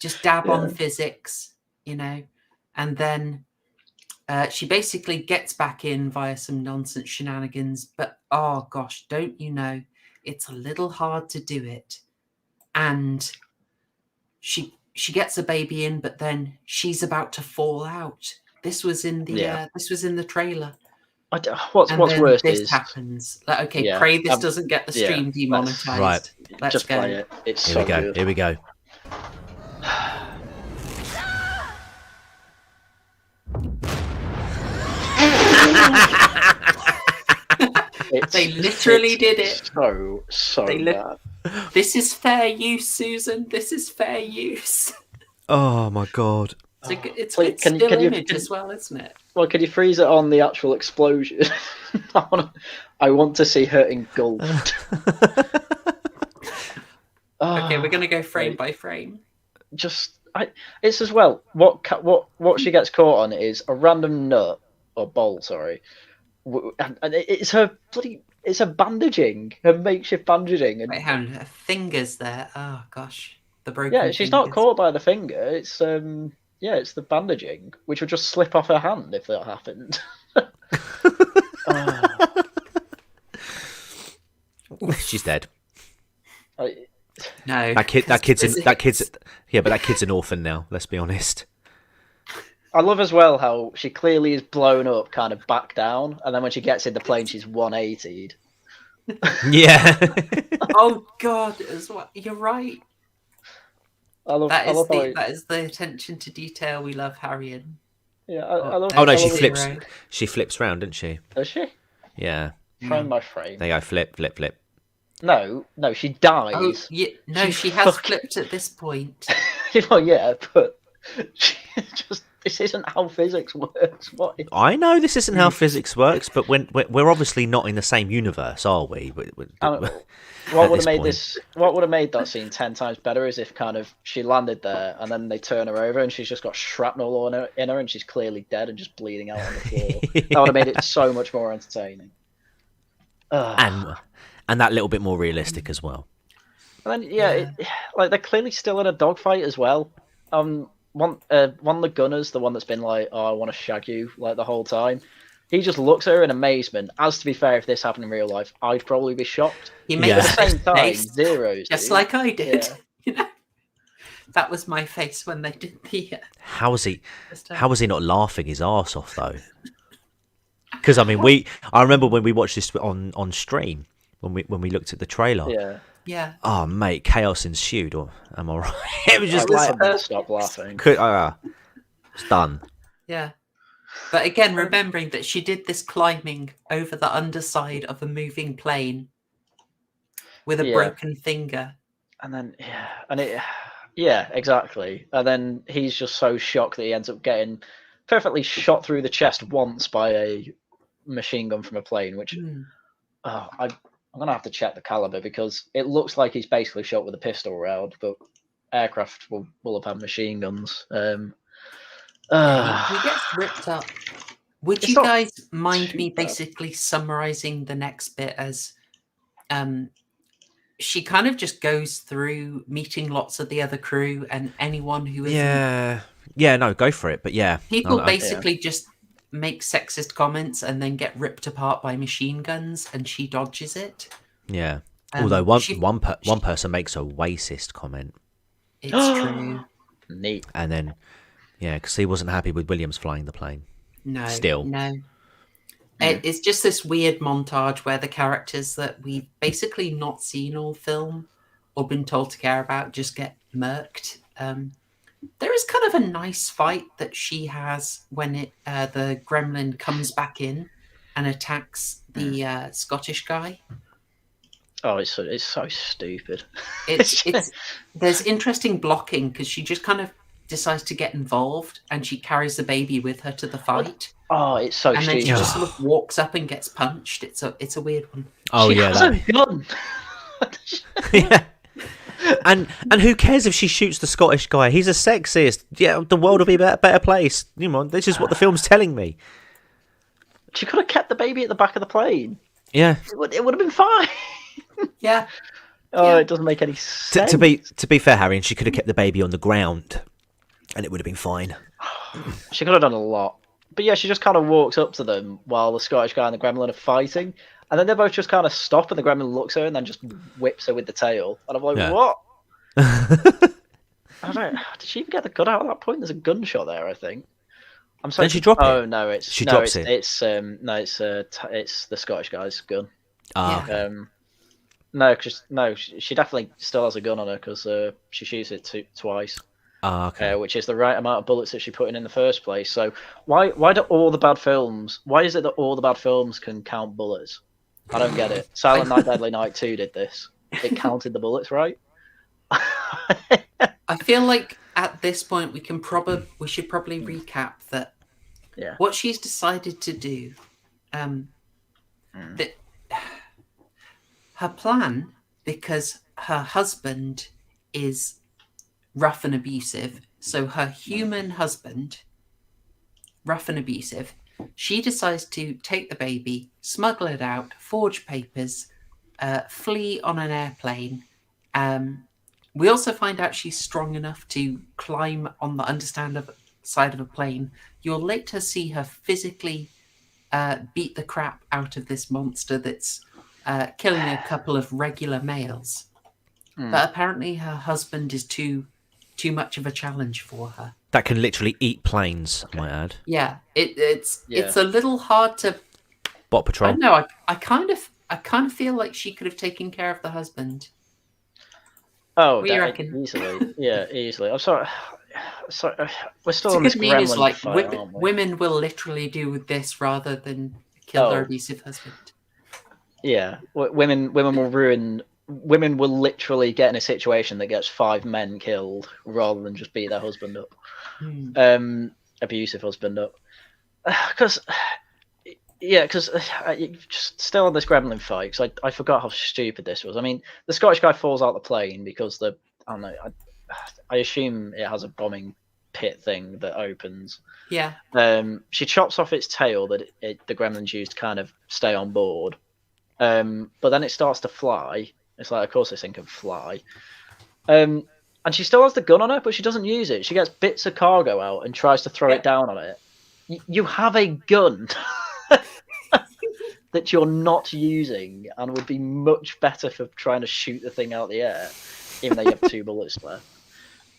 Just dab on physics, and then she basically gets back in via some nonsense shenanigans. But oh gosh, don't you know? It's a little hard to do it. And she gets a baby in, but then she's about to fall out. This was in the trailer. What's And then worse this is happens. Like, okay, Yeah, pray this doesn't get the stream let's- demonetized. Right. Let's just go. play it. It's Here so we go. good. Here we go. They literally did it. So They bad. This is fair use, Susan. This is fair use. Oh my god. It's Wait, good can still you- image can- as well, isn't it? Well, could you freeze it on the actual explosion? I want to see her engulfed. Okay, we're gonna go frame right. by frame. It's as well. What she gets caught on is a random nut or bolt. Sorry, and it's her bloody. It's her bandaging, her makeshift bandaging, and Wait, hang on, her fingers there. Oh gosh, the broken. yeah, she's not fingers. caught by the finger. It's it's the bandaging, which would just slip off her hand if that happened. She's dead. No, That kid's physics. yeah, but that kid's an orphan now. Let's be honest. I love as well how she clearly is blown up, kind of back down, and then when she gets in the plane, she's 180'd. Yeah. Oh god, as well. You're right. I love That I is love how that is the attention to detail we love, Haryan. yeah, I love. Oh no, I she love- flips. Hero. She flips round, doesn't she? Does she? Yeah. Frame by frame. There you go. Flip. No, she dies. Oh, yeah, no, she has flipped at this point. Well, yeah, but she just this isn't how physics works. What? I know this isn't how physics works, but we're obviously not in the same universe, are we? What would At have this made point. this? What would have made that scene 10 times better is if kind of she landed there and then they turn her over and she's just got shrapnel in her and she's clearly dead and just bleeding out on the floor. That would have made it so much more entertaining. and that little bit more realistic as well. And then like they're clearly still in a dogfight as well. One of the gunners, the one that's been like, "Oh, I want to shag you," like the whole time. He just looks at her in amazement. As to be fair, if this happened in real life, I'd probably be shocked. He Yeah. made But at the the same time, face zeros. just dude. like I did. Yeah. You know, that was my face when they did the. How was he Just, not laughing his arse off though? Because I mean, I remember when we watched this on stream when we looked at the trailer. Yeah. Yeah. Oh mate, chaos ensued. Or am I right? It was just I like couldn't stop laughing. it's done. Yeah. But again, remembering that she did this climbing over the underside of a moving plane with a Yeah. broken finger. And then exactly. And then he's just so shocked that he ends up getting perfectly shot through the chest once by a machine gun from a plane, which I'm gonna have to check the caliber because it looks like he's basically shot with a pistol round, but aircraft will have had machine guns. He gets ripped up. Would It's you not guys mind too me bad. basically summarizing the next bit as she kind of just goes through meeting lots of the other crew and anyone who isn't. Yeah. No, go for it. But yeah, People basically just make sexist comments and then get ripped apart by machine guns, and she dodges it. Yeah. Although one she- person makes a racist comment, It's true. Neat. and then because he wasn't happy with Williams flying the plane. No, Still. no. It's just this weird montage where the characters that we've basically not seen all film or been told to care about just get murked. There is kind of a nice fight that she has when the gremlin comes back in and attacks the Scottish guy. Oh, it's so stupid. There's interesting blocking because she just kind of decides to get involved and she carries the baby with her to the fight. Oh, it's so And then stupid. she just sort of walks up and gets punched. It's a weird one. Oh She yeah, has a gun. yeah. And who cares if she shoots the Scottish guy? He's a sexist. Yeah, the world will be a better place. You know, this is what the film's telling me. She could have kept the baby at the back of the plane. Yeah. It would have been fine. Yeah. Oh, Yeah. it doesn't make any sense. To be fair, Harry, and she could have kept the baby on the ground, and it would have been fine. She could have done a lot. But yeah, she just kind of walks up to them while the Scottish guy and the gremlin are fighting. And then they both just kind of stop and the gremlin looks at her and then just whips her with the tail. And I'm like, Yeah. what? I don't. Did she even get the gun out at that point? There's a gunshot there, I think. I'm sorry. Did she drop it? Oh no, it's She no, drops it's, it. it's the Scottish guy's gun. Ah, Yeah. okay. No, she definitely still has a gun on her because she shoots it twice. Okay. Which is the right amount of bullets that she put in the first place. So why do all the bad films? Why is it that all the bad films can count bullets? I don't get it. Silent Night, Deadly Night 2 did this. It counted the bullets, right? I feel like at this point we should probably recap that Yeah. what she's decided to do. That her plan, because her husband is rough and abusive, so her human husband, rough and abusive, she decides to take the baby, smuggle it out, forge papers, flee on an airplane. We also find out she's strong enough to climb on the side of a plane. You'll later see her physically beat the crap out of this monster that's killing a couple of regular males. But apparently her husband is too much of a challenge for her. That can literally eat planes, I might add. Yeah, it's a little hard to. Bot Patrol. I don't know. I kind of feel like she could have taken care of the husband. Oh, What do you reckon? easily. Yeah, easily. I'm sorry. We're still on What this I mean is, gremlin like, fight, aren't we? women will literally do this rather than kill their abusive husband. Yeah, women will ruin. Women will literally get in a situation that gets 5 men killed rather than just beat their husband up. Abusive husband up. Because just still on this gremlin fight, because I forgot how stupid this was. I mean, the Scottish guy falls out the plane because I don't know, I assume it has a bombing pit thing that opens. Yeah. She chops off its tail that the gremlins use to kind of stay on board. But then it starts to fly. It's like, of course this thing can fly. And she still has the gun on her, but she doesn't use it. She gets bits of cargo out and tries to throw it down on it. You have a gun that you're not using and would be much better for trying to shoot the thing out the air, even though you have 2 bullets left.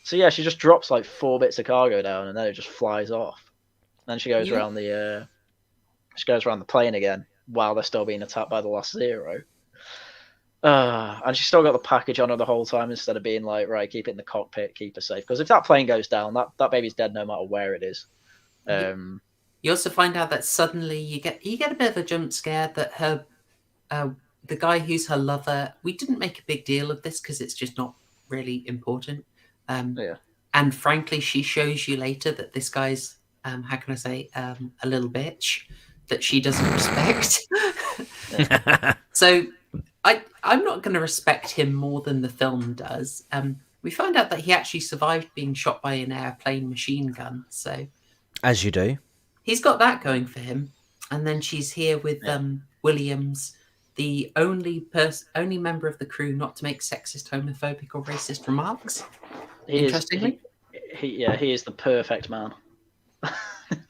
So yeah, she just drops like 4 bits of cargo down and then it just flies off. Then she goes around the plane again while they're still being attacked by the last Zero. And she's still got the package on her the whole time instead of being like, right, keep it in the cockpit, keep her safe. Because if that plane goes down, that baby's dead no matter where it is. You also find out that suddenly you get a bit of a jump scare that her, the guy who's her lover. We didn't make a big deal of this because it's just not really important. And frankly, she shows you later that this guy's, how can I say, a little bitch that she doesn't respect. So I'm not going to respect him more than the film does. We find out that he actually survived being shot by an airplane machine gun. So, as you do, he's got that going for him. And then she's here with Williams, the only member of the crew not to make sexist, homophobic, or racist remarks. Interestingly, he is the perfect man.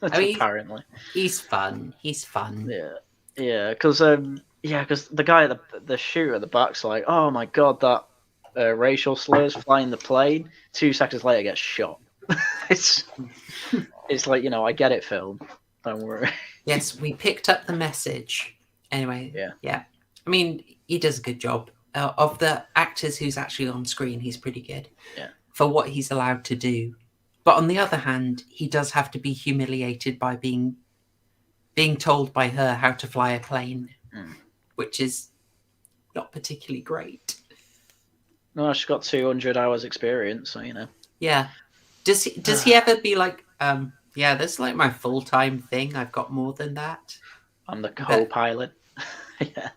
Apparently, he's fun. He's fun. Yeah, because the guy at the shooter at the back's like, oh my god, that racial slurs flying the plane. 2 seconds later, gets shot. It's like, I get it, film. Don't worry. Yes, we picked up the message. Anyway, yeah. I mean, he does a good job. Of the actors who's actually on screen, he's pretty good. Yeah. For what he's allowed to do. But on the other hand, he does have to be humiliated by being told by her how to fly a plane, which is not particularly great. No, she's got 200 hours experience, so Yeah. Does he ever be like, yeah, this is like my full-time thing. I've got more than that. I'm the co-pilot. Yeah.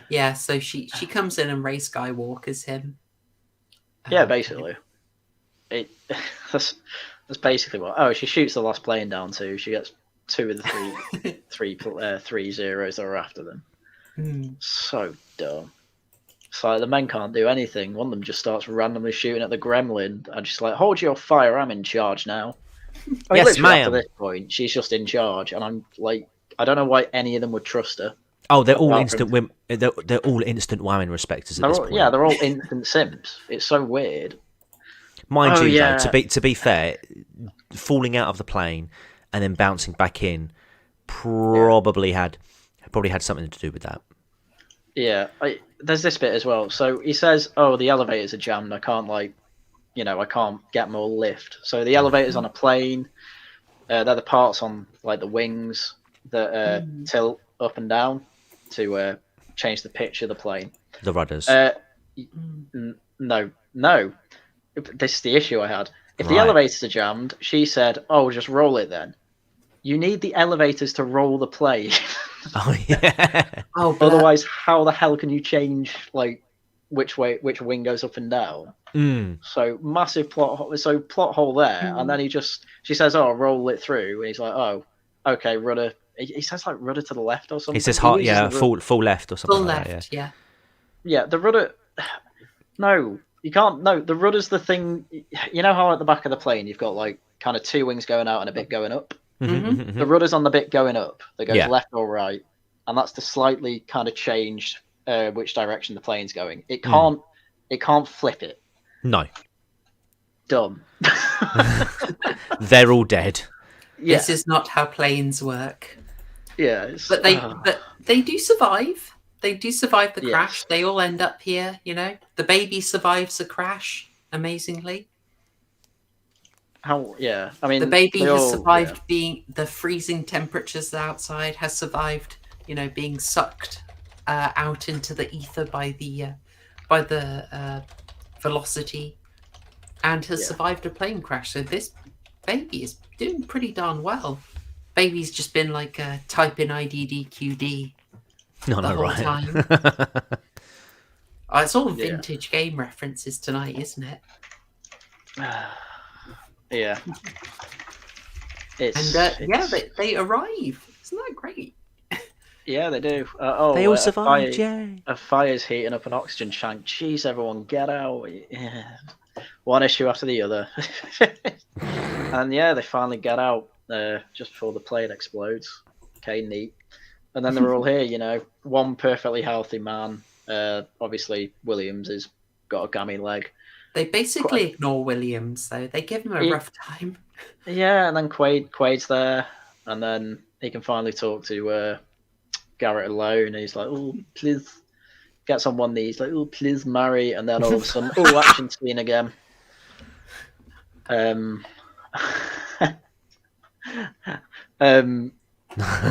Yeah, so she comes in and Ray Skywalkers him. Yeah, basically. That's basically what. Oh, she shoots the last plane down too. She gets 2 of the 3 zeros that are after them. So dumb. It's like the men can't do anything. One of them just starts randomly shooting at the gremlin, and she's like, "Hold your fire! I'm in charge now." I mean, Yes, ma'am. After this point, she's just in charge, and I'm like, I don't know why any of them would trust her. Oh, they're all instant women. They're all instant women respecters at this point. Yeah, they're all instant simps. It's so weird. Mind Oh, you, yeah. though, to be fair, falling out of the plane and then bouncing back in probably had something to do with that. Yeah, there's this bit as well. So he says, "Oh, the elevators are jammed. I can't I can't get more lift." So the elevators on a plane, they're the parts on like the wings that tilt up and down to change the pitch of the plane. The rudders. No. This is the issue I had. If the Right. elevators are jammed, she said, "Oh, just roll it then." You need the elevators to roll the plane. Oh yeah. Oh, but Otherwise, how the hell can you change like which wing goes up and down? So massive plot hole there. And then she says, "Oh, roll it through," and he's like, "Oh, okay, rudder." He says like rudder to the left or something. He says uses the full left or something full like left, that. yeah. Yeah, the rudder. No, you can't. No, the rudder's the thing. You know how at the back of the plane you've got like kind of two wings going out and a bit going up. The rudder's on the bit going up that goes Yeah. left or right, and that's to slightly kind of change which direction the plane's going. It can't flip it. No, Dumb. they're all dead. Yeah, This is not how planes work. yeah. But they do survive. They do survive the Yes. crash. They all end up here, you know. The baby survives the crash, amazingly. How? Yeah, I mean The baby they has all- survived being the freezing temperatures outside, has survived, you know, being sucked out into the ether by the velocity, and has survived a plane crash. So this baby is doing pretty darn well. Baby's just been like type in IDDQD No, the no, whole right. time. Oh, it's all vintage game references tonight, isn't it? Yeah. It's, And yeah, they arrive. Isn't that great? yeah, they do. They all a survived, fire- A fire's heating up an oxygen tank. Jeez, everyone, get out! Yeah. One issue after the other. And yeah, they finally get out just before the plane explodes. Okay, neat. And then they're all here. You know, one perfectly healthy man. Obviously, Williams has got a gammy leg. They basically ignore Williams, though. They give him a rough time. Yeah, and then Quaid's there, and then he can finally talk to Garrett alone, and he's like, "Oh, please," gets on one knee, he's like, "Oh, please marry," and then all of a sudden, oh, action scene again.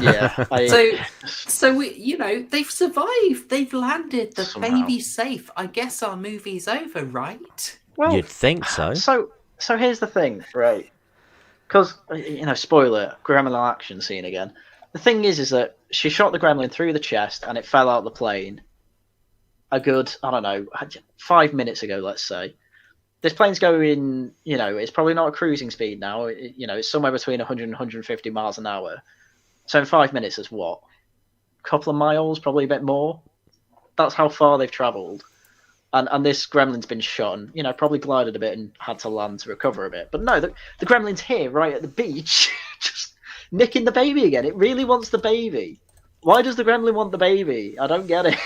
Yeah. So you know, they've survived. They've landed. The Somehow. baby's safe. I guess our movie's over, right? Well, You'd think so. So here's the thing, right? Because spoiler, gremlin action scene again. The thing is that she shot the gremlin through the chest and it fell out of the plane. A good, I don't know, 5 minutes ago, let's say. This plane's going, it's probably not at cruising speed now. It's somewhere between 100 and 150 miles an hour. So in 5 minutes, it's what? A couple of miles, probably a bit more. That's how far they've travelled. And this gremlin's been shot and, probably glided a bit and had to land to recover a bit. But no, the gremlin's here, right at the beach, just nicking the baby again. It really wants the baby. Why does the gremlin want the baby? I don't get it.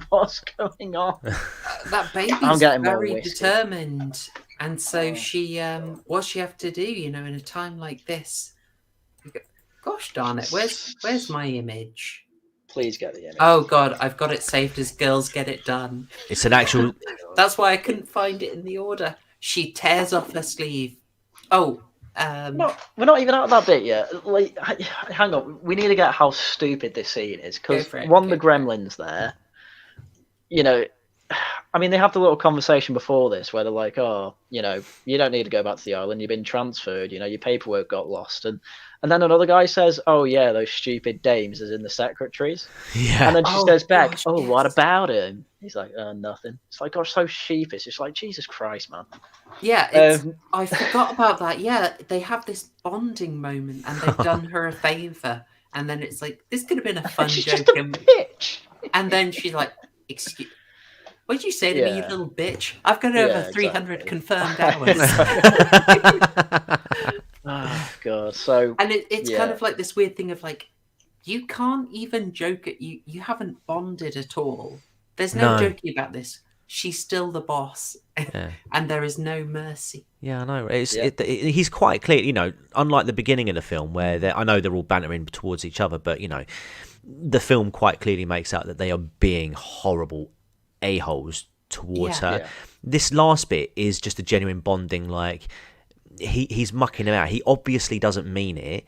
What's going on? That I'm baby's getting more very whiskey. determined, and so she, what she have to do, in a time like this. Gosh darn it! Where's my image? Please get the image. Oh God, I've got it saved as "Girls Get It Done." It's an actual. That's why I couldn't find it in the order. She tears off her sleeve. Oh, No, we're not even out of that bit yet. Like, hang on. We need to get how stupid this scene is because Go for it, the gremlins there. I mean, they have the little conversation before this where they're like, "Oh, you don't need to go back to the island. You've been transferred. Your paperwork got lost." And then another guy says, "Oh yeah, those stupid dames as in the secretaries." Yeah. And then she Oh, says back, gosh, "Oh, yes. what about him?" He's like, "Nothing." It's like, gosh, so sheepish. It's like, Jesus Christ, man. yeah, I forgot about that. Yeah, they have this bonding moment, and they've done her a favor, and then it's like this could have been a fun She's joke, just a bitch. and then she's like, "Excuse." What did you say to me, you Yeah. little bitch? I've got Yeah, over 300 exactly. confirmed hours. Oh God. So And it's Yeah. kind of like this weird thing of like, you can't even joke at you haven't bonded at all. There's no No. joking about this. she's still the boss, and there is no mercy. Yeah, I know. He's quite clear, you know, unlike the beginning of the film where I know they're all bantering towards each other, but, you know, the film quite clearly makes out that they are being horrible a-holes towards her. Yeah. This last bit is just a genuine bonding, like, he's mucking him out. He obviously doesn't mean it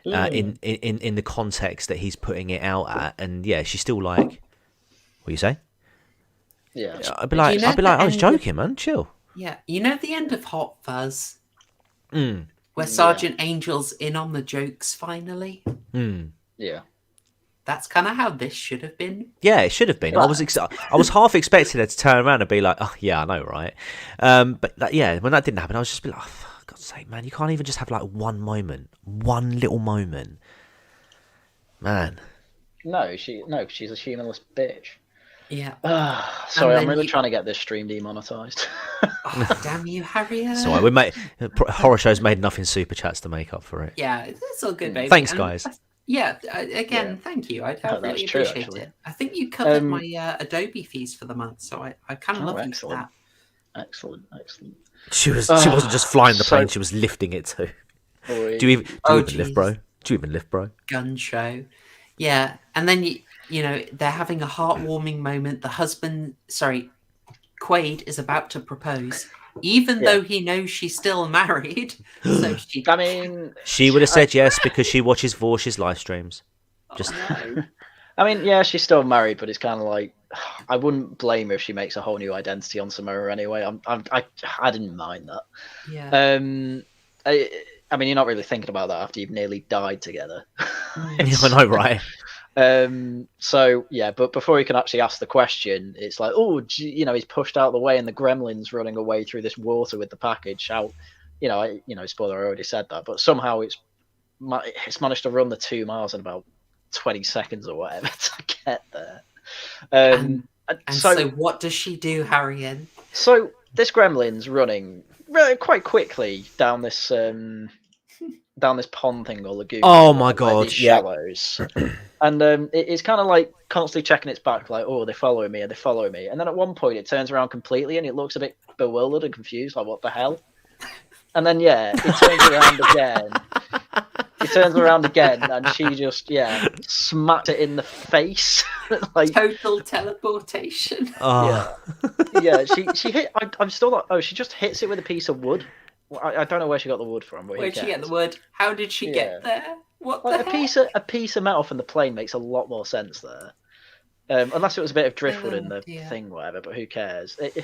in the context that he's putting it out at, and yeah, she's still like, what do you say? Yeah. I'd be like, I was joking, man, chill. Yeah, you know the end of Hot Fuzz? Where Sergeant Angel's in on the jokes finally? Yeah. That's kind of how this should have been. Yeah, it should have been. I was half expecting her to turn around and be like, oh, yeah, I know, right? But when that didn't happen, I was just like, oh, for God's sake, man, you can't even just have like one little moment. Man. No, she's a humanless bitch. Yeah. Sorry, I'm really trying to get this stream demonetized. Oh, damn you, Harriet. Sorry, Horrorshows made enough in super chats to make up for it. Yeah, it's all good, baby. Thanks, guys. Thank you. I really appreciate it. I think you covered my Adobe fees for the month, so I kind of love you for that. Excellent. She wasn't just flying the plane; she was lifting it too. Do you even lift, bro? Do you even lift, bro? Gun show. Yeah, and then you know they're having a heartwarming moment. The husband, Quaid, is about to propose. Even though he knows she's still married, so she would have said yes because she watches Vorsh's live streams. She's still married, but it's kind of like I wouldn't blame her if she makes a whole new identity on Samara anyway. I didn't mind that. Yeah. You're not really thinking about that after you've nearly died together. I know, right? But before he can actually ask the question, it's like, he's pushed out of the way and the gremlin's running away through this water with the package. Spoiler, I already said that, but somehow it's managed to run the 2 miles in about 20 seconds or whatever to get there. So what does she do, Haryan? So this gremlin's running quite quickly down this pond thing or lagoon. Oh my god! Shallows. And it's kind of like constantly checking its back, like, oh, they're following me. And then at one point, it turns around completely, and it looks a bit bewildered and confused, like, what the hell? And then, it turns around again. It turns around again, and she just, smacked it in the face. Like, total teleportation. Oh. She hit. I'm still like, she just hits it with a piece of wood. I don't know where she got the wood from. Where'd she get the wood? How did she get there? What the heck? A piece of metal from the plane makes a lot more sense there. Unless it was a bit of driftwood in the thing, whatever. But who cares? This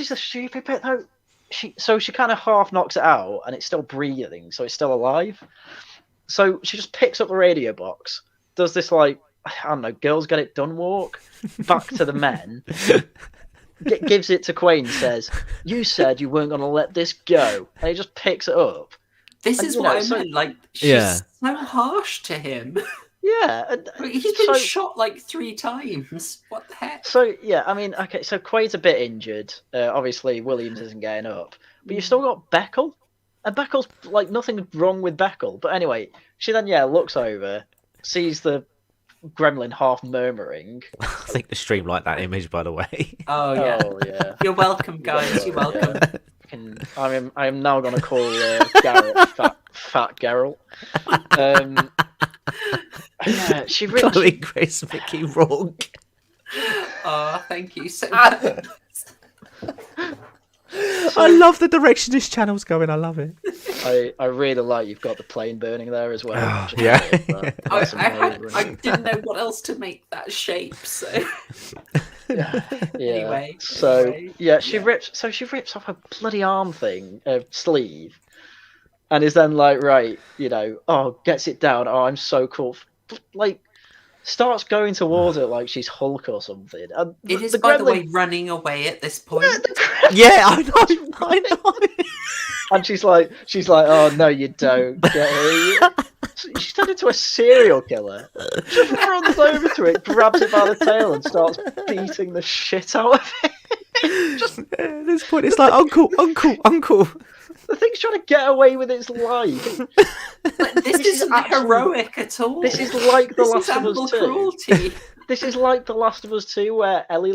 is the stupid bit though. She kind of half knocks it out, and it's still breathing, so it's still alive. So she just picks up the radio box, does this like, I don't know, girls get it done walk back to the men. Gives it to Quaid and says, "You said you weren't going to let this go," and he just picks it up. This is what I meant. Like, she's so harsh to him. Yeah, he's been shot like 3 times. What the heck? So okay. So Quaid's a bit injured. Obviously, Williams isn't getting up, but you've still got Beckel, and Beckel's like nothing wrong with Beckel. But anyway, she then looks over, sees the gremlin half murmuring. I think the stream liked that image, by the way. Oh yeah. You're welcome, guys. You're welcome. I am now going to call Garrett fat Geralt. She ripped. Chloe Grace Mickey Rourke. Oh, thank you so much. I love the direction this channel's going. I love it. I really like you've got the plane burning there as well. Oh, I didn't know what else to make that shape. So anyway, she rips off her bloody arm thing, sleeve, and is then like, right, gets it down. Oh, I'm so cool. Like, starts going towards it like she's Hulk or something. And it is, by the way, running away at this point. Yeah, I know. And she's like, oh no, you don't get her. She's turned into a serial killer. Just runs over to it, grabs it by the tail, and starts beating the shit out of it. At this point, it's like, uncle. The thing's trying to get away with its life. This isn't heroic at all. This is like The Last of Us 2. Cruelty. This is like The Last of Us 2, where Ellie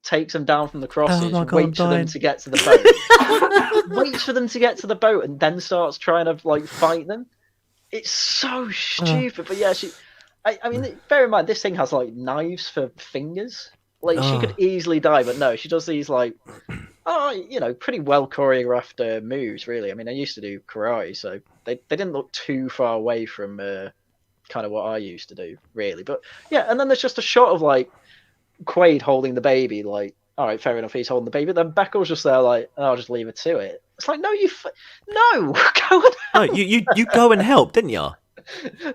takes them down from the crosses, Oh my God, waits for I'm them dying. to get to the boat, waits for them to get to the boat, and then starts trying to like fight them. It's so stupid. But yeah, I mean, bear in mind this thing has like knives for fingers. Like she could easily die, but no, she does these like, pretty well choreographed moves. Really, I mean, I used to do karate, so they didn't look too far away from kind of what I used to do, really. But yeah, and then there's just a shot of like Quaid holding the baby. Like, all right, fair enough, he's holding the baby. Then Beckel's just there, like, I'll just leave her to it. It's like, no, no, go and No, you go and help, didn't you?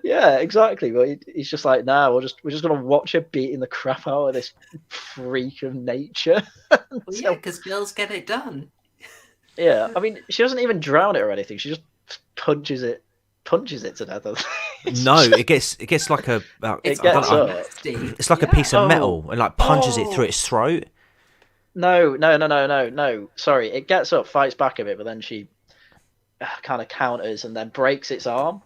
yeah, exactly. But he's just like, nah, we're just gonna watch her beating the crap out of this freak of nature. Well, yeah, because girls get it done. Yeah, I mean, she doesn't even drown it or anything. She just punches it to death. No, it gets like a. It gets up. It's like a piece of metal and like punches it through its throat. No. Sorry, it gets up, fights back a bit, but then she kind of counters and then breaks its arm.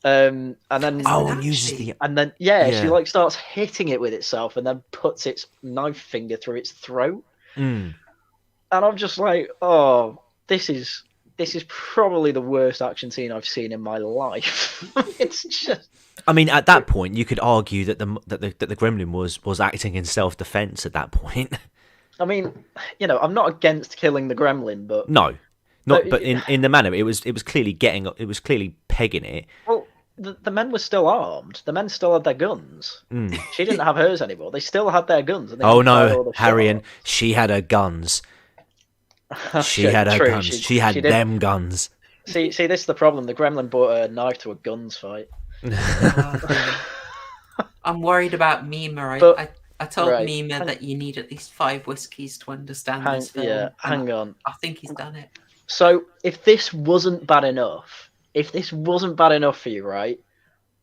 And then and uses the. And then she like starts hitting it with itself, and then puts its knife finger through its throat. And I'm just like, oh, this is probably the worst action scene I've seen in my life. It's just. I mean, at that point, you could argue that the gremlin was acting in self-defense at that point. I mean, I'm not against killing the gremlin, but no, but in the manner it was clearly pegging it. Well, the men were still armed. The men still had their guns. She didn't have hers anymore. They still had their guns. And they Oh could fire all no, the Haryan, shots. she had her guns. She had her True, guns. She had she did. them guns. See, this is the problem. The gremlin brought a knife to a guns fight. I'm worried about Mima. But- I told right. Mima that you need at least 5 whiskeys to understand this film. Hang on. I think he's done it. So, if this wasn't bad enough for you, right?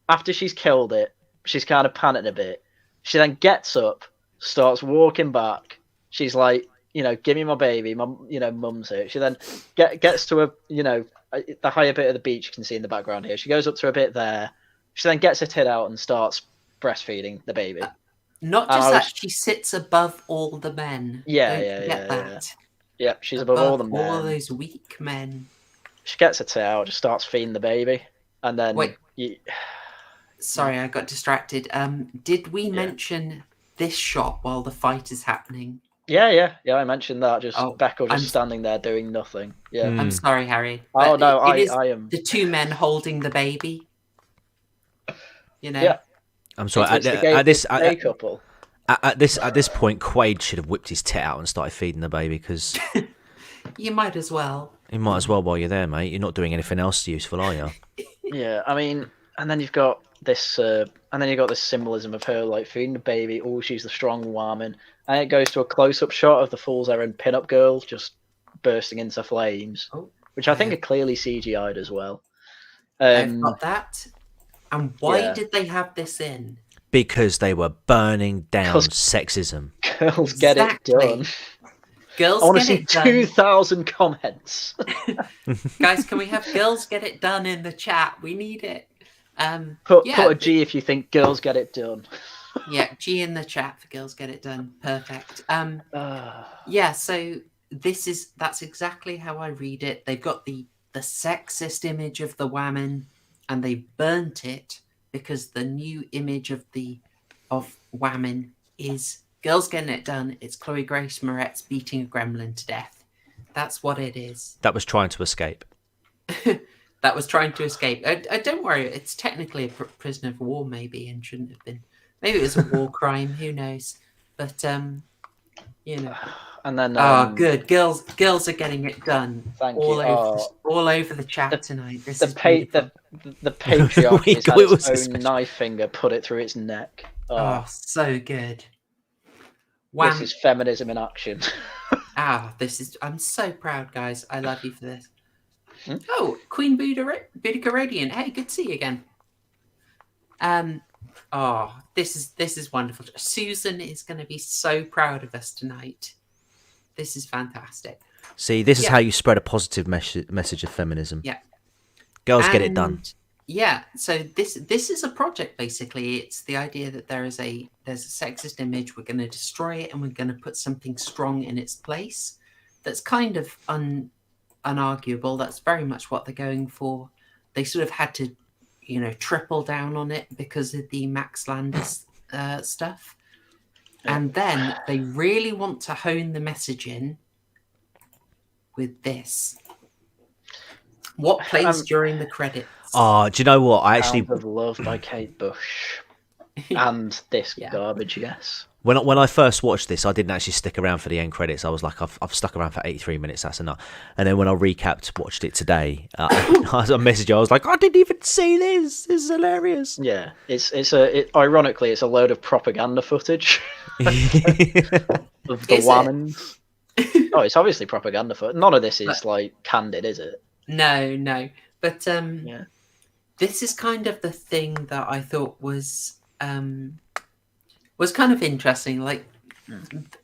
After she's killed it, she's kind of panicked a bit. She then gets up, starts walking back. She's like, give me my baby. Mum's here. She then gets to the higher bit of the beach you can see in the background here. She goes up to a bit there. She then gets her tit out and starts breastfeeding the baby. Not just that, she sits above all the men. Yeah, Don't yeah, forget yeah, that. Yeah, she's above all the men. All those weak men. She gets her tit out, just starts feeding the baby, and then Wait. Sorry, I got distracted. Did we mention this shot while the fight is happening? Yeah. I mentioned that. Just Beckel just I'm standing there doing nothing. Yeah. I'm sorry, Harry. Oh but no, I am. the 2 men holding the baby. Yeah. I'm sorry. It's the gay couple. At this point, Quaid should have whipped his tit out and started feeding the baby because You might as well. you might as well while you're there, mate. You're not doing anything else useful, are you? Yeah, I mean, and then you've got this, symbolism of her like feeding the baby. Oh, she's the strong woman, and it goes to a close-up shot of the Fool's Errand pin-up girl just bursting into flames, which I think are clearly CGI'd as well. I've got that. And why did they have this in? Because they were burning down sexism. Girls get it done. Girls I want to get see it done. 2,000 comments. Guys, can we have girls get it done in the chat? We need it. Put a G if you think girls get it done. Yeah, G in the chat for girls get it done. Perfect. Yeah, so that's exactly how I read it. They've got the sexist image of the woman, and they burnt it because the new image of woman is girls getting it done. It's Chloe Grace Moretz beating a gremlin to death. That's what it is. That was trying to escape. That was trying to escape. Don't worry, it's technically a prisoner of war, maybe, and shouldn't have been. Maybe it was a war crime. Who knows? But And then good. Girls are getting it done. Thank all you. All over the chat tonight. This the is beautiful. patriarchy has had its own knife finger put it through its neck. Oh, so good. Wow. This is feminism in action. I'm so proud, guys. I love you for this. Oh, Queen Boudica Radiant. Hey, good to see you again. This is wonderful. Susan is going to be so proud of us tonight. This is fantastic. See, this is how you spread a positive message of feminism. Yeah. Girls get it done. Yeah, so this is a project basically. It's the idea that there's a sexist image. We're going to destroy it, and we're going to put something strong in its place. That's kind of unarguable. That's very much what they're going for. They sort of had to, triple down on it because of the Max Landis stuff, and then they really want to hone the message in with this. What plays during the credits? Oh, do you know what? I actually Sound of Love by Kate Bush and this garbage. Yes. when I first watched this, I didn't actually stick around for the end credits. I was like, I've stuck around for 83 minutes. That's enough. And then when I watched it today, I messaged you. I was like, I didn't even see this. This is hilarious. Yeah, ironically, it's a load of propaganda footage of the Whammons. Oh, it's obviously propaganda footage. None of this is like candid, is it? No. But this is kind of the thing that I thought was kind of interesting. Like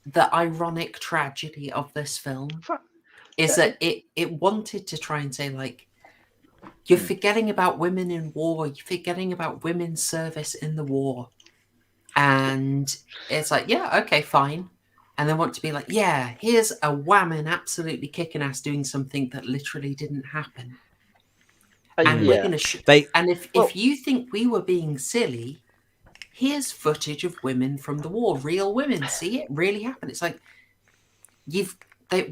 the ironic tragedy of this film is that it wanted to try and say, like, you're forgetting about women in war. You're forgetting about women's service in the war. And it's like, yeah, okay, fine. And they want to be like, yeah, here's a woman absolutely kicking ass doing something that literally didn't happen. And we're going to and if you think we were being silly, here's footage of women from the war, real women. See, it really happened. It's like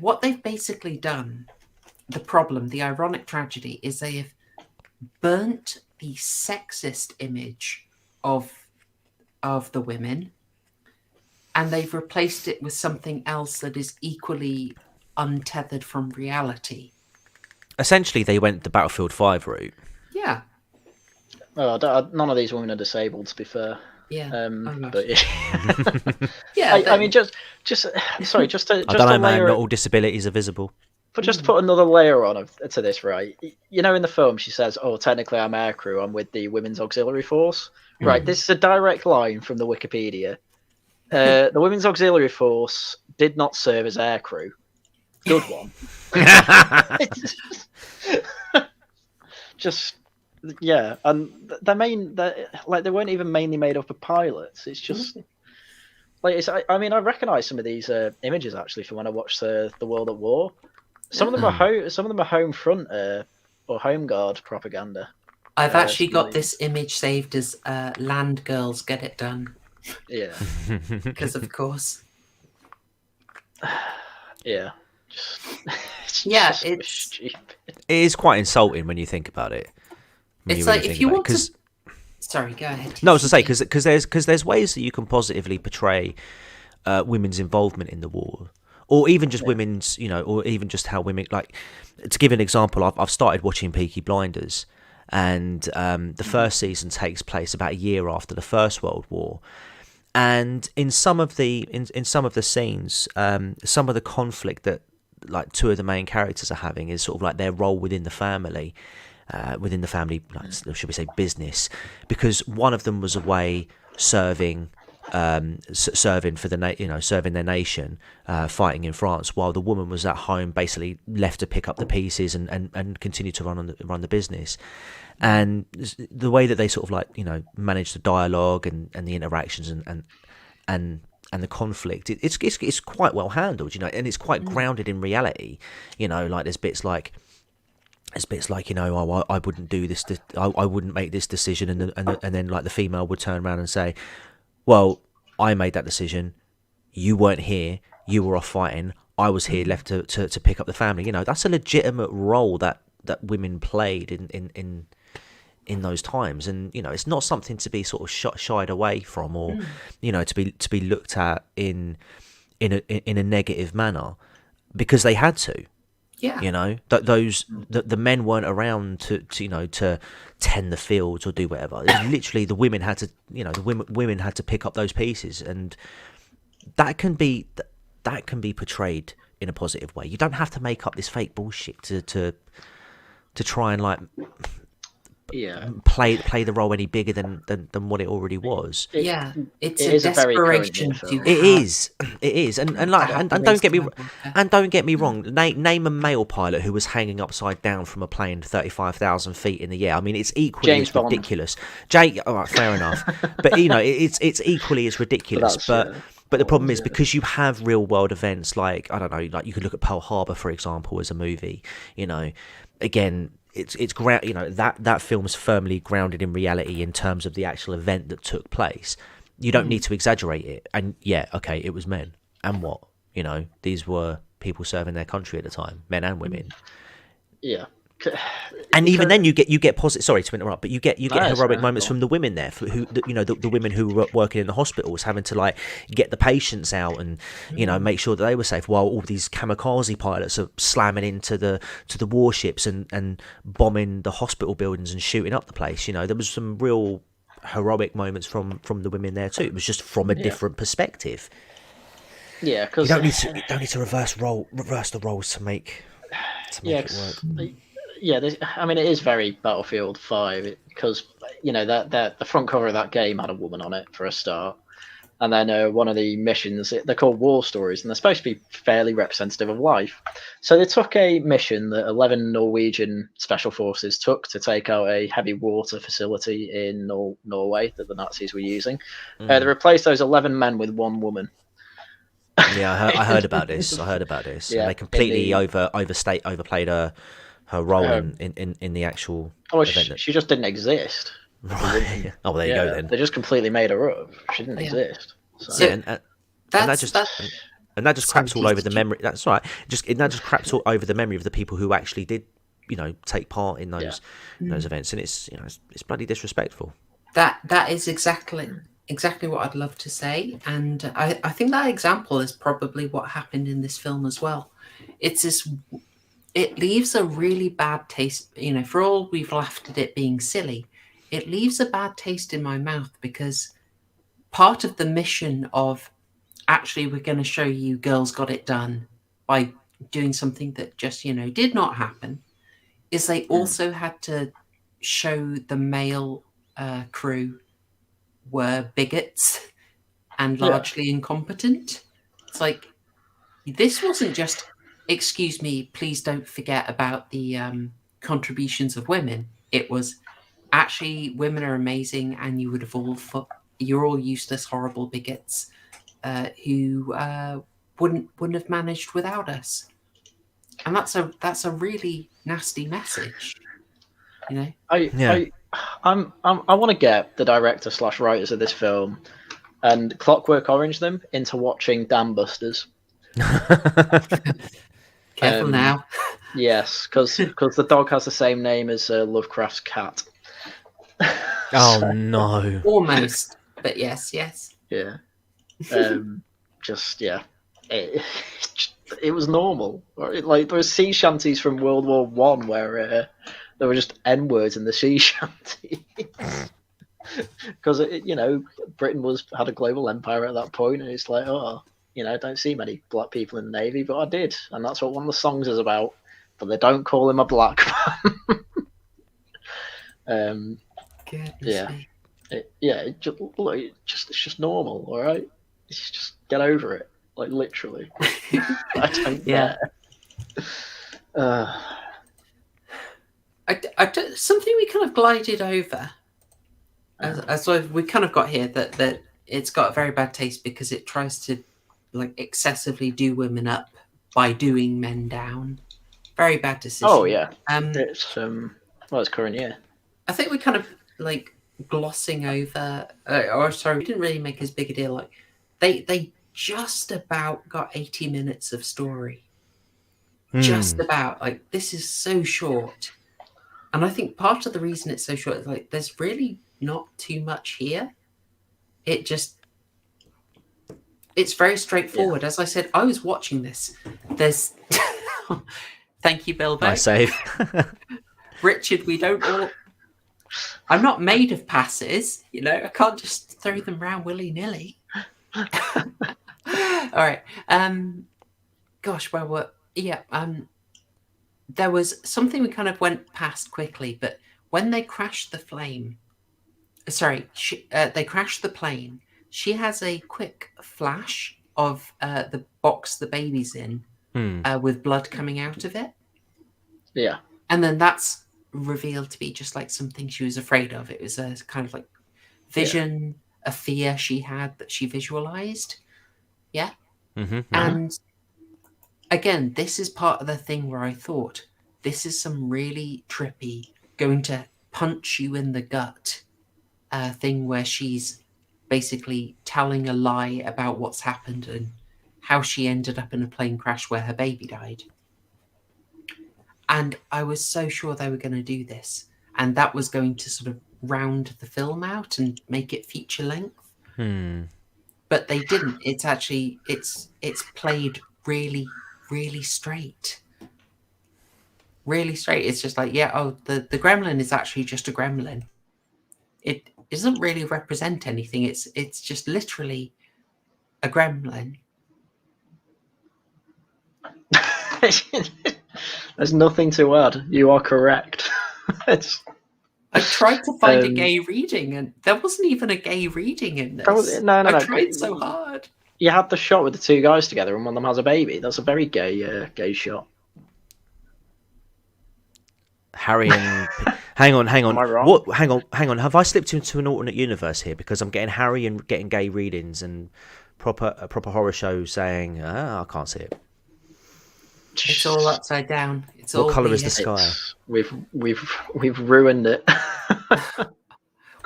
what they've basically done. The ironic tragedy is they have burnt the sexist image of the women, and they've replaced it with something else that is equally untethered from reality. Essentially, they went the Battlefield 5 route. Yeah. Oh, none of these women are disabled, to be fair. Yeah. But yeah. I mean, just sorry, just to I don't know, man. Not all disabilities are visible. But just to put another layer on to this, right? In the film, she says, "Oh, technically, I'm aircrew. I'm with the Women's Auxiliary Force." Right. This is a direct line from the Wikipedia. The Women's Auxiliary Force did not serve as aircrew. Good one. Yeah, and they weren't even mainly made up of pilots. It's just like I mean, I recognise some of these images actually from when I watched the World at War. Some of them are home front or home guard propaganda. I've actually got this image saved as "Land Girls Get It Done." Yeah, because of course. Yeah. It's stupid. It is quite insulting when you think about it. It's like if you want to. Sorry, go ahead. No, I was to say because there's ways that you can positively portray women's involvement in the war, or even just women's, or even just how women like. To give an example, I've started watching Peaky Blinders, and the first season takes place about a year after the First World War. And in some of the scenes, some of the conflict that like two of the main characters are having is sort of like their role within the family, like, should we say business? Because one of them was away serving for serving their nation, fighting in France, while the woman was at home, basically left to pick up the pieces and continue to run the business. And the way that they sort of like manage the dialogue and the interactions and the conflict, it's quite well handled, and it's quite grounded in reality. Like there's bits like I wouldn't do this, I wouldn't make this decision, and then like the female would turn around and say, well, I made that decision, you weren't here, you were off fighting, I was here left to pick up the family. That's a legitimate role that women played in those times, and it's not something to be sort of shied away from, or to be looked at in a negative manner, because they had to. Yeah. The men weren't around to tend the fields or do whatever. Literally, the women had to women had to pick up those pieces, and that can be portrayed in a positive way. You don't have to make up this fake bullshit to try and like Yeah. play the role any bigger than what it already was. Yeah, it's it a is a very current desperation year film. to It have is, it is, and that like, and don't get me, operates to and don't get me wrong. Name a male pilot who was hanging upside down from a plane 35,000 feet in the air. I mean, it's equally James as Bond. ridiculous. Jake, all right, fair enough, but you know, it's equally as ridiculous. That's, But the problem is, because you have real world events like, I don't know, like you could look at Pearl Harbor, for example, as a movie. You know, again, it's you know, that film's firmly grounded in reality in terms of the actual event that took place. You don't need to exaggerate it. And yeah, okay, it was men, and what, you know, these were people serving their country at the time, men and women. Yeah. And even then, you get positive. Sorry to interrupt, but you get it's heroic fine, moments from the women there, who you know, the women who were working in the hospitals, having to like get the patients out and you know, make sure that they were safe, while all these kamikaze pilots are slamming into the warships and bombing the hospital buildings and shooting up the place. You know, there was some real heroic moments from the women there too. It was just from a different perspective. Yeah, because You don't need to reverse the roles to make it work. Yeah, I mean, it is very Battlefield 5 because you know that the front cover of that game had a woman on it for a start, and then one of the missions, they're called war stories, and they're supposed to be fairly representative of life. So they took a mission that 11 Norwegian special forces took to take out a heavy water facility in Norway that the Nazis were using. They replaced those 11 men with one woman. Yeah, I heard about this. Yeah, and they completely overplayed her role in the actual event. She just didn't exist. Right. Oh, well, there you go then. They just completely made her up. She didn't exist. So. Yeah, and that just craps all over the memory. That's right. That just craps all over the memory of the people who actually did, you know, take part in those events, and it's, you know, it's bloody disrespectful. That is exactly what I'd love to say, and I think that example is probably what happened in this film as well. It leaves a really bad taste, you know, for all we've laughed at it being silly, it leaves a bad taste in my mouth, because part of the mission of actually we're going to show you girls got it done by doing something that just, you know, did not happen, is they also had to show the male crew were bigots and largely incompetent. It's like, this wasn't just, excuse me, please don't forget about the contributions of women. It was actually, women are amazing, and you would have you're all useless, horrible bigots who wouldn't have managed without us. And that's a really nasty message, you know. I want to get the director / writers of this film and Clockwork Orange them into watching Dam Busters. Careful now. Yes, because the dog has the same name as Lovecraft's cat. Oh no! Almost, but yes. Yeah. It was normal. Like, there were sea shanties from World War One where there were just N words in the sea shanty. Because you know, Britain had a global empire at that point, and it's like, oh, you know, I don't see many black people in the Navy, but I did, and that's what one of the songs is about. But they don't call him a black man. It's just normal, all right. It's just get over it, like, literally. I don't care. Something we kind of glided over. So we kind of got here that it's got a very bad taste because it tries to, like, excessively do women up by doing men down. Very bad decision. Oh yeah. It's current year. I think we kind of, like, glossing over, we didn't really make as big a deal. Like, they just about got 80 minutes of story. Just about. Like, this is so short. And I think part of the reason it's so short is, like, there's really not too much here. It's very straightforward. Yeah. As I said, I was watching this. There's thank you, Bilbo. Nice save. Richard, we don't all... I'm not made of passes, you know. I can't just throw them around willy-nilly. All right. Gosh, where were... Yeah. There was something we kind of went past quickly, but when they crash the flame, they crash the plane. She has a quick flash of the box the baby's in, with blood coming out of it. Yeah. And then that's revealed to be just like something she was afraid of. It was a kind of like vision, a fear she had that she visualized. Yeah. And again, this is part of the thing where I thought this is some really trippy, going to punch you in the gut thing where she's basically telling a lie about what's happened and how she ended up in a plane crash where her baby died. And I was so sure they were going to do this, and that was going to sort of round the film out and make it feature length. But they didn't. It's actually it's played really, really straight. Really straight. It's just like, the gremlin is actually just a gremlin. It doesn't really represent anything. It's just literally a gremlin. There's nothing to add. You are correct. I tried to find a gay reading, and there wasn't even a gay reading in this. No. I tried so hard. You had the shot with the two guys together, and one of them has a baby. That's a very gay shot. Haryan, hang on. Am I wrong? What? Hang on. Have I slipped into an alternate universe here? Because I'm getting Haryan getting gay readings and a proper horror show saying, I can't see it. It's all upside down. It's all what colour weird. is the sky? We've ruined it.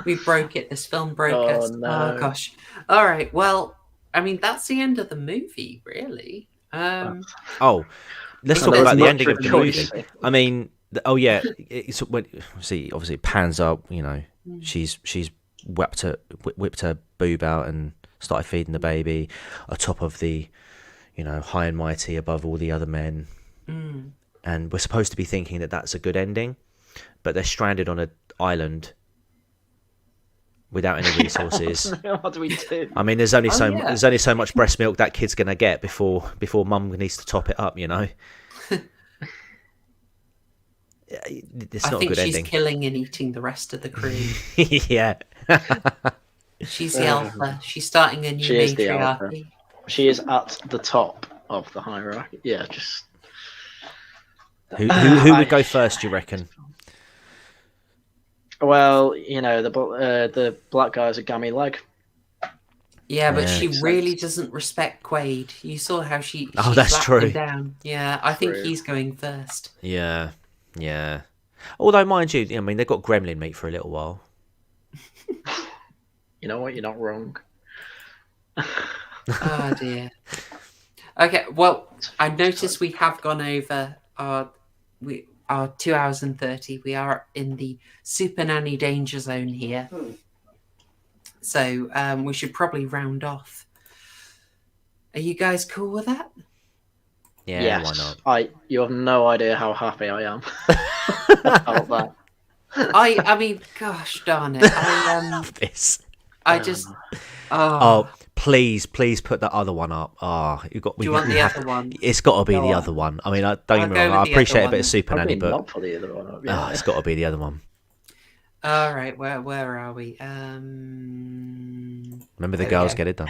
We broke it. This film broke us. No. Oh gosh. All right. Well, I mean, that's the end of the movie, really. Let's talk There's about the much ending of the choice. movie. I mean, it's obviously it pans up. You know, she's whipped her boob out and started feeding the baby atop of the, high and mighty above all the other men. And we're supposed to be thinking that that's a good ending, but they're stranded on an island without any resources. What do we do? I mean, there's only so much breast milk that kid's gonna get before mum needs to top it up. It's I not a think good she's ending. killing and eating the rest of the crew. Yeah. She's the alpha. She's starting a new She is the alpha. matriarchy. She is at the top of the hierarchy. Yeah, just. Who would go first, you reckon? Well, the black guy's a gammy leg. Yeah, but Yeah, she makes really sense. doesn't respect Quaid. You saw how she Oh, she that's slapped true. him down. Yeah, I think True. he's going first. Yeah. Although, mind you, I mean, they've got gremlin meat for a little while. You know what? You're not wrong. Oh dear. Okay, well, I noticed we have gone over our 2 hours and 30. We are in the Super Nanny danger zone here. So we should probably round off. Are you guys cool with that? Yeah, Yes. why not? You have no idea how happy I am about that. I mean, gosh darn it. This. I just... Oh, please put that other one up. Do you want the other one? It's got to be Go the on. other one. I mean, don't I'll get me go wrong. with I the appreciate other a bit of one. Super Nanny, Probably but not for the other one up, yeah. it's got to be the other one. All right, where are we? Remember the There we girls go. get it done.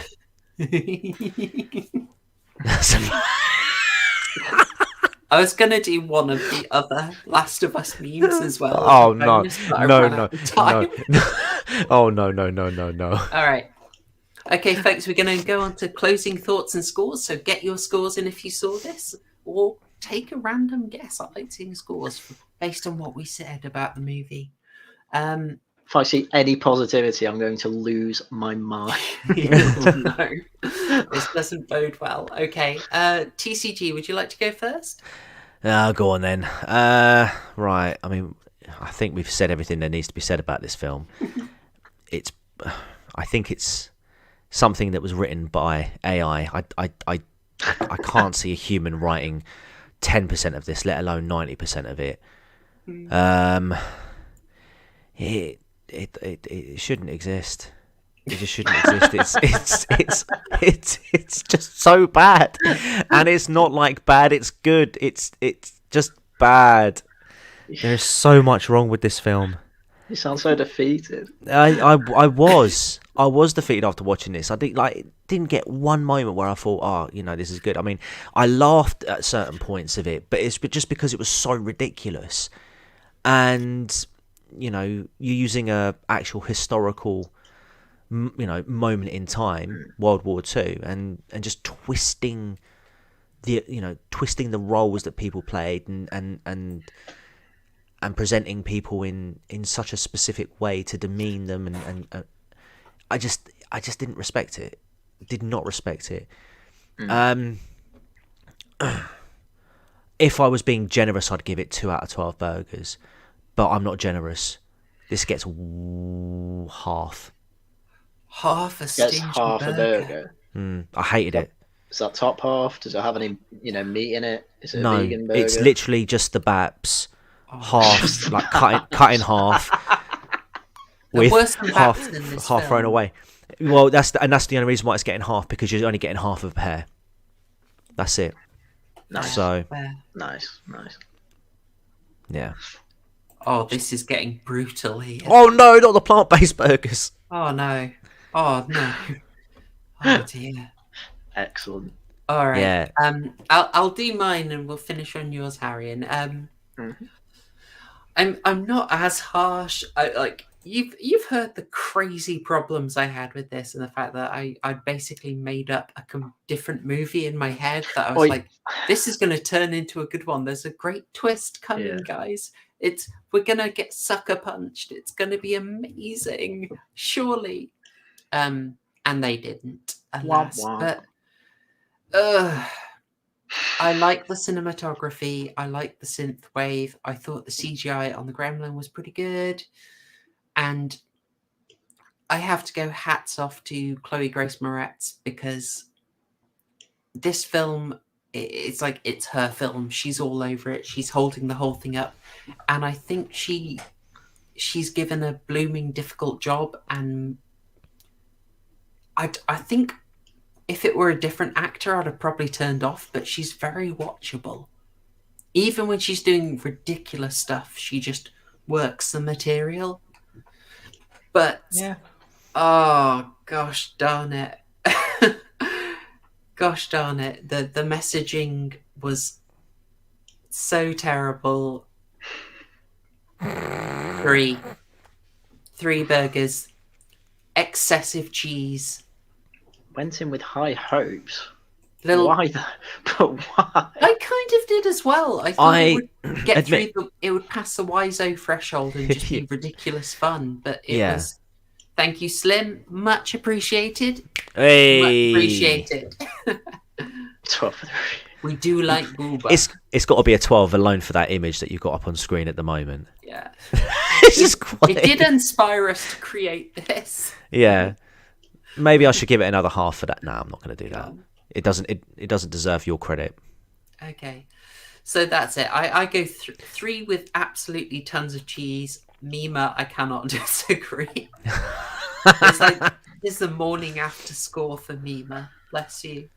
I was going to do one of the other Last of Us memes as well. Oh, as a no. bonus, but I ran out of time. Oh, no. All right. Okay, folks, we're going to go on to closing thoughts and scores. So get your scores in if you saw this, or take a random guess. I like seeing scores based on what we said about the movie. If I see any positivity, I'm going to lose my mind. No, this doesn't bode well. Okay, TCG, would you like to go first? Go on then. Right. I mean, I think we've said everything there needs to be said about this film. I think it's something that was written by AI. I can't see a human writing 10% of this, let alone 90% of it. It shouldn't exist. It just shouldn't exist. It's just so bad, and it's not like bad. It's good. It's just bad. There's so much wrong with this film. You sound so defeated. I was defeated after watching this. I didn't get one moment where I thought, oh, this is good. I mean, I laughed at certain points of it, but it's just because it was so ridiculous, and you're using a actual historical, moment in time, World War II, and just twisting the roles that people played and presenting people in such a specific way to demean them, and I just didn't respect it. Did not respect it. If I was being generous, I'd give it 2 out of 12 burgers, but I'm not generous. This gets half. Half a Gets stingy half a burger. I hated it. Is that top half? Does it have any, meat in it? Is it a No, vegan burger? it's literally just the baps, half, like cut in half, with worse than half baps in this thrown film. away. Well, that's the only reason why it's getting half, because you're only getting half of a pear. That's it. Nice. So Nice. yeah. Oh, this is getting brutal here. Oh no, not the plant-based burgers. Oh no. Oh no. Oh dear. Excellent. All right. Yeah. I'll do mine and we'll finish on yours, Haryan. I'm not as harsh. You've heard the crazy problems I had with this, and the fact that I basically made up a different movie in my head that I was like, this is going to turn into a good one. There's a great twist coming, guys. We're gonna get sucker punched. It's gonna be amazing, surely. And they didn't, alas. But I like the cinematography. I like the synth wave. I thought the CGI on the gremlin was pretty good. And I have to go hats off to Chloe Grace Moretz, because this film, it's like it's her film. She's all over it. She's holding the whole thing up. And I think she's given a blooming difficult job. And I think if it were a different actor, I'd have probably turned off, but she's very watchable. Even when she's doing ridiculous stuff, she just works the material. But, oh, gosh darn it. Gosh darn it. The messaging was so terrible. 3 burgers. Excessive cheese. Went in with high hopes. Why? But why? I kind of did as well. I thought it would get through it would pass the Wiseau threshold and just be ridiculous fun. But it was. Thank you, Slim. Much appreciated. Hey. Much appreciated. 12 for 3. We do like Booba. It's got to be a 12 alone for that image that you've got up on screen at the moment. Yeah. It did inspire us to create this. Yeah. Maybe I should give it another half for that. No, I'm not going to do that. It doesn't deserve your credit. Okay. So that's it. I go 3 with absolutely tons of cheese. Mima, I cannot disagree. It's the morning after score for Mima. Bless you.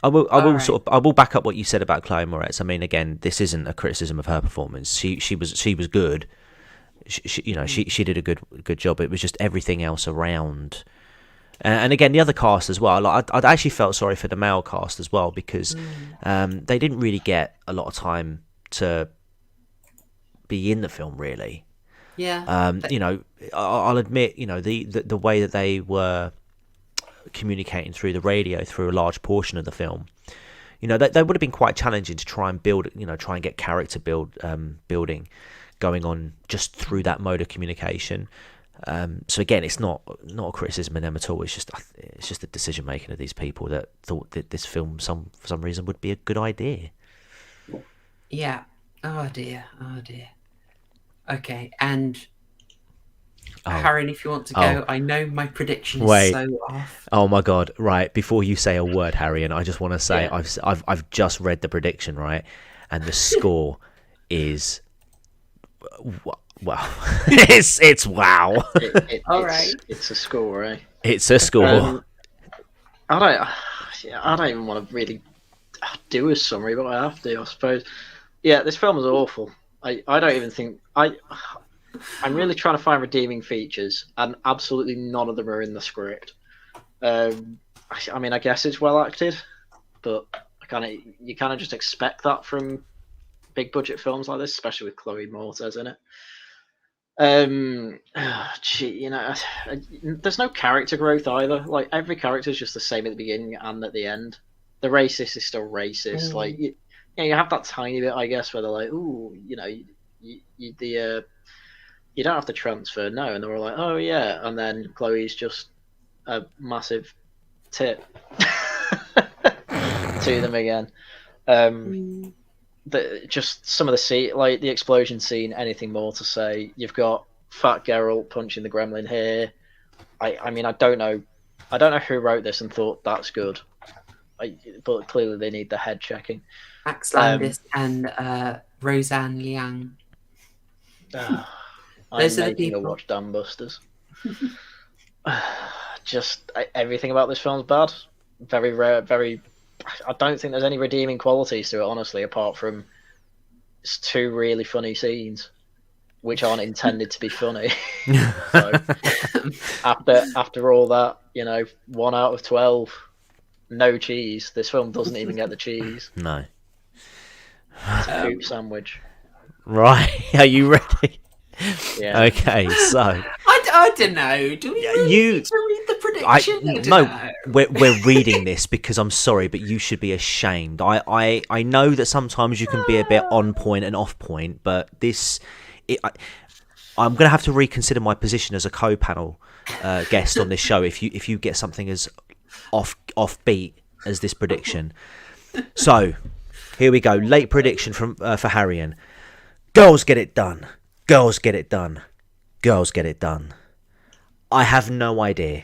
I will back up what you said about Chloe Moretz. I mean, again, this isn't a criticism of her performance. She was good. She did a good job. It was just everything else around. And again, the other cast as well. Like, I'd actually felt sorry for the male cast as well, because they didn't really get a lot of time to be in the film, really. Yeah. I'll admit, the way that they were communicating through the radio through a large portion of the film, they would have been quite challenging to try and build, try and get character building going on just through that mode of communication. So again, it's not a criticism of them at all. It's just the decision making of these people that thought that this film, for some reason, would be a good idea. Yeah. Oh dear. Okay, and Haryan, if you want to go, I know my prediction is so off. Oh my god! Right, before you say a word, Haryan, I just want to say I've just read the prediction, right, and the score is. Wow, it's wow. All right, it's a score, eh? It's a score. I don't even want to really do a summary, but I have to, I suppose. Yeah, this film is awful. I don't even think I'm really trying to find redeeming features, and absolutely none of them are in the script. I mean, I guess it's well acted, but you kind of just expect that from big budget films like this, especially with Chloe Moretz in it. There's no character growth either. Like, every character is just the same at the beginning and at the end. The racist is still racist. Like, you have that tiny bit, I guess, where they're like, "Ooh, you don't have to transfer, no," and they were like, "Oh yeah," and then Chloe's just a massive tit to them again. Just some of the scene, like the explosion scene. Anything more to say? You've got Fat Geralt punching the gremlin here. I mean, I don't know who wrote this and thought that's good. But clearly they need the head checking. Max Landis and Roseanne Liang. I'm making a watch Dam Busters. Just everything about this film's bad. Very rare. I don't think there's any redeeming qualities to it, honestly, apart from it's 2 really funny scenes, which aren't intended to be funny. So, after all that, 1 out of 12, no cheese. This film doesn't even get the cheese. No. It's a poop sandwich. Right, are you ready? Yeah. Okay, so I don't know. Do we need to read the prediction? No, we're reading this because I'm sorry, but you should be ashamed. I know that sometimes you can be a bit on point and off point, but I'm going to have to reconsider my position as a co-panel guest on this show if you get something as offbeat as this prediction. So here we go. Late prediction for Haryan. Girls get it done. Girls get it done. Girls get it done. I have no idea.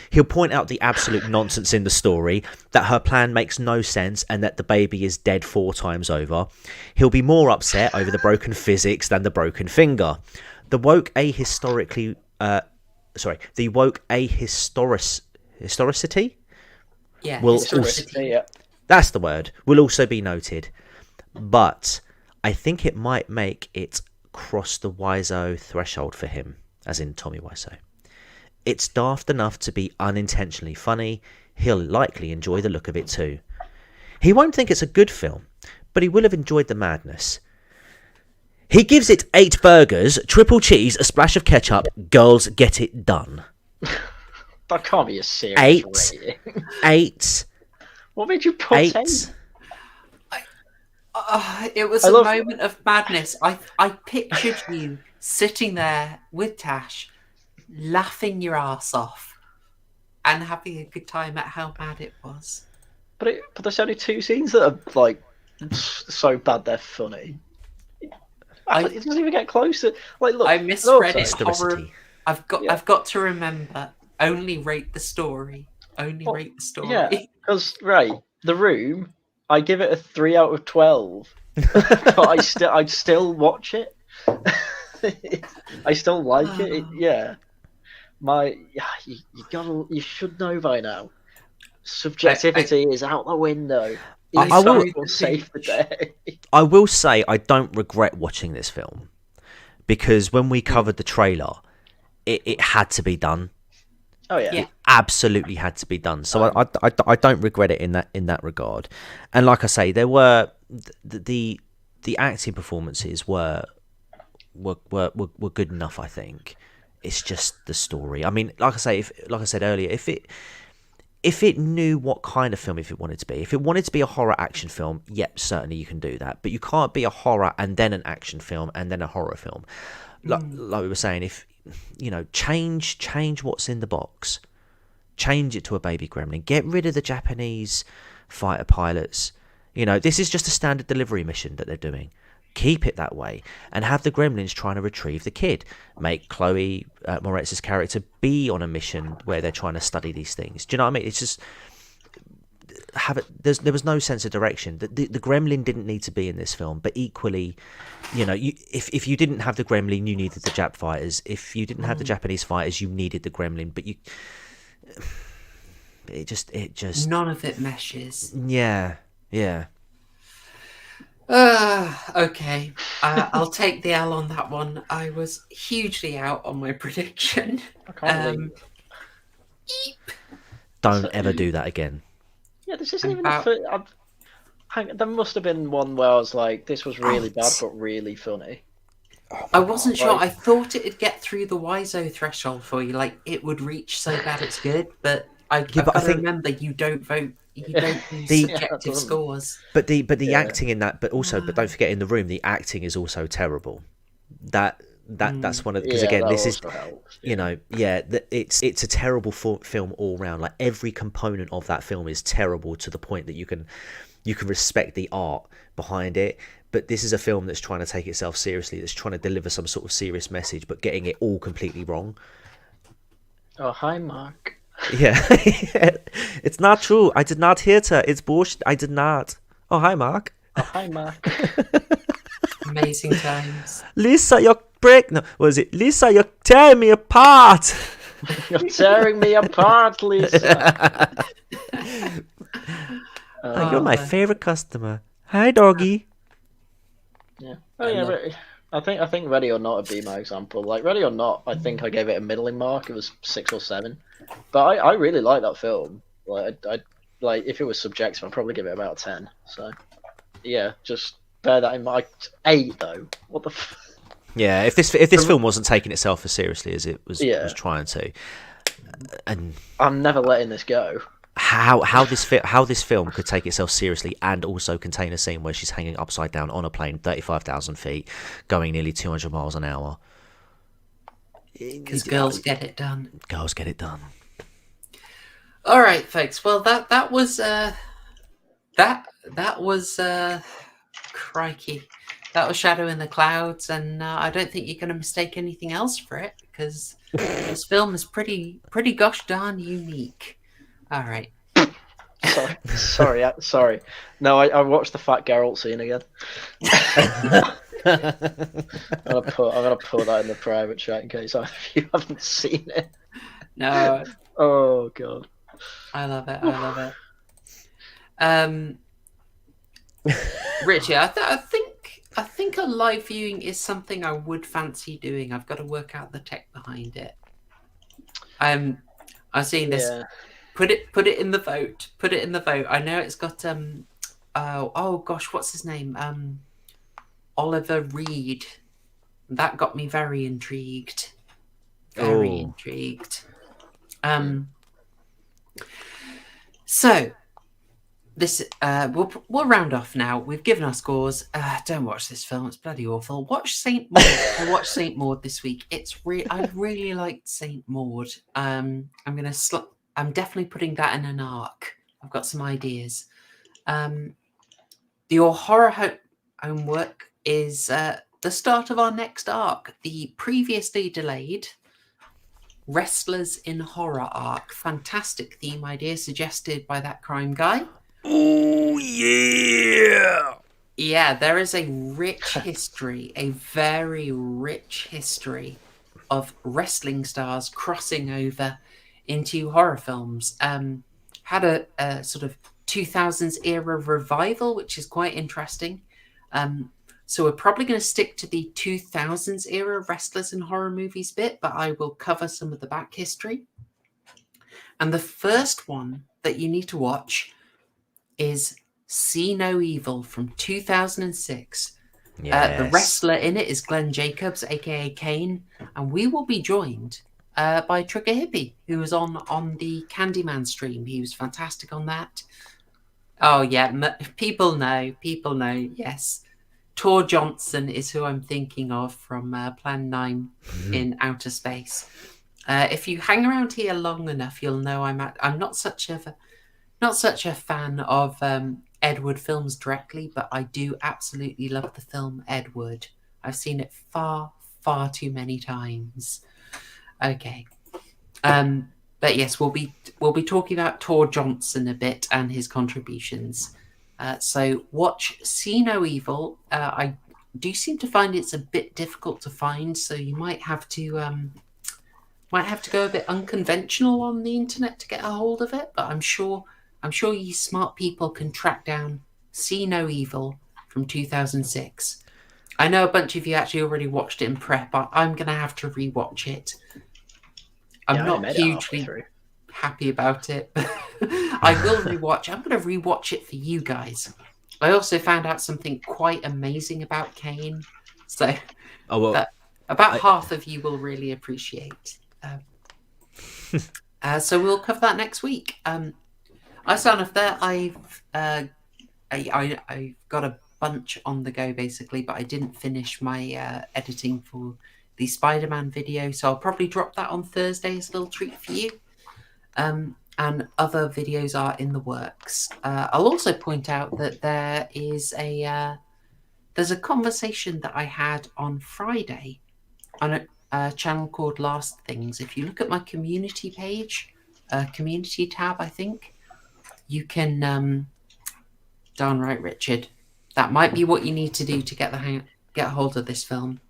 He'll point out the absolute nonsense in the story, that her plan makes no sense and that the baby is dead 4 times over. He'll be more upset over the broken physics than the broken finger. The woke historicity? Yeah, will historicity. Yeah. That's the word. Will also be noted. But I think it might make it cross the Wiseau threshold for him, as in Tommy Wiseau. It's daft enough to be unintentionally funny. He'll likely enjoy the look of it too. He won't think it's a good film, but he will have enjoyed the madness. He gives it 8 burgers, triple cheese, a splash of ketchup. Girls get it done. That can't be a serious rating. 8. What made you put 8? It was a moment of madness. I pictured you sitting there with Tash, laughing your ass off, and having a good time at how mad it was. But there's only 2 scenes that are like so bad they're funny. It doesn't even get close to like. Look, I misread it. Historicity. I've got to remember. Only rate the story. Rate the story. Yeah, because The Room, I give it a 3 out of 12, but I'd still watch it. I still like it. Yeah, you should know by now. Subjectivity is out the window. I will save the day. I will say I don't regret watching this film because when we covered the trailer, it had to be done. Oh yeah. It absolutely had to be done. So I don't regret it in that regard. And like I say, there were the acting performances were good enough. I think it's just the story. I mean, like I said earlier, if it knew what kind of film if it wanted to be, if it wanted to be a horror action film, yep, certainly you can do that. But you can't be a horror and then an action film and then a horror film. Like we were saying, if change what's in the box, change it to a baby gremlin, get rid of the Japanese fighter pilots. This is just a standard delivery mission that they're doing. Keep it that way and have the gremlins trying to retrieve the kid. Make Chloe Moretz's character be on a mission where they're trying to study these things. Do you know what I mean? It's just there was no sense of direction. The gremlin didn't need to be in this film, but equally, if you didn't have the gremlin, you needed the Jap fighters. If you didn't have the Japanese fighters, you needed the gremlin. But it just none of it meshes. Yeah. Okay. I'll take the L on that one. I was hugely out on my prediction. I can't believe. Don't ever do that again. Yeah, this isn't even About- the first. There must have been one where I was like, this was really bad, but really funny. I wasn't sure. Like- I thought it'd get through the Wiseau threshold for you, like it would reach so bad it's good. But I've but I got to think- remember, you don't vote. You don't do The- subjective doesn't- scores. But the acting in that, but don't forget in the room, the acting is also terrible. That's one of because again, that this is also helps. you know it's a terrible film all round. Like every component of that film is terrible to the point that you can respect the art behind it. But this is a film that's trying to take itself seriously, that's trying to deliver some sort of serious message, but getting it all completely wrong. Oh, hi, Mark. Yeah, it's not true. I did not hit her. It's bullshit. I did not. Oh, hi, Mark. Oh, hi, Mark. Amazing times. Lisa, you're no, was it Lisa? You're tearing me apart. You're tearing me apart, Lisa. Oh, you're my favorite customer. Hi, doggy. Yeah. Oh yeah. I think Ready or Not would be my example. Like Ready or Not, I think I gave it a middling mark. It was 6 or 7, but I really like that film. Like I like if it was subjective, I'd probably give it about 10. So yeah, just bear that in mind. 8 though. What the? Yeah, if this film wasn't taking itself as seriously as it was trying to, and I'm never letting this go. how this film could take itself seriously and also contain a scene where she's hanging upside down on a plane 35,000 feet going nearly 200 miles an hour, Because girls get it done. Girls get it done. All right, folks. Well, that was crikey. That was Shadow in the Clouds, and I don't think you're going to mistake anything else for it because this film is pretty gosh darn unique. All right. Sorry. No, I watched the Fat Geralt scene again. I'm gonna put that in the private chat in case you haven't seen it. No. Oh god. I love it. Richie, I think a live viewing is something I would fancy doing. I've got to work out the tech behind it. I've seen this. Yeah. Put it in the vote. Put it in the vote. I know it's got oh gosh, what's his name? Oliver Reed. That got me very intrigued. Very intrigued. So this we'll round off now. We've given our scores. Don't watch this film. It's bloody awful. Watch Saint Maud. I watched Saint Maud this week. I really liked Saint Maud. I'm definitely putting that in an arc. I've got some ideas. Your horror homework is the start of our next arc. The previously delayed Wrestlers in Horror arc. Fantastic theme idea suggested by that crime guy. Oh yeah! Yeah, there is a rich history, a very rich history of wrestling stars crossing over into horror films. Had a sort of 2000s era revival, which is quite interesting. So we're probably going to stick to the 2000s era wrestlers in horror movies bit, but I will cover some of the back history. And the first one that you need to watch is See No Evil from 2006. Yes. The wrestler in it is Glenn Jacobs, aka Kane, and we will be joined by Trigger Hippie, who was on the Candyman stream. He was fantastic on that. Oh yeah, people know. Yes, Tor Johnson is who I'm thinking of from Plan 9 in outer space. If you hang around here long enough, you'll know I'm not such a fan of Edward films directly, but I do absolutely love the film Ed Wood. I've seen it far too many times. Okay. But yes, we'll be talking about Tor Johnson a bit and his contributions. So watch See No Evil. I do seem to find it's a bit difficult to find, so you might have to go a bit unconventional on the internet to get a hold of it. But I'm sure you smart people can track down See No Evil from 2006. I know a bunch of you actually already watched it in prep, but I'm going to have to rewatch it. I'm not hugely happy about it, but I will rewatch. I'm going to rewatch it for you guys. I also found out something quite amazing about Kane, so that about half of you will really appreciate. So we'll cover that next week. I sign off there. I've got a bunch on the go basically, but I didn't finish my editing for the Spider-Man video, so I'll probably drop that on Thursday as a little treat for you. And other videos are in the works. I'll also point out that there's a conversation that I had on Friday on a channel called Last Things. If you look at my community page, community tab, I think, you can. Darn right, Richard. That might be what you need to do to get a hold of this film.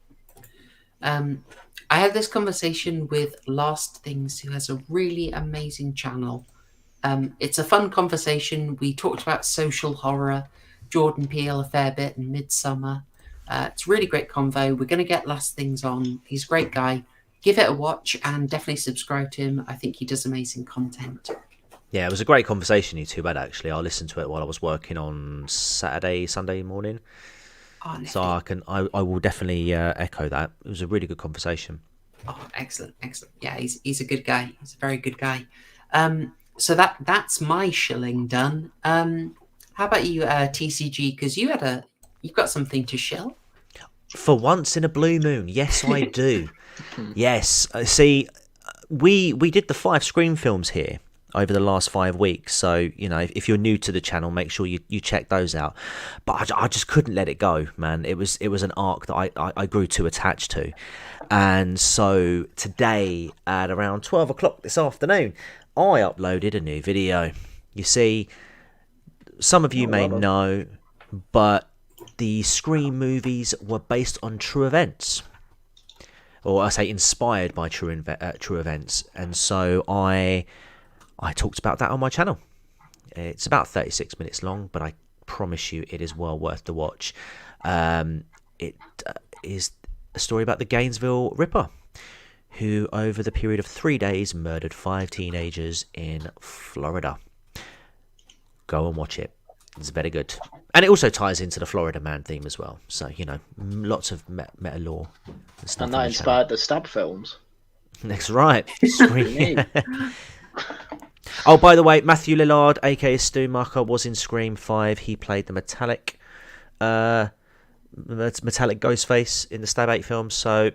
I had this conversation with Last Things, who has a really amazing channel. It's a fun conversation. We talked about social horror, Jordan Peele a fair bit, and Midsummer. It's a really great convo. We're going to get Last Things on. He's a great guy. Give it a watch and definitely subscribe to him. I think he does amazing content. Yeah, it was a great conversation you two had, actually. I listened to it while I was working on Sunday morning. Oh, so I will definitely echo that. It was a really good conversation. Oh, excellent. Yeah, he's a good guy. He's a very good guy. So that's my shilling done. How about you, TCG? Because you've got something to shill. For once in a blue moon, yes, I do. Yes, see, we did the 5 Scream films here over the last 5 weeks, so if you're new to the channel, make sure you check those out. But I just couldn't let it go, man. It was an arc that I grew too attached to, and so today at around 12 o'clock this afternoon, I uploaded a new video. You see, some of you may know, but the Scream movies were based on true events, or I say inspired by true events, and so I talked about that on my channel. It's about 36 minutes long, but I promise you it is well worth the watch. It is a story about the Gainesville Ripper, who over the period of 3 days murdered 5 teenagers in Florida. Go and watch it. It's very good. And it also ties into the Florida Man theme as well. So, lots of meta lore. And that inspired the Stab films. That's right. Scream. Oh, by the way, Matthew Lillard, aka Stu Marker, was in Scream 5. He played the metallic Ghostface in the Stab 8 film. So,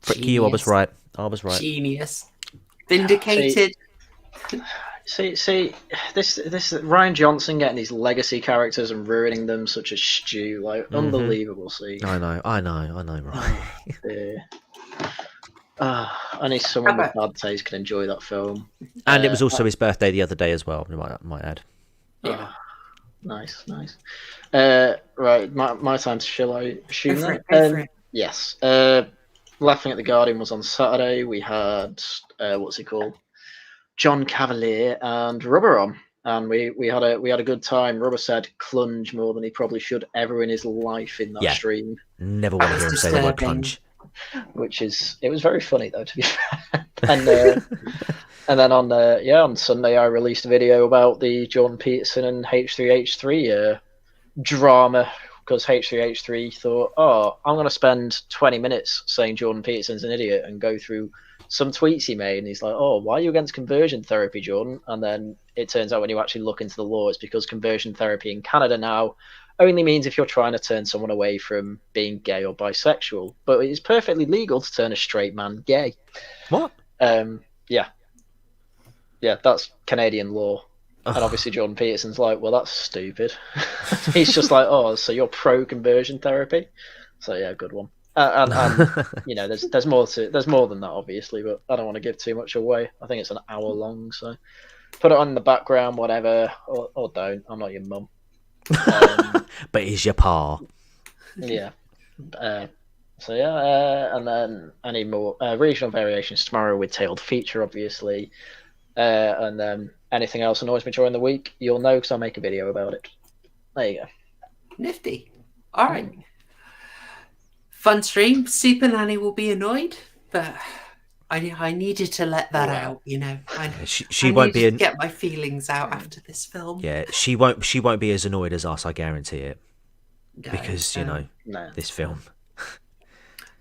frick you, I was right. Genius. Vindicated. See, this Ryan Johnson getting these legacy characters and ruining them, such as Stu, unbelievable. See, I know, right? Yeah. Only someone with bad taste can enjoy that film. And it was also his birthday the other day as well, I might add. Yeah. Nice. Right, my time to shill out. Go for it. Yes. Laughing at the Guardian was on Saturday. We had what's he called? John Cavalier and Rubber on, and we had a good time. Rubber said "clunge" more than he probably should ever in his life in that stream. Never want to hear him say the word "clunge." It was very funny though, to be fair. And then on Sunday I released a video about the Jordan Peterson and H3H3 drama, because H3H3 thought, I'm going to spend 20 minutes saying Jordan Peterson's an idiot and go through some tweets he made, and he's like, why are you against conversion therapy, Jordan? And then it turns out when you actually look into the law, it's because conversion therapy in Canada now only means if you're trying to turn someone away from being gay or bisexual. But it's perfectly legal to turn a straight man gay. What? Yeah, that's Canadian law. And obviously Jordan Peterson's like, well, that's stupid. He's just like, so you're pro-conversion therapy? So yeah, good one. And there's more than that, obviously, but I don't want to give too much away. I think it's an hour long, so put it on in the background, whatever, or don't. I'm not your mum. But he's your pa. Yeah. And then any more regional variations tomorrow with Tailed Feature, obviously, and then anything else annoys me during the week, you'll know because I'll make a video about it. There you go. nifty. All right. Fun stream. Super Nanny will be annoyed, but I needed to let that out, you know. She won't be to get my feelings out after this film. Yeah, she won't be as annoyed as us, I guarantee it. No, Because, you know, this film.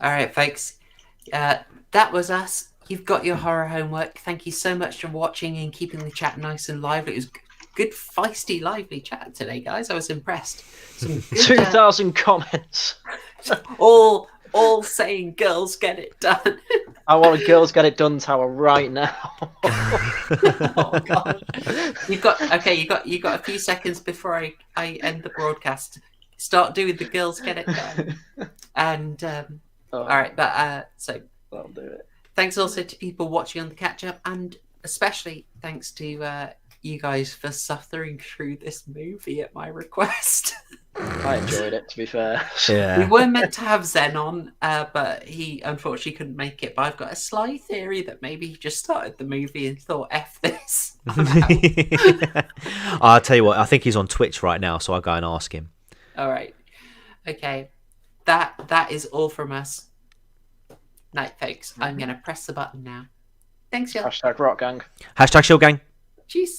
All right, folks. That was us. You've got your horror homework. Thank you so much for watching and keeping the chat nice and lively. It was good, feisty, lively chat today, guys. I was impressed. Some good, 2,000 comments. all saying girls get it done. I want a girls get it done tower right now. Oh god. You got a few seconds before I end the broadcast. Start doing the girls get it done. And all right, but so I'll do it. Thanks also to people watching on the catch up, and especially thanks to you guys for suffering through this movie at my request. I enjoyed it, to be fair. Yeah. We were meant to have Zenn on, but he unfortunately couldn't make it. But I've got a sly theory that maybe he just started the movie and thought, F this. I'll tell you what, I think he's on Twitch right now, so I'll go and ask him. All right. Okay. That is all from us. Night, folks. I'm going to press the button now. Thanks, y'all. #RockGang. #ShieldGang. Cheers.